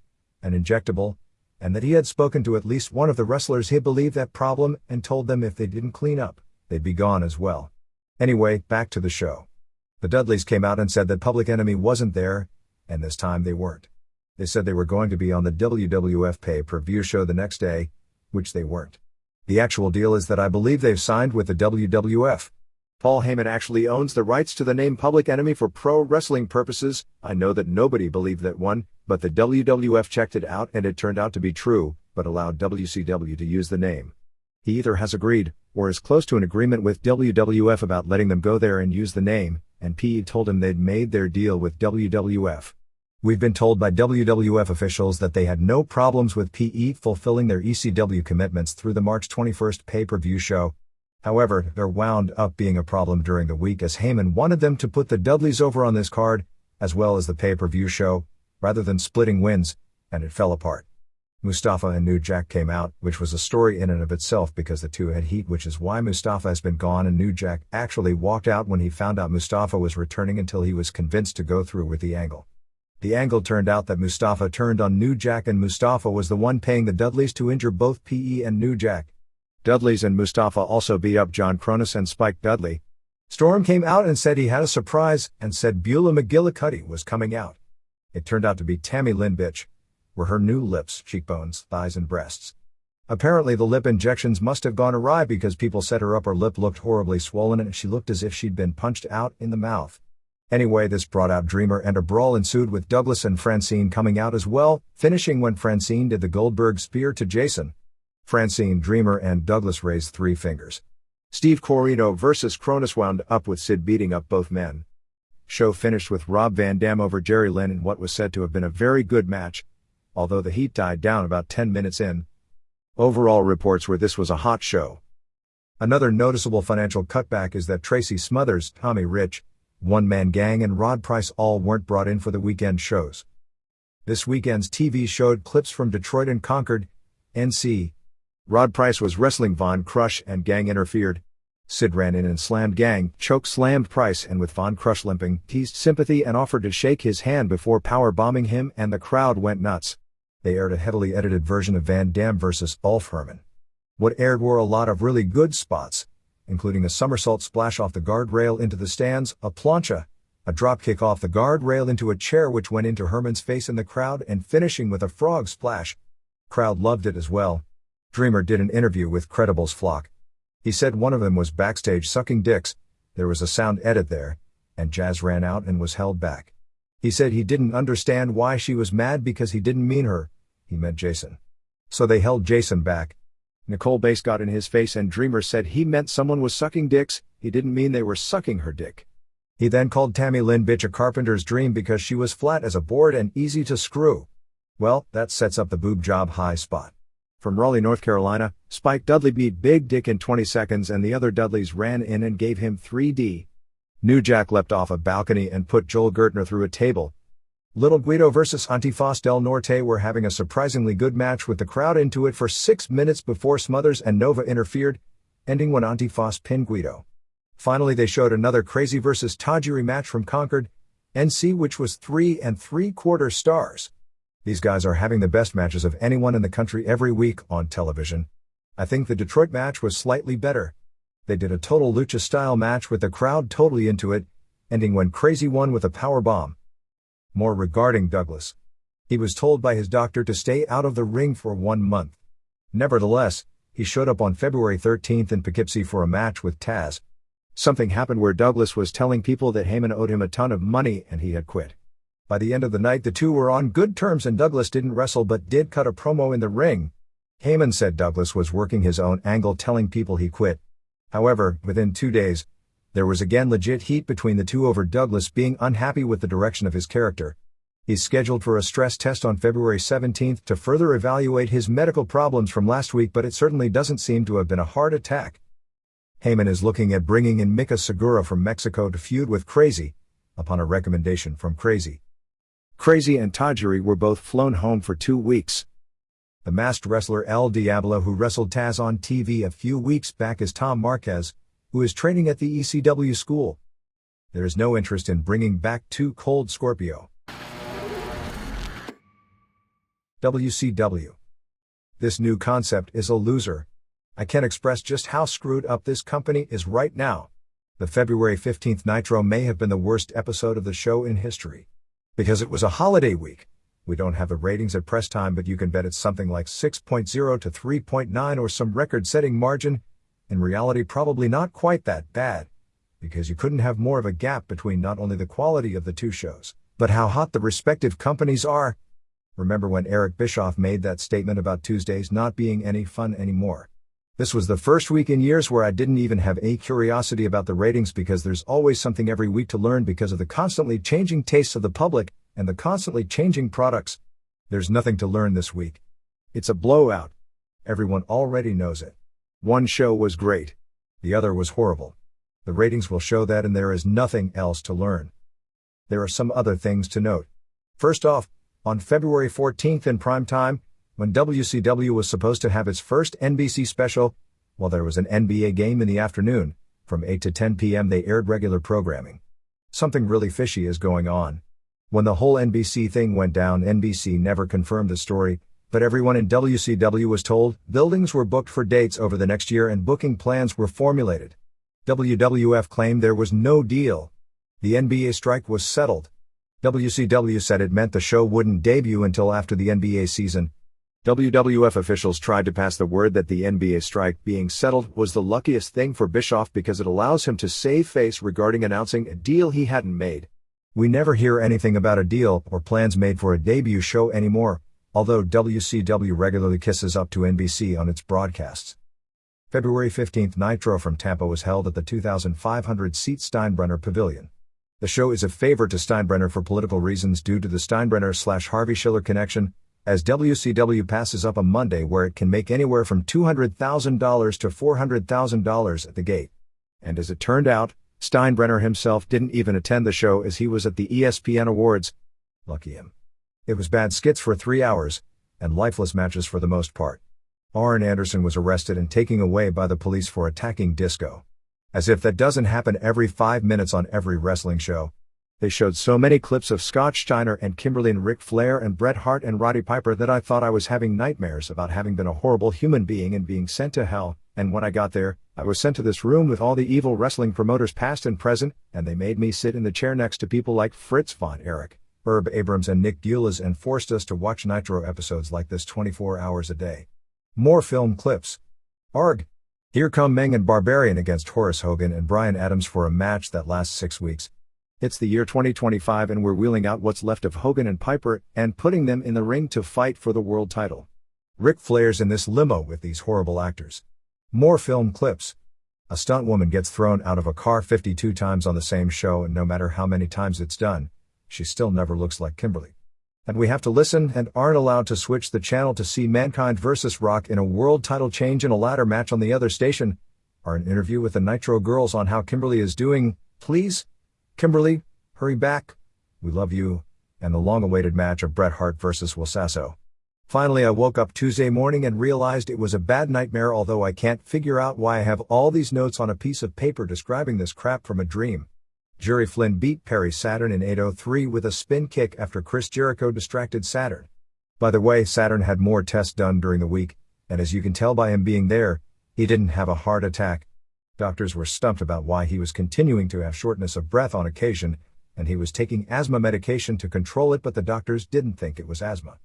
an injectable, and that he had spoken to at least one of the wrestlers he believed that problem and told them if they didn't clean up, they'd be gone as well. Anyway, back to the show. The Dudleys came out and said that Public Enemy wasn't there, and this time they weren't. They said they were going to be on the WWF pay-per-view show the next day, which they weren't. The actual deal is that I believe they've signed with the WWF. Paul Heyman actually owns the rights to the name Public Enemy for pro wrestling purposes. I know that nobody believed that one, but the WWF checked it out and it turned out to be true, but allowed WCW to use the name. He either has agreed, or is close to an agreement with WWF about letting them go there and use the name, and PE told him they'd made their deal with WWF. We've been told by WWF officials that they had no problems with PE fulfilling their ECW commitments through the March 21st pay-per-view show. However, there wound up being a problem during the week as Heyman wanted them to put the Dudleys over on this card, as well as the pay-per-view show, rather than splitting wins, and it fell apart. Mustafa and New Jack came out, which was a story in and of itself because the two had heat, which is why Mustafa has been gone and New Jack actually walked out when he found out Mustafa was returning until he was convinced to go through with the angle. The angle turned out that Mustafa turned on New Jack and Mustafa was the one paying the Dudleys to injure both PE and New Jack. Dudleys and Mustafa also beat up John Cronus and Spike Dudley. Storm came out and said he had a surprise and said Beulah McGillicuddy was coming out. It turned out to be Tammy Lynn Bitch, were her new lips, cheekbones, thighs and breasts. Apparently the lip injections must have gone awry because people said her upper lip looked horribly swollen and she looked as if she'd been punched out in the mouth. Anyway, this brought out Dreamer and a brawl ensued with Douglas and Francine coming out as well, finishing when Francine did the Goldberg spear to Jason. Francine, Dreamer and Douglas raised 3 fingers. Steve Corino vs. Cronus wound up with Sid beating up both men. Show finished with Rob Van Dam over Jerry Lynn in what was said to have been a very good match, although the heat died down about 10 minutes in. Overall reports were this was a hot show. Another noticeable financial cutback is that Tracy Smothers, Tommy Rich, One Man Gang and Rod Price all weren't brought in for the weekend shows. This weekend's TV showed clips from Detroit and Concord, NC. Rod Price was wrestling Von Crush and Gang interfered. Sid ran in and slammed Gang, choke-slammed Price and with Von Crush limping, teased sympathy and offered to shake his hand before power-bombing him and the crowd went nuts. They aired a heavily edited version of Van Dam vs. Ulf Herman. What aired were a lot of really good spots, including a somersault splash off the guardrail into the stands, a plancha, a dropkick off the guardrail into a chair which went into Herman's face in the crowd and finishing with a frog splash. Crowd loved it as well. Dreamer did an interview with Credible's Flock. He said one of them was backstage sucking dicks, there was a sound edit there, and Jazz ran out and was held back. He said he didn't understand why she was mad because he didn't mean her, he meant Jason. So they held Jason back. Nicole Bass got in his face and Dreamer said he meant someone was sucking dicks, he didn't mean they were sucking her dick. He then called Tammy Lynn bitch a carpenter's dream because she was flat as a board and easy to screw. Well, that sets up the boob job high spot. From Raleigh, North Carolina, Spike Dudley beat Big Dick in 20 seconds and the other Dudleys ran in and gave him 3D. New Jack leapt off a balcony and put Joel Gertner through a table. Little Guido vs. Antifaz del Norte were having a surprisingly good match with the crowd into it for 6 minutes before Smothers and Nova interfered, ending when Antifaz pinned Guido. Finally they showed another Crazy vs. Tajiri match from Concord, NC, which was 3 3/4 stars. These guys are having the best matches of anyone in the country every week on television. I think the Detroit match was slightly better. They did a total lucha-style match with the crowd totally into it, ending when Crazy won with a powerbomb. More regarding Douglas. He was told by his doctor to stay out of the ring for 1 month. Nevertheless, he showed up on February 13th in Poughkeepsie for a match with Taz. Something happened where Douglas was telling people that Heyman owed him a ton of money and he had quit. By the end of the night the two were on good terms and Douglas didn't wrestle but did cut a promo in the ring. Heyman said Douglas was working his own angle telling people he quit. However, within 2 days, there was again legit heat between the two over Douglas being unhappy with the direction of his character. He's scheduled for a stress test on February 17th to further evaluate his medical problems from last week, but it certainly doesn't seem to have been a heart attack. Heyman is looking at bringing in Mika Segura from Mexico to feud with Crazy, upon a recommendation from Crazy. Crazy and Tajiri were both flown home for 2 weeks. The masked wrestler El Diablo who wrestled Taz on TV a few weeks back is Tom Marquez, who is training at the ECW school. There is no interest in bringing back Too Cold Scorpio. WCW. This new concept is a loser. I can't express just how screwed up this company is right now. The February 15th Nitro may have been the worst episode of the show in history. Because it was a holiday week. We don't have the ratings at press time, but you can bet it's something like 6.0 to 3.9 or some record-setting margin. In reality, probably not quite that bad, because you couldn't have more of a gap between not only the quality of the two shows, but how hot the respective companies are. Remember when Eric Bischoff made that statement about Tuesdays not being any fun anymore? This was the first week in years where I didn't even have any curiosity about the ratings, because there's always something every week to learn because of the constantly changing tastes of the public and the constantly changing products. There's nothing to learn this week. It's a blowout. Everyone already knows it. One show was great. The other was horrible. The ratings will show that, and there is nothing else to learn. There are some other things to note. First off, on February 14th in prime time, when WCW was supposed to have its first NBC special, while there was an NBA game in the afternoon, from 8 to 10 p.m. they aired regular programming. Something really fishy is going on. When the whole NBC thing went down, NBC never confirmed the story, but everyone in WCW was told buildings were booked for dates over the next year and booking plans were formulated. WWF claimed there was no deal. The NBA strike was settled. WCW said it meant the show wouldn't debut until after the NBA season. WWF officials tried to pass the word that the NBA strike being settled was the luckiest thing for Bischoff because it allows him to save face regarding announcing a deal he hadn't made. We never hear anything about a deal or plans made for a debut show anymore, although WCW regularly kisses up to NBC on its broadcasts. February 15th, Nitro from Tampa was held at the 2,500-seat Steinbrenner Pavilion. The show is a favor to Steinbrenner for political reasons due to the Steinbrenner/Harvey Schiller connection, as WCW passes up a Monday where it can make anywhere from $200,000 to $400,000 at the gate. And as it turned out, Steinbrenner himself didn't even attend the show as he was at the ESPN Awards. Lucky him. It was bad skits for 3 hours, and lifeless matches for the most part. Arn Anderson was arrested and taken away by the police for attacking Disco. As if that doesn't happen every 5 minutes on every wrestling show. They showed so many clips of Scott Steiner and Kimberly and Ric Flair and Bret Hart and Roddy Piper that I thought I was having nightmares about having been a horrible human being and being sent to hell, and when I got there, I was sent to this room with all the evil wrestling promoters past and present, and they made me sit in the chair next to people like Fritz von Erich, Herb Abrams and Nick Gulas and forced us to watch Nitro episodes like this 24 hours a day. More film clips. Arg! Here come Meng and Barbarian against Horace Hogan and Bryan Adams for a match that lasts 6 weeks. It's the year 2025 and we're wheeling out what's left of Hogan and Piper and putting them in the ring to fight for the world title. Ric Flair's in this limo with these horrible actors. More film clips. A stunt woman gets thrown out of a car 52 times on the same show, and no matter how many times it's done, she still never looks like Kimberly. And we have to listen and aren't allowed to switch the channel to see Mankind vs. Rock in a world title change in a ladder match on the other station, or an interview with the Nitro girls on how Kimberly is doing. Please, Kimberly, hurry back. We love you. And the long-awaited match of Bret Hart vs. Will Sasso. Finally, I woke up Tuesday morning and realized it was a bad nightmare, although I can't figure out why I have all these notes on a piece of paper describing this crap from a dream. Jerry Flynn beat Perry Saturn in 8:03 with a spin kick after Chris Jericho distracted Saturn. By the way, Saturn had more tests done during the week, and as you can tell by him being there, he didn't have a heart attack. Doctors were stumped about why he was continuing to have shortness of breath on occasion, and he was taking asthma medication to control it, but the doctors didn't think it was asthma.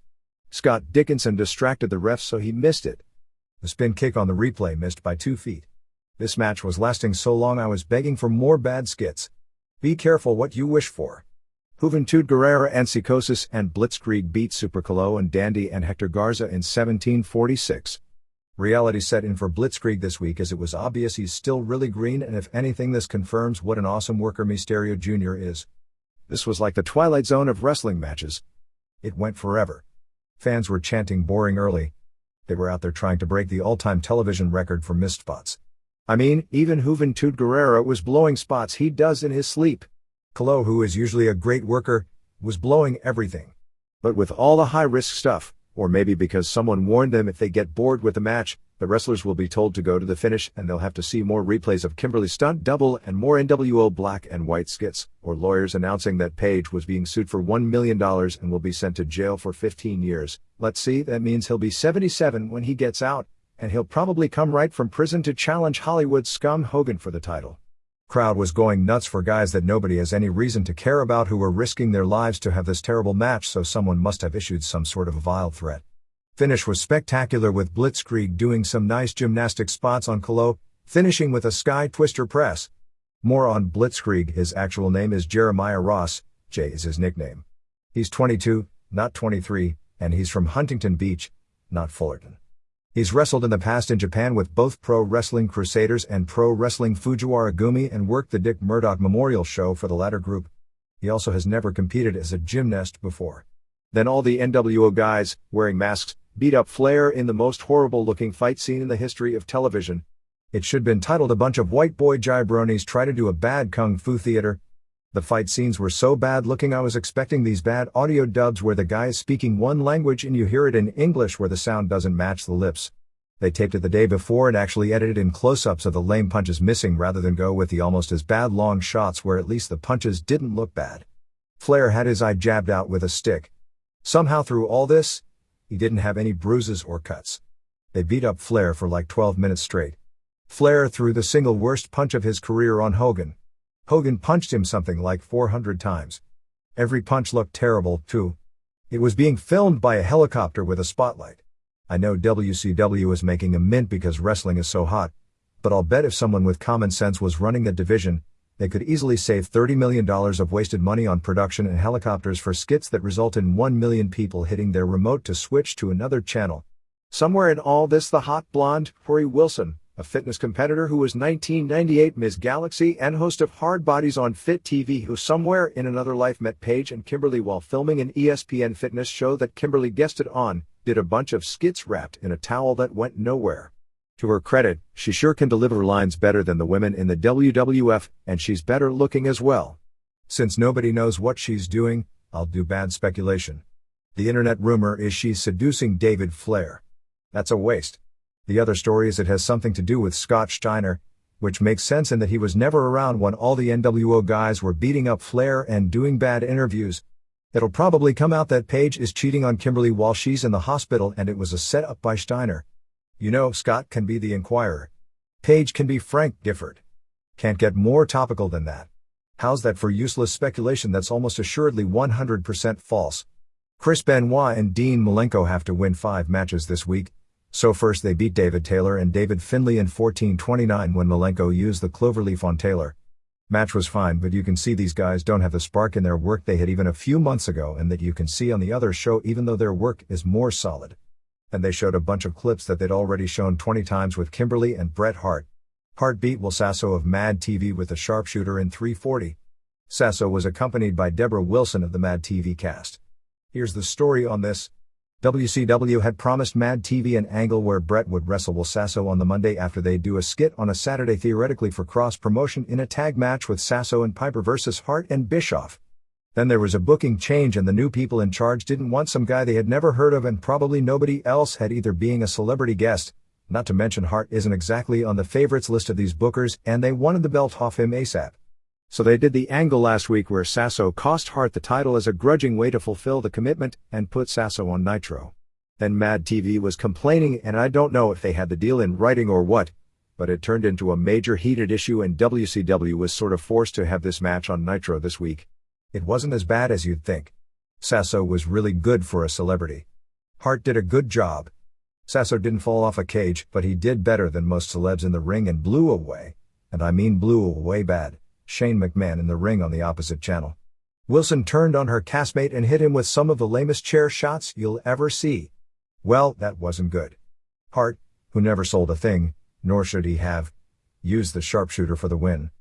Scott Dickinson distracted the refs so he missed it. The spin kick on the replay missed by 2 feet. This match was lasting so long I was begging for more bad skits. Be careful what you wish for. Juventud Guerrera and Psicosis and Blitzkrieg beat Super Calo and Dandy and Hector Garza in 1746. Reality set in for Blitzkrieg this week as it was obvious he's still really green, and if anything this confirms what an awesome worker Mysterio Jr. is. This was like the Twilight Zone of wrestling matches. It went forever. Fans were chanting boring early. They were out there trying to break the all-time television record for missed spots. I mean, even Juventud Guerrera was blowing spots he does in his sleep. Calo, who is usually a great worker, was blowing everything. But with all the high-risk stuff, or maybe because someone warned them if they get bored with the match, the wrestlers will be told to go to the finish and they'll have to see more replays of Kimberly's stunt double and more NWO black and white skits, or lawyers announcing that Paige was being sued for $1 million and will be sent to jail for 15 years. Let's see, that means he'll be 77 when he gets out, and he'll probably come right from prison to challenge Hollywood scum Hogan for the title. Crowd was going nuts for guys that nobody has any reason to care about who were risking their lives to have this terrible match, so someone must have issued some sort of a vile threat. Finish was spectacular with Blitzkrieg doing some nice gymnastic spots on Calo, finishing with a sky twister press. More on Blitzkrieg. His actual name is Jeremiah Ross, Jay is his nickname. He's 22, not 23, and he's from Huntington Beach, not Fullerton. He's wrestled in the past in Japan with both Pro Wrestling Crusaders and Pro Wrestling Fujiwara Gumi and worked the Dick Murdoch Memorial Show for the latter group. He also has never competed as a gymnast before. Then all the NWO guys, wearing masks, beat up Flair in the most horrible-looking fight scene in the history of television. It should been titled A Bunch of White Boy Jabronis Try to Do a Bad Kung Fu Theater. The fight scenes were so bad-looking I was expecting these bad audio dubs where the guy is speaking one language and you hear it in English where the sound doesn't match the lips. They taped it the day before and actually edited in close-ups of the lame punches missing rather than go with the almost as bad long shots where at least the punches didn't look bad. Flair had his eye jabbed out with a stick. Somehow through all this, he didn't have any bruises or cuts. They beat up Flair for like 12 minutes straight. Flair threw the single worst punch of his career on Hogan. Hogan punched him something like 400 times. Every punch looked terrible, too. It was being filmed by a helicopter with a spotlight. I know WCW is making a mint because wrestling is so hot, but I'll bet if someone with common sense was running the division, they could easily save $30 million of wasted money on production and helicopters for skits that result in 1 million people hitting their remote to switch to another channel. Somewhere in all this, the hot blonde, Tori Wilson, a fitness competitor who was 1998 Miss Galaxy and host of Hard Bodies on Fit TV, who somewhere in another life met Paige and Kimberly while filming an ESPN fitness show that Kimberly guested on, did a bunch of skits wrapped in a towel that went nowhere. To her credit, she sure can deliver lines better than the women in the WWF, and she's better looking as well. Since nobody knows what she's doing, I'll do bad speculation. The internet rumor is she's seducing David Flair. That's a waste. The other story is it has something to do with Scott Steiner, which makes sense in that he was never around when all the NWO guys were beating up Flair and doing bad interviews. It'll probably come out that Paige is cheating on Kimberly while she's in the hospital and it was a setup by Steiner. You know, Scott can be the Inquirer. Paige can be Frank Gifford. Can't get more topical than that. How's that for useless speculation that's almost assuredly 100% false? Chris Benoit and Dean Malenko have to win 5 matches this week. So first they beat David Taylor and David Finlay in 14:29 when Malenko used the cloverleaf on Taylor. Match was fine, but you can see these guys don't have the spark in their work they had even a few months ago and that you can see on the other show even though their work is more solid. And they showed a bunch of clips that they'd already shown 20 times with Kimberly and Bret Hart. Hart beat Will Sasso of Mad TV with the sharpshooter in 3:40. Sasso was accompanied by Deborah Wilson of the Mad TV cast. Here's the story on this. WCW had promised Mad TV an angle where Bret would wrestle Will Sasso on the Monday after they'd do a skit on a Saturday theoretically for cross-promotion in a tag match with Sasso and Piper versus Hart and Bischoff. Then there was a booking change and the new people in charge didn't want some guy they had never heard of and probably nobody else had either being a celebrity guest, not to mention Hart isn't exactly on the favorites list of these bookers and they wanted the belt off him ASAP. So they did the angle last week where Sasso cost Hart the title as a grudging way to fulfill the commitment and put Sasso on Nitro. Then Mad TV was complaining and I don't know if they had the deal in writing or what, but it turned into a major heated issue and WCW was sort of forced to have this match on Nitro this week. It wasn't as bad as you'd think. Sasso was really good for a celebrity. Hart did a good job. Sasso didn't fall off a cage, but he did better than most celebs in the ring and blew away, and I mean blew away bad, Shane McMahon in the ring on the opposite channel. Wilson turned on her castmate and hit him with some of the lamest chair shots you'll ever see. Well, that wasn't good. Hart, who never sold a thing, nor should he have, used the sharpshooter for the win.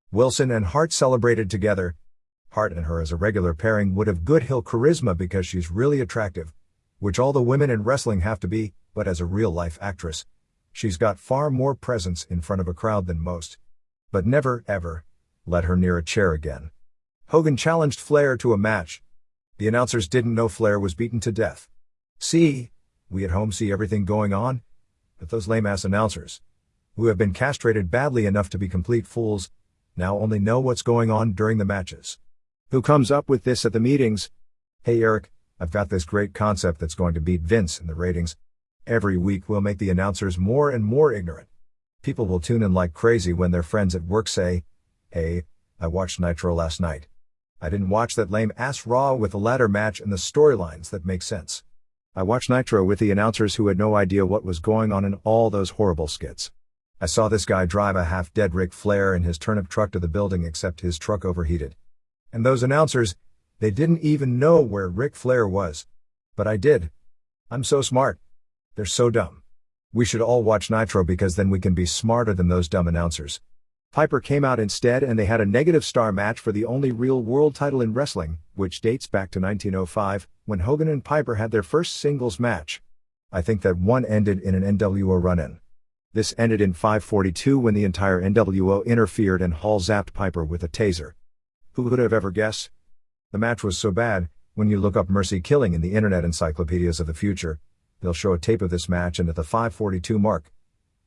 Wilson and Hart celebrated together. Hart and her as a regular pairing would have good hill charisma because she's really attractive, which all the women in wrestling have to be, but as a real-life actress, she's got far more presence in front of a crowd than most. But never, ever, let her near a chair again. Hogan challenged Flair to a match. The announcers didn't know Flair was beaten to death. See, we at home see everything going on, but those lame-ass announcers, who have been castrated badly enough to be complete fools, now only know what's going on during the matches. Who comes up with this at the meetings? Hey Eric, I've got this great concept that's going to beat Vince in the ratings. Every week we'll make the announcers more and more ignorant. People will tune in like crazy when their friends at work say, "Hey, I watched Nitro last night. I didn't watch that lame-ass Raw with the ladder match and the storylines that make sense. I watched Nitro with the announcers who had no idea what was going on in all those horrible skits. I saw this guy drive a half-dead Ric Flair in his turnip truck to the building except his truck overheated. And those announcers, they didn't even know where Ric Flair was. But I did. I'm so smart. They're so dumb. We should all watch Nitro because then we can be smarter than those dumb announcers." Piper came out instead and they had a negative star match for the only real world title in wrestling, which dates back to 1905, when Hogan and Piper had their first singles match. I think that one ended in an NWO run-in. This ended in 5:42 when the entire NWO interfered and Hall zapped Piper with a taser. Who would have ever guessed? The match was so bad, when you look up Mercy Killing in the internet encyclopedias of the future, they'll show a tape of this match and at the 5:42 mark,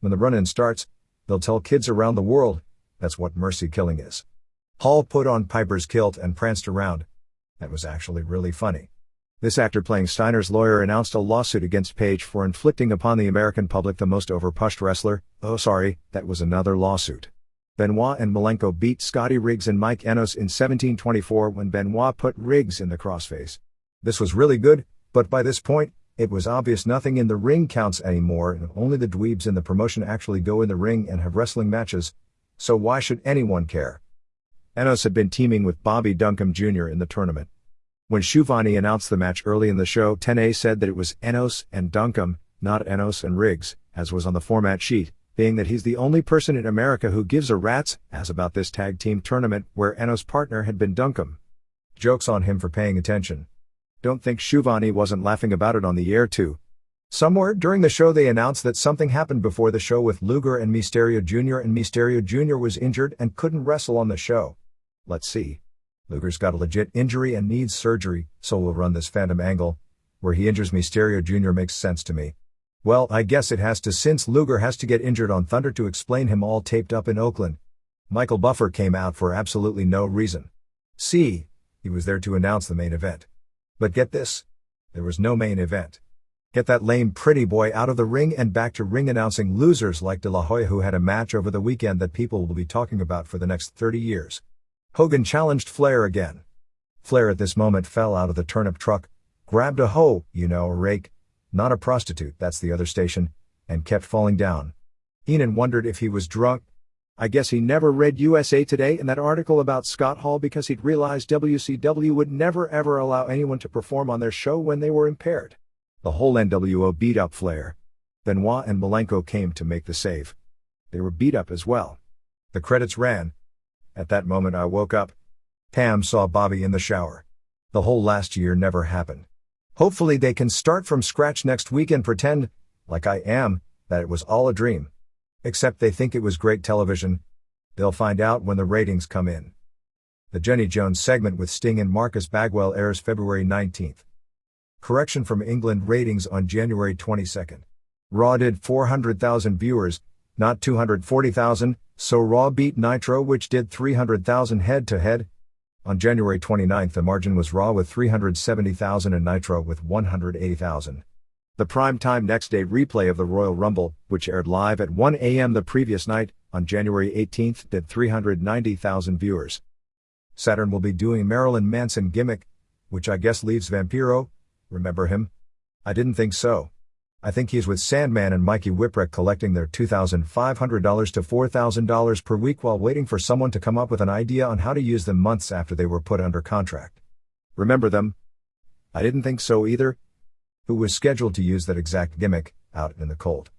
when the run-in starts, they'll tell kids around the world, that's what Mercy Killing is. Hall put on Piper's kilt and pranced around. That was actually really funny. This actor playing Steiner's lawyer announced a lawsuit against Paige for inflicting upon the American public the most overpushed wrestler. Oh sorry, that was another lawsuit. Benoit and Malenko beat Scotty Riggs and Mike Enos in 1724 when Benoit put Riggs in the crossface. This was really good, but by this point, It was obvious nothing in the ring counts anymore, and only the dweebs in the promotion actually go in the ring and have wrestling matches, so why should anyone care? Enos had been teaming with Bobby Duncombe Jr. in the tournament. When Shivani announced the match early in the show, 10A said that it was Enos and Duncombe, not Enos and Riggs, as was on the format sheet, being that he's the only person in America who gives a rat's ass about this tag team tournament where Enos' partner had been Duncombe. Joke's on him for paying attention. Don't think Shivani wasn't laughing about it on the air too. Somewhere during the show they announced that something happened before the show with Luger and Mysterio Jr. and Mysterio Jr. was injured and couldn't wrestle on the show. Let's see. Luger's got a legit injury and needs surgery, so we'll run this Phantom angle. Where he injures Mysterio Jr. makes sense to me. Well, I guess it has to, since Luger has to get injured on Thunder to explain him all taped up in Oakland. Michael Buffer came out for absolutely no reason. See, he was there to announce the main event. But get this, there was no main event. Get that lame pretty boy out of the ring and back to ring announcing losers like De La Hoya, who had a match over the weekend that people will be talking about for the next 30 years. Hogan challenged Flair again. Flair at this moment fell out of the turnip truck, grabbed a hoe, a rake, not a prostitute, that's the other station, and kept falling down. Heenan wondered if he was drunk. I guess he never read USA Today in that article about Scott Hall, because he'd realized WCW would never ever allow anyone to perform on their show when they were impaired. The whole NWO beat up Flair. Benoit and Malenko came to make the save. They were beat up as well. The credits ran. At that moment I woke up. Pam saw Bobby in the shower. The whole last year never happened. Hopefully they can start from scratch next week and pretend, like I am, that it was all a dream. Except they think it was great television. They'll find out when the ratings come in. The Jenny Jones segment with Sting and Marcus Bagwell airs February 19th. Correction from England: ratings on January 22nd. Raw did 400,000 viewers, not 240,000, so Raw beat Nitro, which did 300,000 head-to-head. On January 29th the margin was Raw with 370,000 and Nitro with 180,000. The prime-time next-day replay of the Royal Rumble, which aired live at 1 a.m. the previous night, on January 18th, did 390,000 viewers. Saturn will be doing Marilyn Manson gimmick, which I guess leaves Vampiro. Remember him? I didn't think so. I think he's with Sandman and Mikey Whipwreck collecting their $2,500 to $4,000 per week while waiting for someone to come up with an idea on how to use them months after they were put under contract. Remember them? I didn't think so either. Who was scheduled to use that exact gimmick, out in the cold.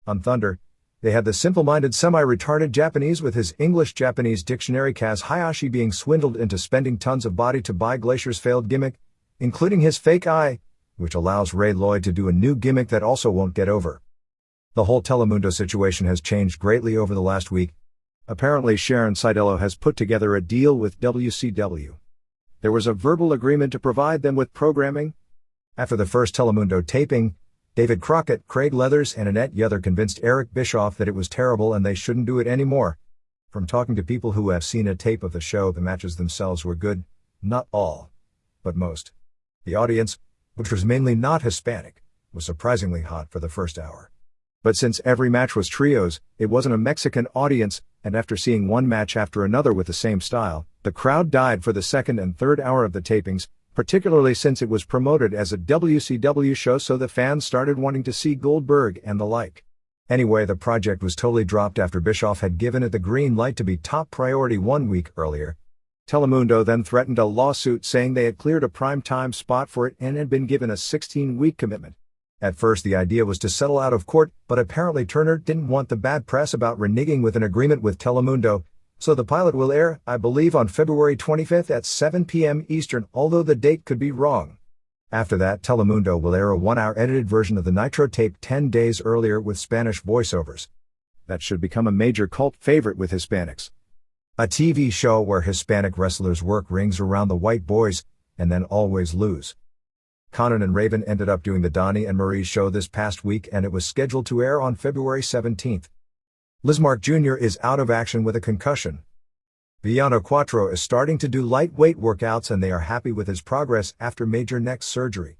On Thunder, they had the simple-minded semi-retarded Japanese with his English-Japanese dictionary, Kaz Hayashi, being swindled into spending tons of body to buy Glacier's failed gimmick, including his fake eye, which allows Ray Lloyd to do a new gimmick that also won't get over. The whole Telemundo situation has changed greatly over the last week. Apparently Sharon Saidello has put together a deal with WCW. There was a verbal agreement to provide them with programming. After the first Telemundo taping, David Crockett, Craig Leathers and Annette Yother convinced Eric Bischoff that it was terrible and they shouldn't do it anymore. From talking to people who have seen a tape of the show, the matches themselves were good, not all, but most. The audience, which was mainly not Hispanic, was surprisingly hot for the first hour. But since every match was trios, it wasn't a Mexican audience, and after seeing one match after another with the same style, the crowd died for the second and third hour of the tapings, particularly since it was promoted as a WCW show, so the fans started wanting to see Goldberg and the like. Anyway, the project was totally dropped after Bischoff had given it the green light to be top priority 1 week earlier. Telemundo then threatened a lawsuit, saying they had cleared a prime-time spot for it and had been given a 16-week commitment. At first the idea was to settle out of court, but apparently Turner didn't want the bad press about reneging with an agreement with Telemundo, so the pilot will air, I believe, on February 25th at 7 p.m. Eastern, although the date could be wrong. After that, Telemundo will air a 1-hour edited version of the Nitro tape 10 days earlier with Spanish voiceovers. That should become a major cult favorite with Hispanics. A TV show where Hispanic wrestlers work rings around the white boys, and then always lose. Conan and Raven ended up doing the Donnie and Marie show this past week, and it was scheduled to air on February 17th. Lismark Jr. is out of action with a concussion. Villano Quattro is starting to do lightweight workouts and they are happy with his progress after major neck surgery.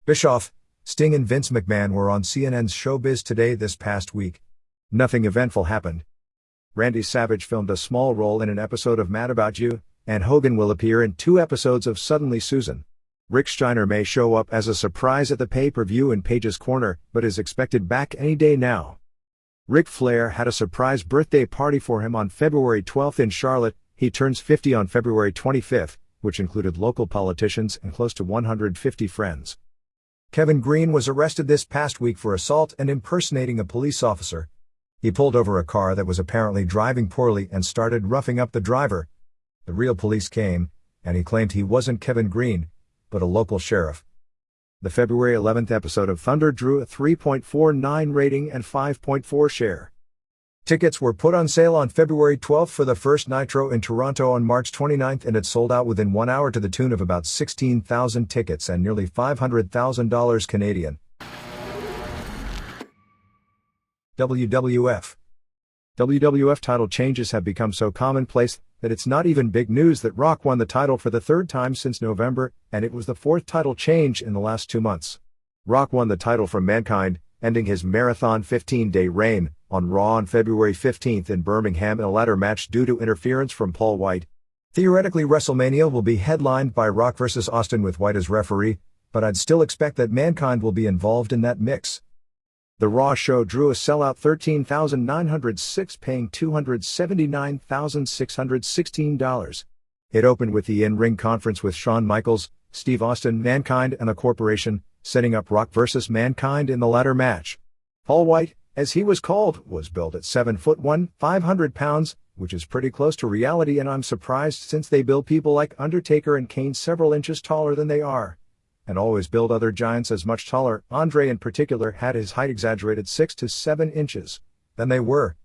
Bischoff, Sting and Vince McMahon were on CNN's Showbiz Today this past week. Nothing eventful happened. Randy Savage filmed a small role in an episode of Mad About You, and Hogan will appear in 2 episodes of Suddenly Susan. Rick Steiner may show up as a surprise at the pay-per-view in Page's Corner, but is expected back any day now. Ric Flair had a surprise birthday party for him on February 12 in Charlotte. He turns 50 on February 25, which included local politicians and close to 150 friends. Kevin Green was arrested this past week for assault and impersonating a police officer. He pulled over a car that was apparently driving poorly and started roughing up the driver. The real police came, and he claimed he wasn't Kevin Green, but a local sheriff. The February 11th episode of Thunder drew a 3.49 rating and 5.4 share. Tickets were put on sale on February 12 for the first Nitro in Toronto on March 29 and it sold out within 1 hour to the tune of about 16,000 tickets and nearly $500,000 Canadian. WWF title changes have become so commonplace that it's not even big news that Rock won the title for the third time since November, and it was the fourth title change in the last 2 months. Rock won the title from Mankind, ending his marathon 15-day reign on Raw on February 15 in Birmingham in a ladder match due to interference from Paul White. Theoretically, WrestleMania will be headlined by Rock vs. Austin with White as referee, but I'd still expect that Mankind will be involved in that mix. The Raw show drew a sellout 13,906, paying $279,616. It opened with the in-ring conference with Shawn Michaels, Steve Austin, Mankind and the Corporation, setting up Rock vs. Mankind in the ladder match. Paul White, as he was called, was billed at 7'1", 500 pounds, which is pretty close to reality, and I'm surprised since they bill people like Undertaker and Kane several inches taller than they are. And always build other giants as much taller. Andre in particular had his height exaggerated 6 to 7 inches than they were.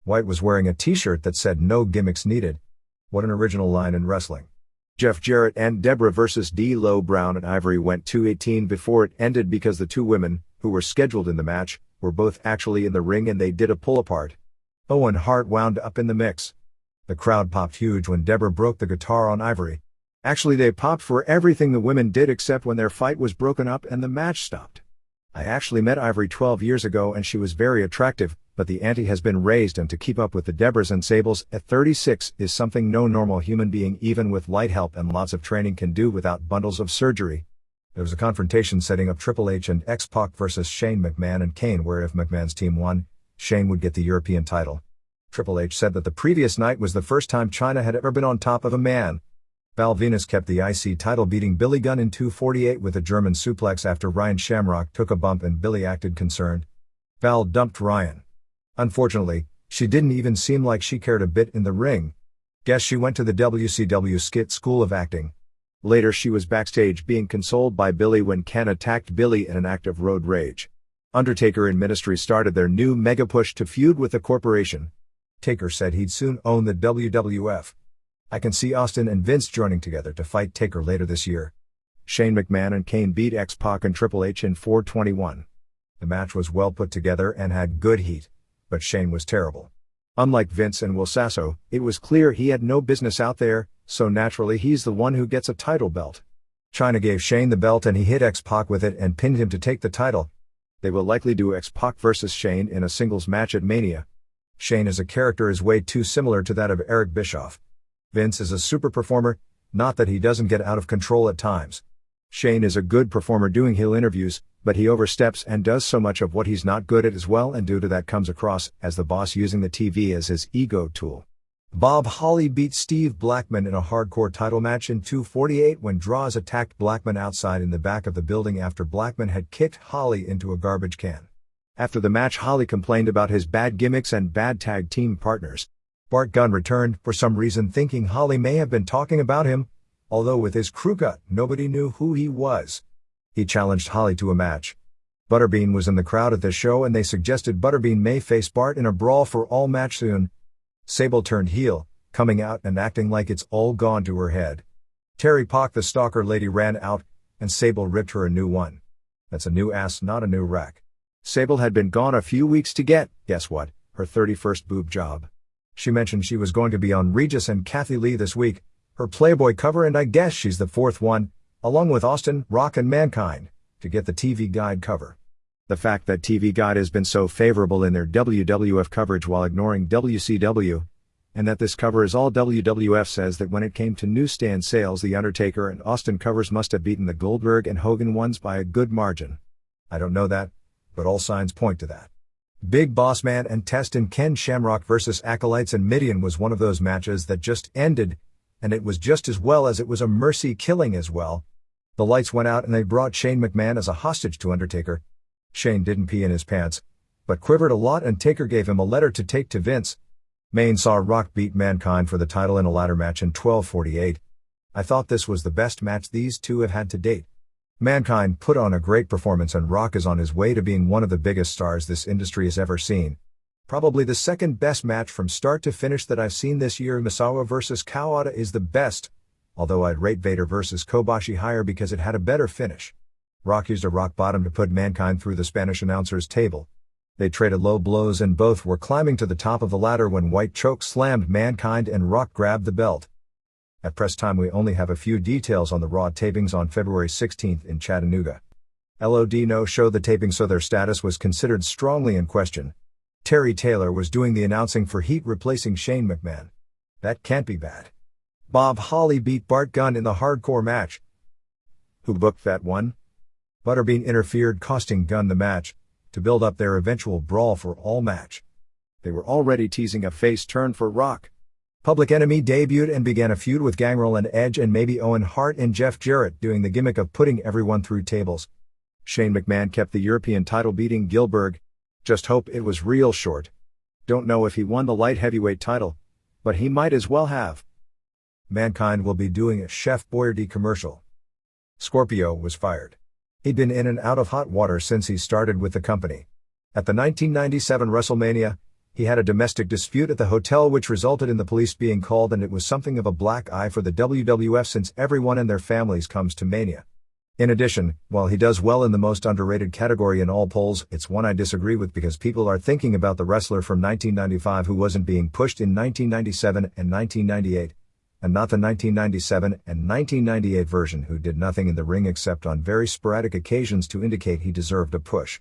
White was wearing a t-shirt that said "No gimmicks needed." What an original line in wrestling. Jeff Jarrett and Deborah vs. D'Lo Brown and Ivory went 2:18 before it ended because the two women, who were scheduled in the match, were both actually in the ring and they did a pull-apart. Owen Hart wound up in the mix. The crowd popped huge when Deborah broke the guitar on Ivory. Actually, they popped for everything the women did except when their fight was broken up and the match stopped. I actually met Ivory 12 years ago and she was very attractive, but the ante has been raised, and to keep up with the Deborahs and Sables at 36 is something no normal human being even with light help and lots of training can do without bundles of surgery. There was a confrontation setting up Triple H and X-Pac versus Shane McMahon and Kane, where if McMahon's team won, Shane would get the European title. Triple H said that the previous night was the first time China had ever been on top of a man. Val Venus kept the IC title, beating Billy Gunn in 2:48 with a German suplex after Ryan Shamrock took a bump and Billy acted concerned. Val dumped Ryan. Unfortunately, she didn't even seem like she cared a bit in the ring. Guess she went to the WCW Skit School of Acting. Later she was backstage being consoled by Billy when Ken attacked Billy in an act of road rage. Undertaker and Ministry started their new mega push to feud with the Corporation. Taker said he'd soon own the WWF. I can see Austin and Vince joining together to fight Taker later this year. Shane McMahon and Kane beat X-Pac and Triple H in 4:21. The match was well put together and had good heat, but Shane was terrible. Unlike Vince and Will Sasso, it was clear he had no business out there, so naturally he's the one who gets a title belt. China gave Shane the belt and he hit X-Pac with it and pinned him to take the title. They will likely do X-Pac versus Shane in a singles match at Mania. Shane as a character is way too similar to that of Eric Bischoff. Vince is a super performer, not that he doesn't get out of control at times. Shane is a good performer doing heel interviews, but he oversteps and does so much of what he's not good at as well, and due to that comes across as the boss using the TV as his ego tool. Bob Holly beat Steve Blackman in a hardcore title match in 2:48 when Draws attacked Blackman outside in the back of the building after Blackman had kicked Holly into a garbage can. After the match, Holly complained about his bad gimmicks and bad tag team partners. Bart Gunn returned, for some reason thinking Holly may have been talking about him, although with his crew cut, nobody knew who he was. He challenged Holly to a match. Butterbean was in the crowd at the show and they suggested Butterbean may face Bart in a Brawl for All match soon. Sable turned heel, coming out and acting like it's all gone to her head. Terry Pock the stalker lady ran out, and Sable ripped her a new one. That's a new ass, not a new rack. Sable had been gone a few weeks to get, guess what, her 31st boob job. She mentioned she was going to be on Regis and Kathy Lee this week, her Playboy cover, and I guess she's the fourth one, along with Austin, Rock and Mankind, to get the TV Guide cover. The fact that TV Guide has been so favorable in their WWF coverage while ignoring WCW, and that this cover is all WWF says that when it came to newsstand sales, The Undertaker and Austin covers must have beaten the Goldberg and Hogan ones by a good margin. I don't know that, but all signs point to that. Big Boss Man and Test and Ken Shamrock vs. Acolytes and Midian was one of those matches that just ended, and it was just as well as it was a mercy killing as well. The lights went out and they brought Shane McMahon as a hostage to Undertaker. Shane didn't pee in his pants, but quivered a lot, and Taker gave him a letter to take to Vince. Maine saw Rock beat Mankind for the title in a ladder match in 12:48. I thought this was the best match these two have had to date. Mankind put on a great performance, and Rock is on his way to being one of the biggest stars this industry has ever seen. Probably the second best match from start to finish that I've seen this year. Misawa vs. Kawada is the best, although I'd rate Vader vs. Kobashi higher because it had a better finish. Rock used a rock bottom to put Mankind through the Spanish announcer's table. They traded low blows and both were climbing to the top of the ladder when White choke slammed Mankind and Rock grabbed the belt. At press time we only have a few details on the Raw tapings on February 16th in Chattanooga. LOD no-show the taping, so their status was considered strongly in question. Terry Taylor was doing the announcing for Heat, replacing Shane McMahon. That can't be bad. Bob Holly beat Bart Gunn in the hardcore match. Who booked that one? Butterbean interfered, costing Gunn the match, to build up their eventual Brawl for All match. They were already teasing a face turn for Rock. Public Enemy debuted and began a feud with Gangrel and Edge and maybe Owen Hart and Jeff Jarrett, doing the gimmick of putting everyone through tables. Shane McMahon kept the European title, beating Gillberg. Just hope it was real short. Don't know if he won the light heavyweight title, but he might as well have. Mankind will be doing a Chef Boyardee commercial. Scorpio was fired. He'd been in and out of hot water since he started with the company. At the 1997 WrestleMania, he had a domestic dispute at the hotel which resulted in the police being called, and it was something of a black eye for the WWF since everyone and their families comes to Mania. In addition, while he does well in the most underrated category in all polls, it's one I disagree with because people are thinking about the wrestler from 1995 who wasn't being pushed in 1997 and 1998, and not the 1997 and 1998 version who did nothing in the ring except on very sporadic occasions to indicate he deserved a push.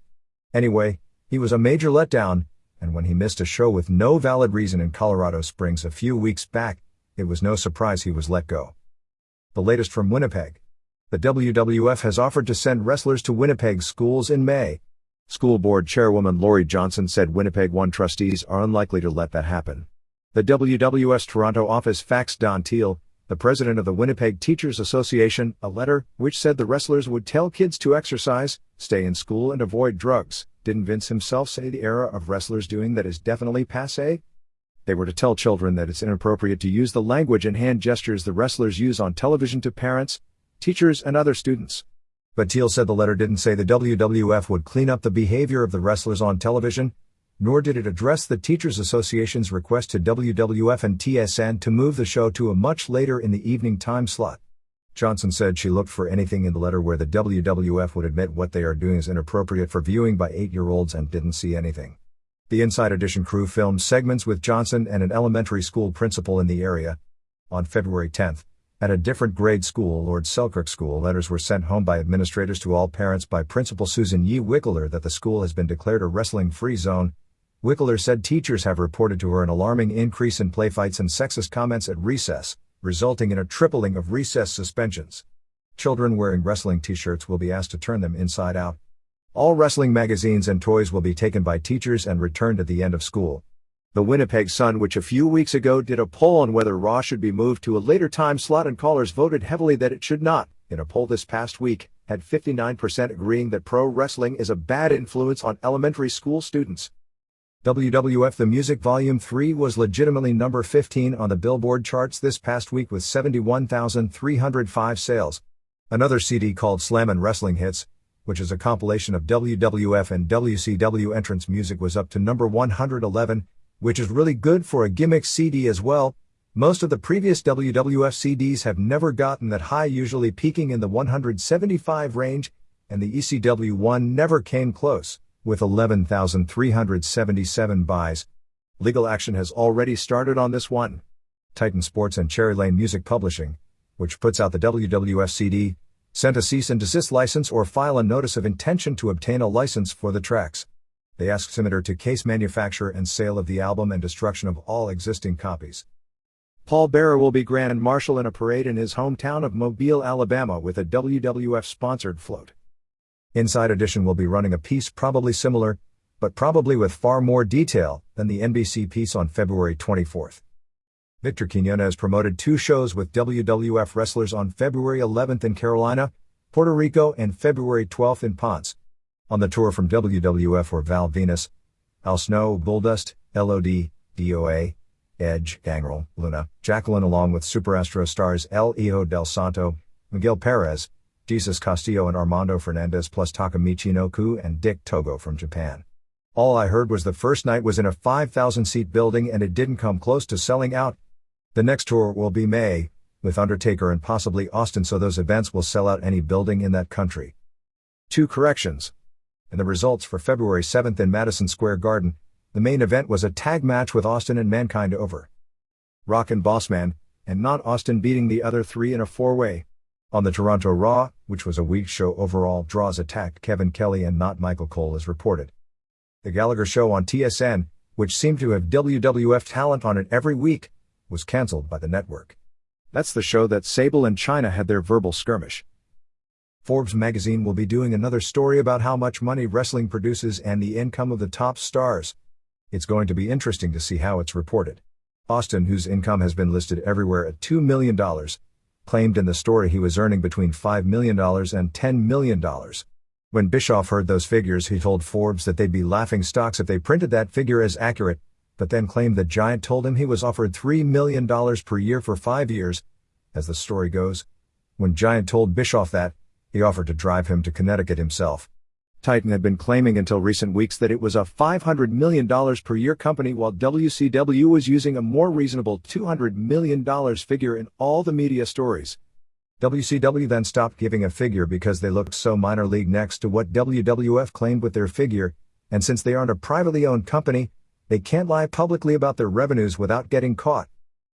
Anyway, he was a major letdown, and when he missed a show with no valid reason in Colorado Springs a few weeks back, it was no surprise he was let go. The latest from Winnipeg. The WWF has offered to send wrestlers to Winnipeg schools in May. School board chairwoman Lori Johnson said Winnipeg 1 trustees are unlikely to let that happen. The WWF's Toronto office faxed Don Teal, the president of the Winnipeg Teachers Association, a letter which said the wrestlers would tell kids to exercise, stay in school and avoid drugs. Didn't Vince himself say the era of wrestlers doing that is definitely passé? They were to tell children that it's inappropriate to use the language and hand gestures the wrestlers use on television to parents, teachers and other students. But Teal said the letter didn't say the WWF would clean up the behavior of the wrestlers on television, nor did it address the Teachers Association's request to WWF and TSN to move the show to a much later in the evening time slot. Johnson said she looked for anything in the letter where the WWF would admit what they are doing is inappropriate for viewing by 8-year-olds and didn't see anything. The Inside Edition crew filmed segments with Johnson and an elementary school principal in the area. On February 10th, at a different grade school, Lord Selkirk School, letters were sent home by administrators to all parents by Principal Susan Yee Wickler that the school has been declared a wrestling-free zone. Wickler said teachers have reported to her an alarming increase in play fights and sexist comments at recess, resulting in a tripling of recess suspensions. Children wearing wrestling t-shirts will be asked to turn them inside out. All wrestling magazines and toys will be taken by teachers and returned at the end of school. The Winnipeg Sun, which a few weeks ago did a poll on whether Raw should be moved to a later time slot, and callers voted heavily that it should not, in a poll this past week, had 59% agreeing that pro wrestling is a bad influence on elementary school students. WWF The Music Volume 3 was legitimately number 15 on the Billboard charts this past week with 71,305 sales. Another CD called Slammin' Wrestling Hits, which is a compilation of WWF and WCW entrance music, was up to number 111, which is really good for a gimmick CD as well. Most of the previous WWF CDs have never gotten that high, usually peaking in the 175 range, and the ECW one never came close, with 11,377 buys. Legal action has already started on this one. Titan Sports and Cherry Lane Music Publishing, which puts out the WWF CD, sent a cease and desist license or file a notice of intention to obtain a license for the tracks. They asked Scimitar to case manufacture and sale of the album and destruction of all existing copies. Paul Bearer will be Grand Marshal in a parade in his hometown of Mobile, Alabama with a WWF-sponsored float. Inside Edition will be running a piece probably similar, but probably with far more detail, than the NBC piece on February 24th. Victor Quiñones promoted 2 shows with WWF wrestlers on February 11th in Carolina, Puerto Rico and February 12th in Ponce. On the tour from WWF were Val Venus, Al Snow, Bulldust, LOD, DOA, Edge, Gangrel, Luna, Jacqueline along with Super Astro stars El Hijo del Santo, Miguel Perez, Jesus Castillo and Armando Fernandez plus Taka Michinoku and Dick Togo from Japan. All I heard was the first night was in a 5,000-seat building and it didn't come close to selling out. The next tour will be May, with Undertaker and possibly Austin, so those events will sell out any building in that country. 2 corrections. In the results for February 7th in Madison Square Garden, the main event was a tag match with Austin and Mankind over Rock and Bossman, and not Austin beating the other 3 in a 4-way. On the Toronto Raw, which was a weak show overall, draws attacked Kevin Kelly and not Michael Cole as reported. The Gallagher show on TSN, which seemed to have WWF talent on it every week, was cancelled by the network. That's the show that Sable and Chyna had their verbal skirmish. Forbes magazine will be doing another story about how much money wrestling produces and the income of the top stars. It's going to be interesting to see how it's reported. Austin, whose income has been listed everywhere at $2 million, claimed in the story he was earning between $5 million and $10 million. When Bischoff heard those figures, he told Forbes that they'd be laughing stocks if they printed that figure as accurate, but then claimed that Giant told him he was offered $3 million per year for 5 years. As the story goes, when Giant told Bischoff that, he offered to drive him to Connecticut himself. Titan had been claiming until recent weeks that it was a $500 million per year company, while WCW was using a more reasonable $200 million figure in all the media stories. WCW then stopped giving a figure because they looked so minor league next to what WWF claimed with their figure, and since they aren't a privately owned company, they can't lie publicly about their revenues without getting caught.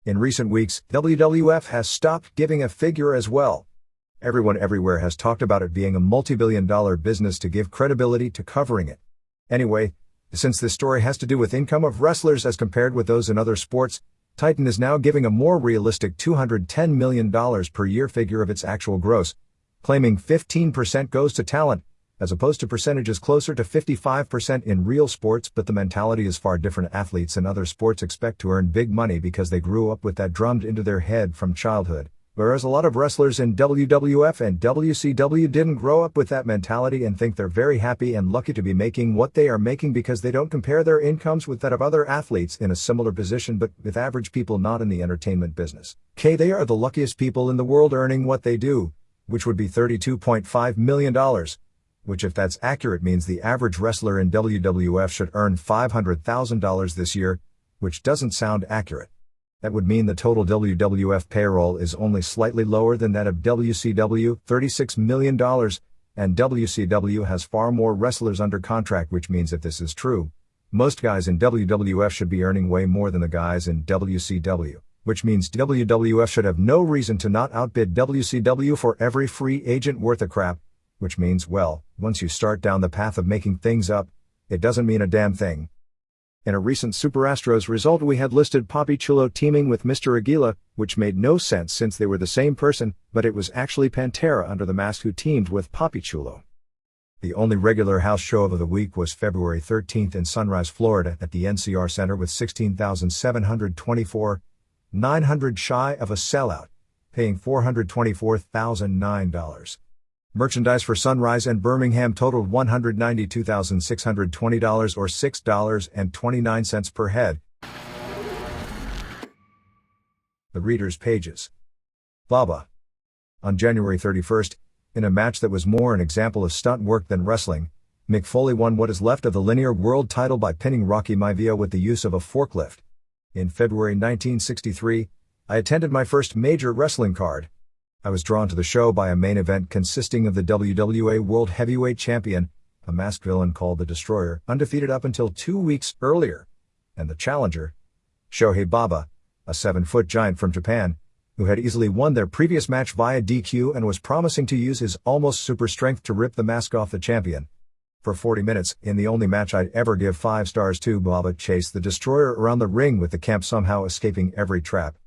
In recent weeks, WWF has stopped giving a figure as well. Everyone everywhere has talked about it being a multi-billion-dollar business to give credibility to covering it. Anyway, since this story has to do with income of wrestlers as compared with those in other sports, Titan is now giving a more realistic $210 million per year figure of its actual gross, claiming 15% goes to talent, as opposed to percentages closer to 55% in real sports, but the mentality is far different. Athletes in other sports expect to earn big money because they grew up with that drummed into their head from childhood. Whereas a lot of wrestlers in WWF and WCW didn't grow up with that mentality and think they're very happy and lucky to be making what they are making because they don't compare their incomes with that of other athletes in a similar position but with average people not in the entertainment business. They are the luckiest people in the world earning what they do, which would be $32.5 million, which if that's accurate means the average wrestler in WWF should earn $500,000 this year, which doesn't sound accurate. That would mean the total WWF payroll is only slightly lower than that of WCW, $36 million, and WCW has far more wrestlers under contract, which means if this is true, most guys in WWF should be earning way more than the guys in WCW, which means WWF should have no reason to not outbid WCW for every free agent worth of crap, which means, well, once you start down the path of making things up, it doesn't mean a damn thing. In a recent Super Astros result we had listed Papi Chulo teaming with Mr. Aguila, which made no sense since they were the same person, but it was actually Pantera under the mask who teamed with Papi Chulo. The only regular house show of the week was February 13th in Sunrise, Florida at the NCR Center with 16,724, 900 shy of a sellout, paying $424,009. Merchandise for Sunrise and Birmingham totaled $192,620 or $6.29 per head. The Reader's Pages. Baba. On January 31st, in a match that was more an example of stunt work than wrestling, Mick Foley won what is left of the linear world title by pinning Rocky Maivia with the use of a forklift. In February 1963, I attended my first major wrestling card. I was drawn to the show by a main event consisting of the WWA World Heavyweight Champion, a masked villain called the Destroyer, undefeated up until 2 weeks earlier, and the challenger, Shohei Baba, a 7-foot giant from Japan, who had easily won their previous match via DQ and was promising to use his almost super strength to rip the mask off the champion. For 40 minutes, in the only match I'd ever give 5 stars to, Baba chased the Destroyer around the ring with the camp somehow escaping every trap.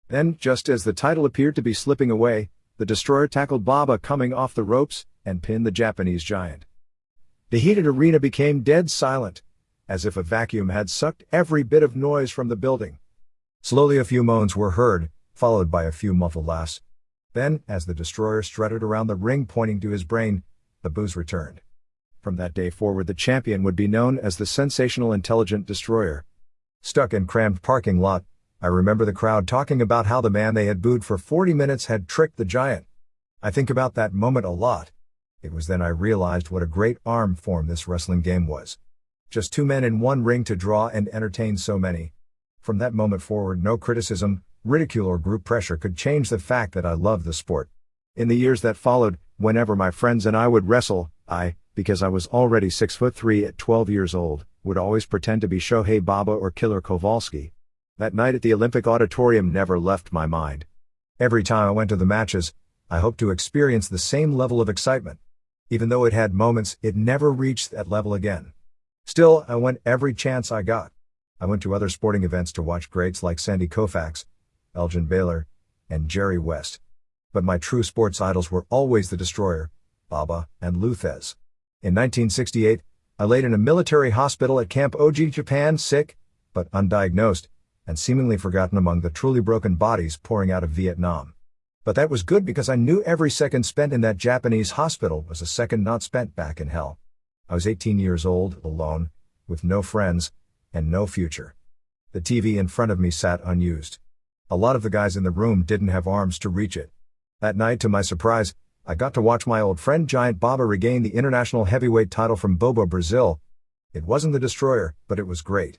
Then, just as the title appeared to be slipping away, the Destroyer tackled Baba coming off the ropes and pinned the Japanese giant. The heated arena became dead silent, as if a vacuum had sucked every bit of noise from the building. Slowly a few moans were heard, followed by a few muffled laughs. Then, as the Destroyer strutted around the ring pointing to his brain, the boos returned. From that day forward, the champion would be known as the sensational intelligent Destroyer. Stuck in crammed parking lot, I remember the crowd talking about how the man they had booed for 40 minutes had tricked the giant. I think about that moment a lot. It was then I realized what a great arm form this wrestling game was. Just 2 men in one ring to draw and entertain so many. From that moment forward, no criticism, ridicule or group pressure could change the fact that I loved the sport. In the years that followed, whenever my friends and I would wrestle, because I was already 6'3" at 12 years old, would always pretend to be Shohei Baba or Killer Kowalski. That night at the Olympic Auditorium never left my mind. Every time I went to the matches, I hoped to experience the same level of excitement. Even though it had moments, it never reached that level again. Still, I went every chance I got. I went to other sporting events to watch greats like Sandy Koufax, Elgin Baylor, and Jerry West. But my true sports idols were always the Destroyer, Baba, and Lou Thesz. In 1968, I laid in a military hospital at Camp Oji, Japan, sick, but undiagnosed, and seemingly forgotten among the truly broken bodies pouring out of Vietnam. But that was good because I knew every second spent in that Japanese hospital was a second not spent back in hell. I was 18 years old, alone, with no friends, and no future. The TV in front of me sat unused. A lot of the guys in the room didn't have arms to reach it. That night, to my surprise, I got to watch my old friend Giant Baba regain the international heavyweight title from Bobo, Brazil. It wasn't the Destroyer, but it was great.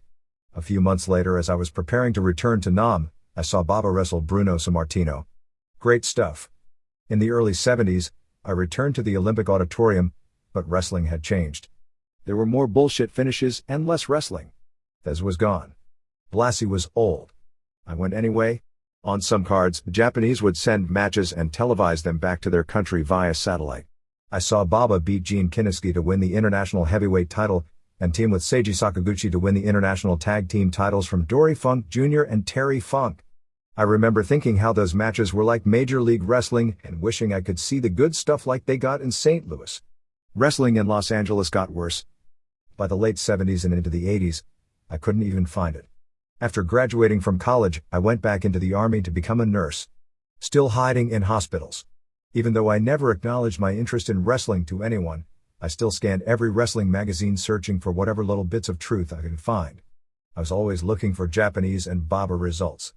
A few months later, as I was preparing to return to Nam, I saw Baba wrestle Bruno Sammartino. Great stuff. In the early 70s, I returned to the Olympic Auditorium, but wrestling had changed. There were more bullshit finishes and less wrestling. Thesz was gone. Blassie was old. I went anyway. On some cards, the Japanese would send matches and televise them back to their country via satellite. I saw Baba beat Gene Kiniski to win the international heavyweight title, and team with Seiji Sakaguchi to win the international tag team titles from Dory Funk Jr. and Terry Funk. I remember thinking how those matches were like Major League Wrestling and wishing I could see the good stuff like they got in St. Louis. Wrestling in Los Angeles got worse. By the late 70s and into the 80s, I couldn't even find it. After graduating from college, I went back into the army to become a nurse. Still hiding in hospitals. Even though I never acknowledged my interest in wrestling to anyone, I still scanned every wrestling magazine searching for whatever little bits of truth I could find. I was always looking for Japanese and Baba results.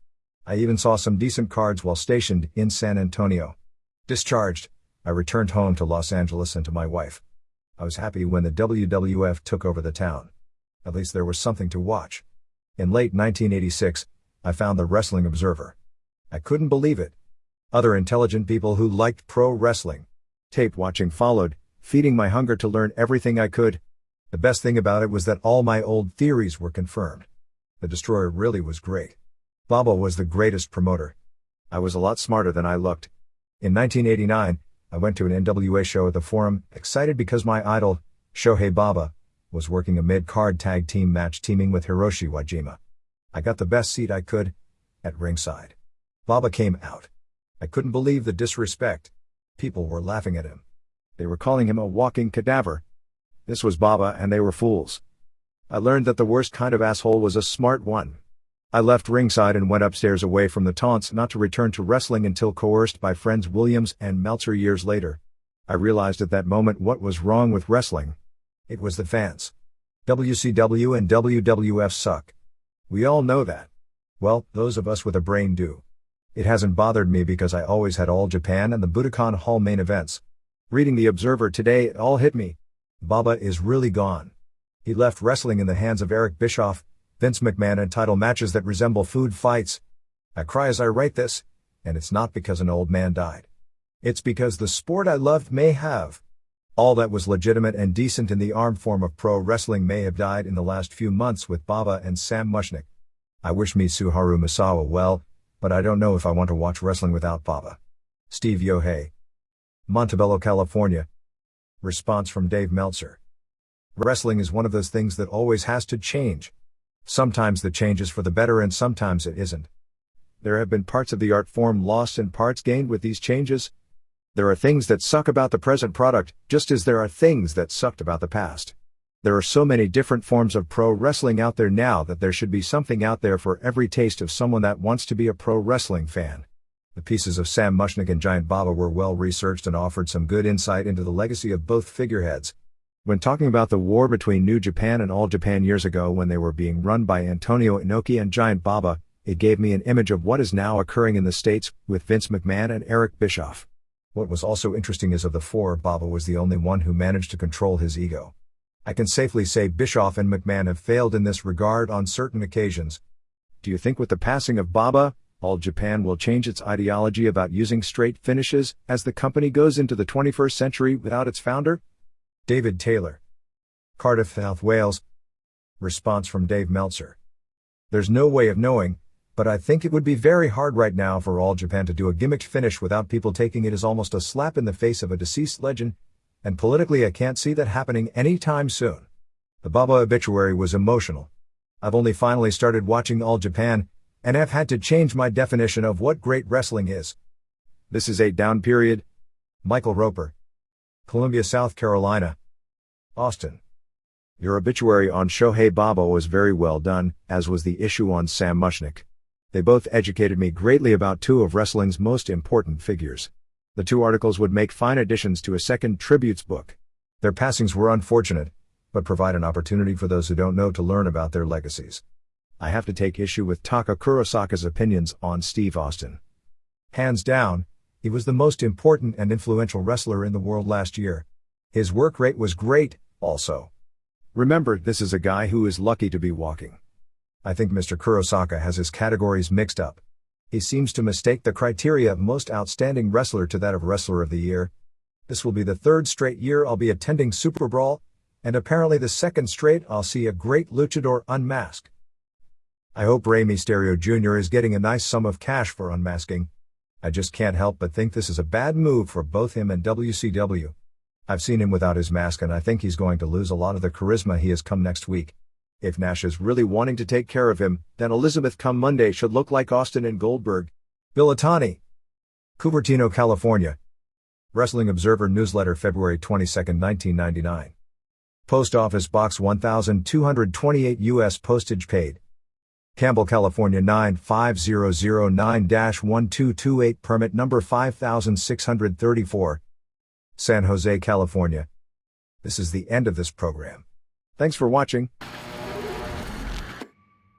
I even saw some decent cards while stationed in San Antonio. Discharged, I returned home to Los Angeles and to my wife. I was happy when the WWF took over the town. At least there was something to watch. In late 1986, I found the Wrestling Observer. I couldn't believe it. Other intelligent people who liked pro wrestling. Tape watching followed, feeding my hunger to learn everything I could. The best thing about it was that all my old theories were confirmed. The Destroyer really was great. Baba was the greatest promoter. I was a lot smarter than I looked. In 1989, I went to an NWA show at the Forum, excited because my idol, Shohei Baba, was working a mid-card tag team match teaming with Hiroshi Wajima. I got the best seat I could, at ringside. Baba came out. I couldn't believe the disrespect. People were laughing at him. They were calling him a walking cadaver. This was Baba and they were fools. I learned that the worst kind of asshole was a smart one. I left ringside and went upstairs away from the taunts, not to return to wrestling until coerced by friends Williams and Meltzer years later. I realized at that moment what was wrong with wrestling. It was the fans. WCW and WWF suck. We all know that. Well, those of us with a brain do. It hasn't bothered me because I always had All Japan and the Budokan Hall main events. Reading the Observer today, it all hit me. Baba is really gone. He left wrestling in the hands of Eric Bischoff, Vince McMahon, and title matches that resemble food fights. I cry as I write this, and it's not because an old man died. It's because the sport I loved may have. All that was legitimate and decent in the armed form of pro wrestling may have died in the last few months with Baba and Sam Mushnick. I wish Mitsuharu Misawa well, but I don't know if I want to watch wrestling without Baba. Steve Yohei. Montebello, California. Response from Dave Meltzer. Wrestling is one of those things that always has to change. Sometimes the change is for the better and sometimes it isn't. There have been parts of the art form lost and parts gained with these changes. There are things that suck about the present product, just as there are things that sucked about the past. There are so many different forms of pro wrestling out there now that there should be something out there for every taste of someone that wants to be a pro wrestling fan. The pieces of Sam Mushnick and Giant Baba were well researched and offered some good insight into the legacy of both figureheads. When talking about the war between New Japan and All Japan years ago when they were being run by Antonio Inoki and Giant Baba, it gave me an image of what is now occurring in the States with Vince McMahon and Eric Bischoff. What was also interesting is of the four, Baba was the only one who managed to control his ego. I can safely say Bischoff and McMahon have failed in this regard on certain occasions. Do you think with the passing of Baba, All Japan will change its ideology about using straight finishes as the company goes into the 21st century without its founder? David Taylor. Cardiff, South Wales. Response from Dave Meltzer. There's no way of knowing, but I think it would be very hard right now for All Japan to do a gimmicked finish without people taking it as almost a slap in the face of a deceased legend, and politically I can't see that happening anytime soon. The Baba obituary was emotional. I've only finally started watching All Japan, and have had to change my definition of what great wrestling is. This is a down period. Michael Roper. Columbia, South Carolina. Austin. Your obituary on Shohei Baba was very well done, as was the issue on Sam Mushnick. They both educated me greatly about two of wrestling's most important figures. The two articles would make fine additions to a second tributes book. Their passings were unfortunate, but provide an opportunity for those who don't know to learn about their legacies. I have to take issue with Taka Kurosaka's opinions on Steve Austin. Hands down, he was the most important and influential wrestler in the world last year. His work rate was great, also. Remember, this is a guy who is lucky to be walking. I think Mr. Kurosaka has his categories mixed up. He seems to mistake the criteria of most outstanding wrestler to that of wrestler of the year. This will be the third straight year I'll be attending Super Brawl, and apparently the second straight I'll see a great luchador unmasked. I hope Rey Mysterio Jr. is getting a nice sum of cash for unmasking. I just can't help but think this is a bad move for both him and WCW. I've seen him without his mask and I think he's going to lose a lot of the charisma he has come next week. If Nash is really wanting to take care of him, then Elizabeth come Monday should look like Austin and Goldberg. Billatani. Cupertino, California. Wrestling Observer Newsletter, February 22, 1999. Post Office Box 1228 U.S. Postage paid. Campbell, California 95009-1228 Permit number 5634. San Jose, California. This is the end of this program. Thanks for watching.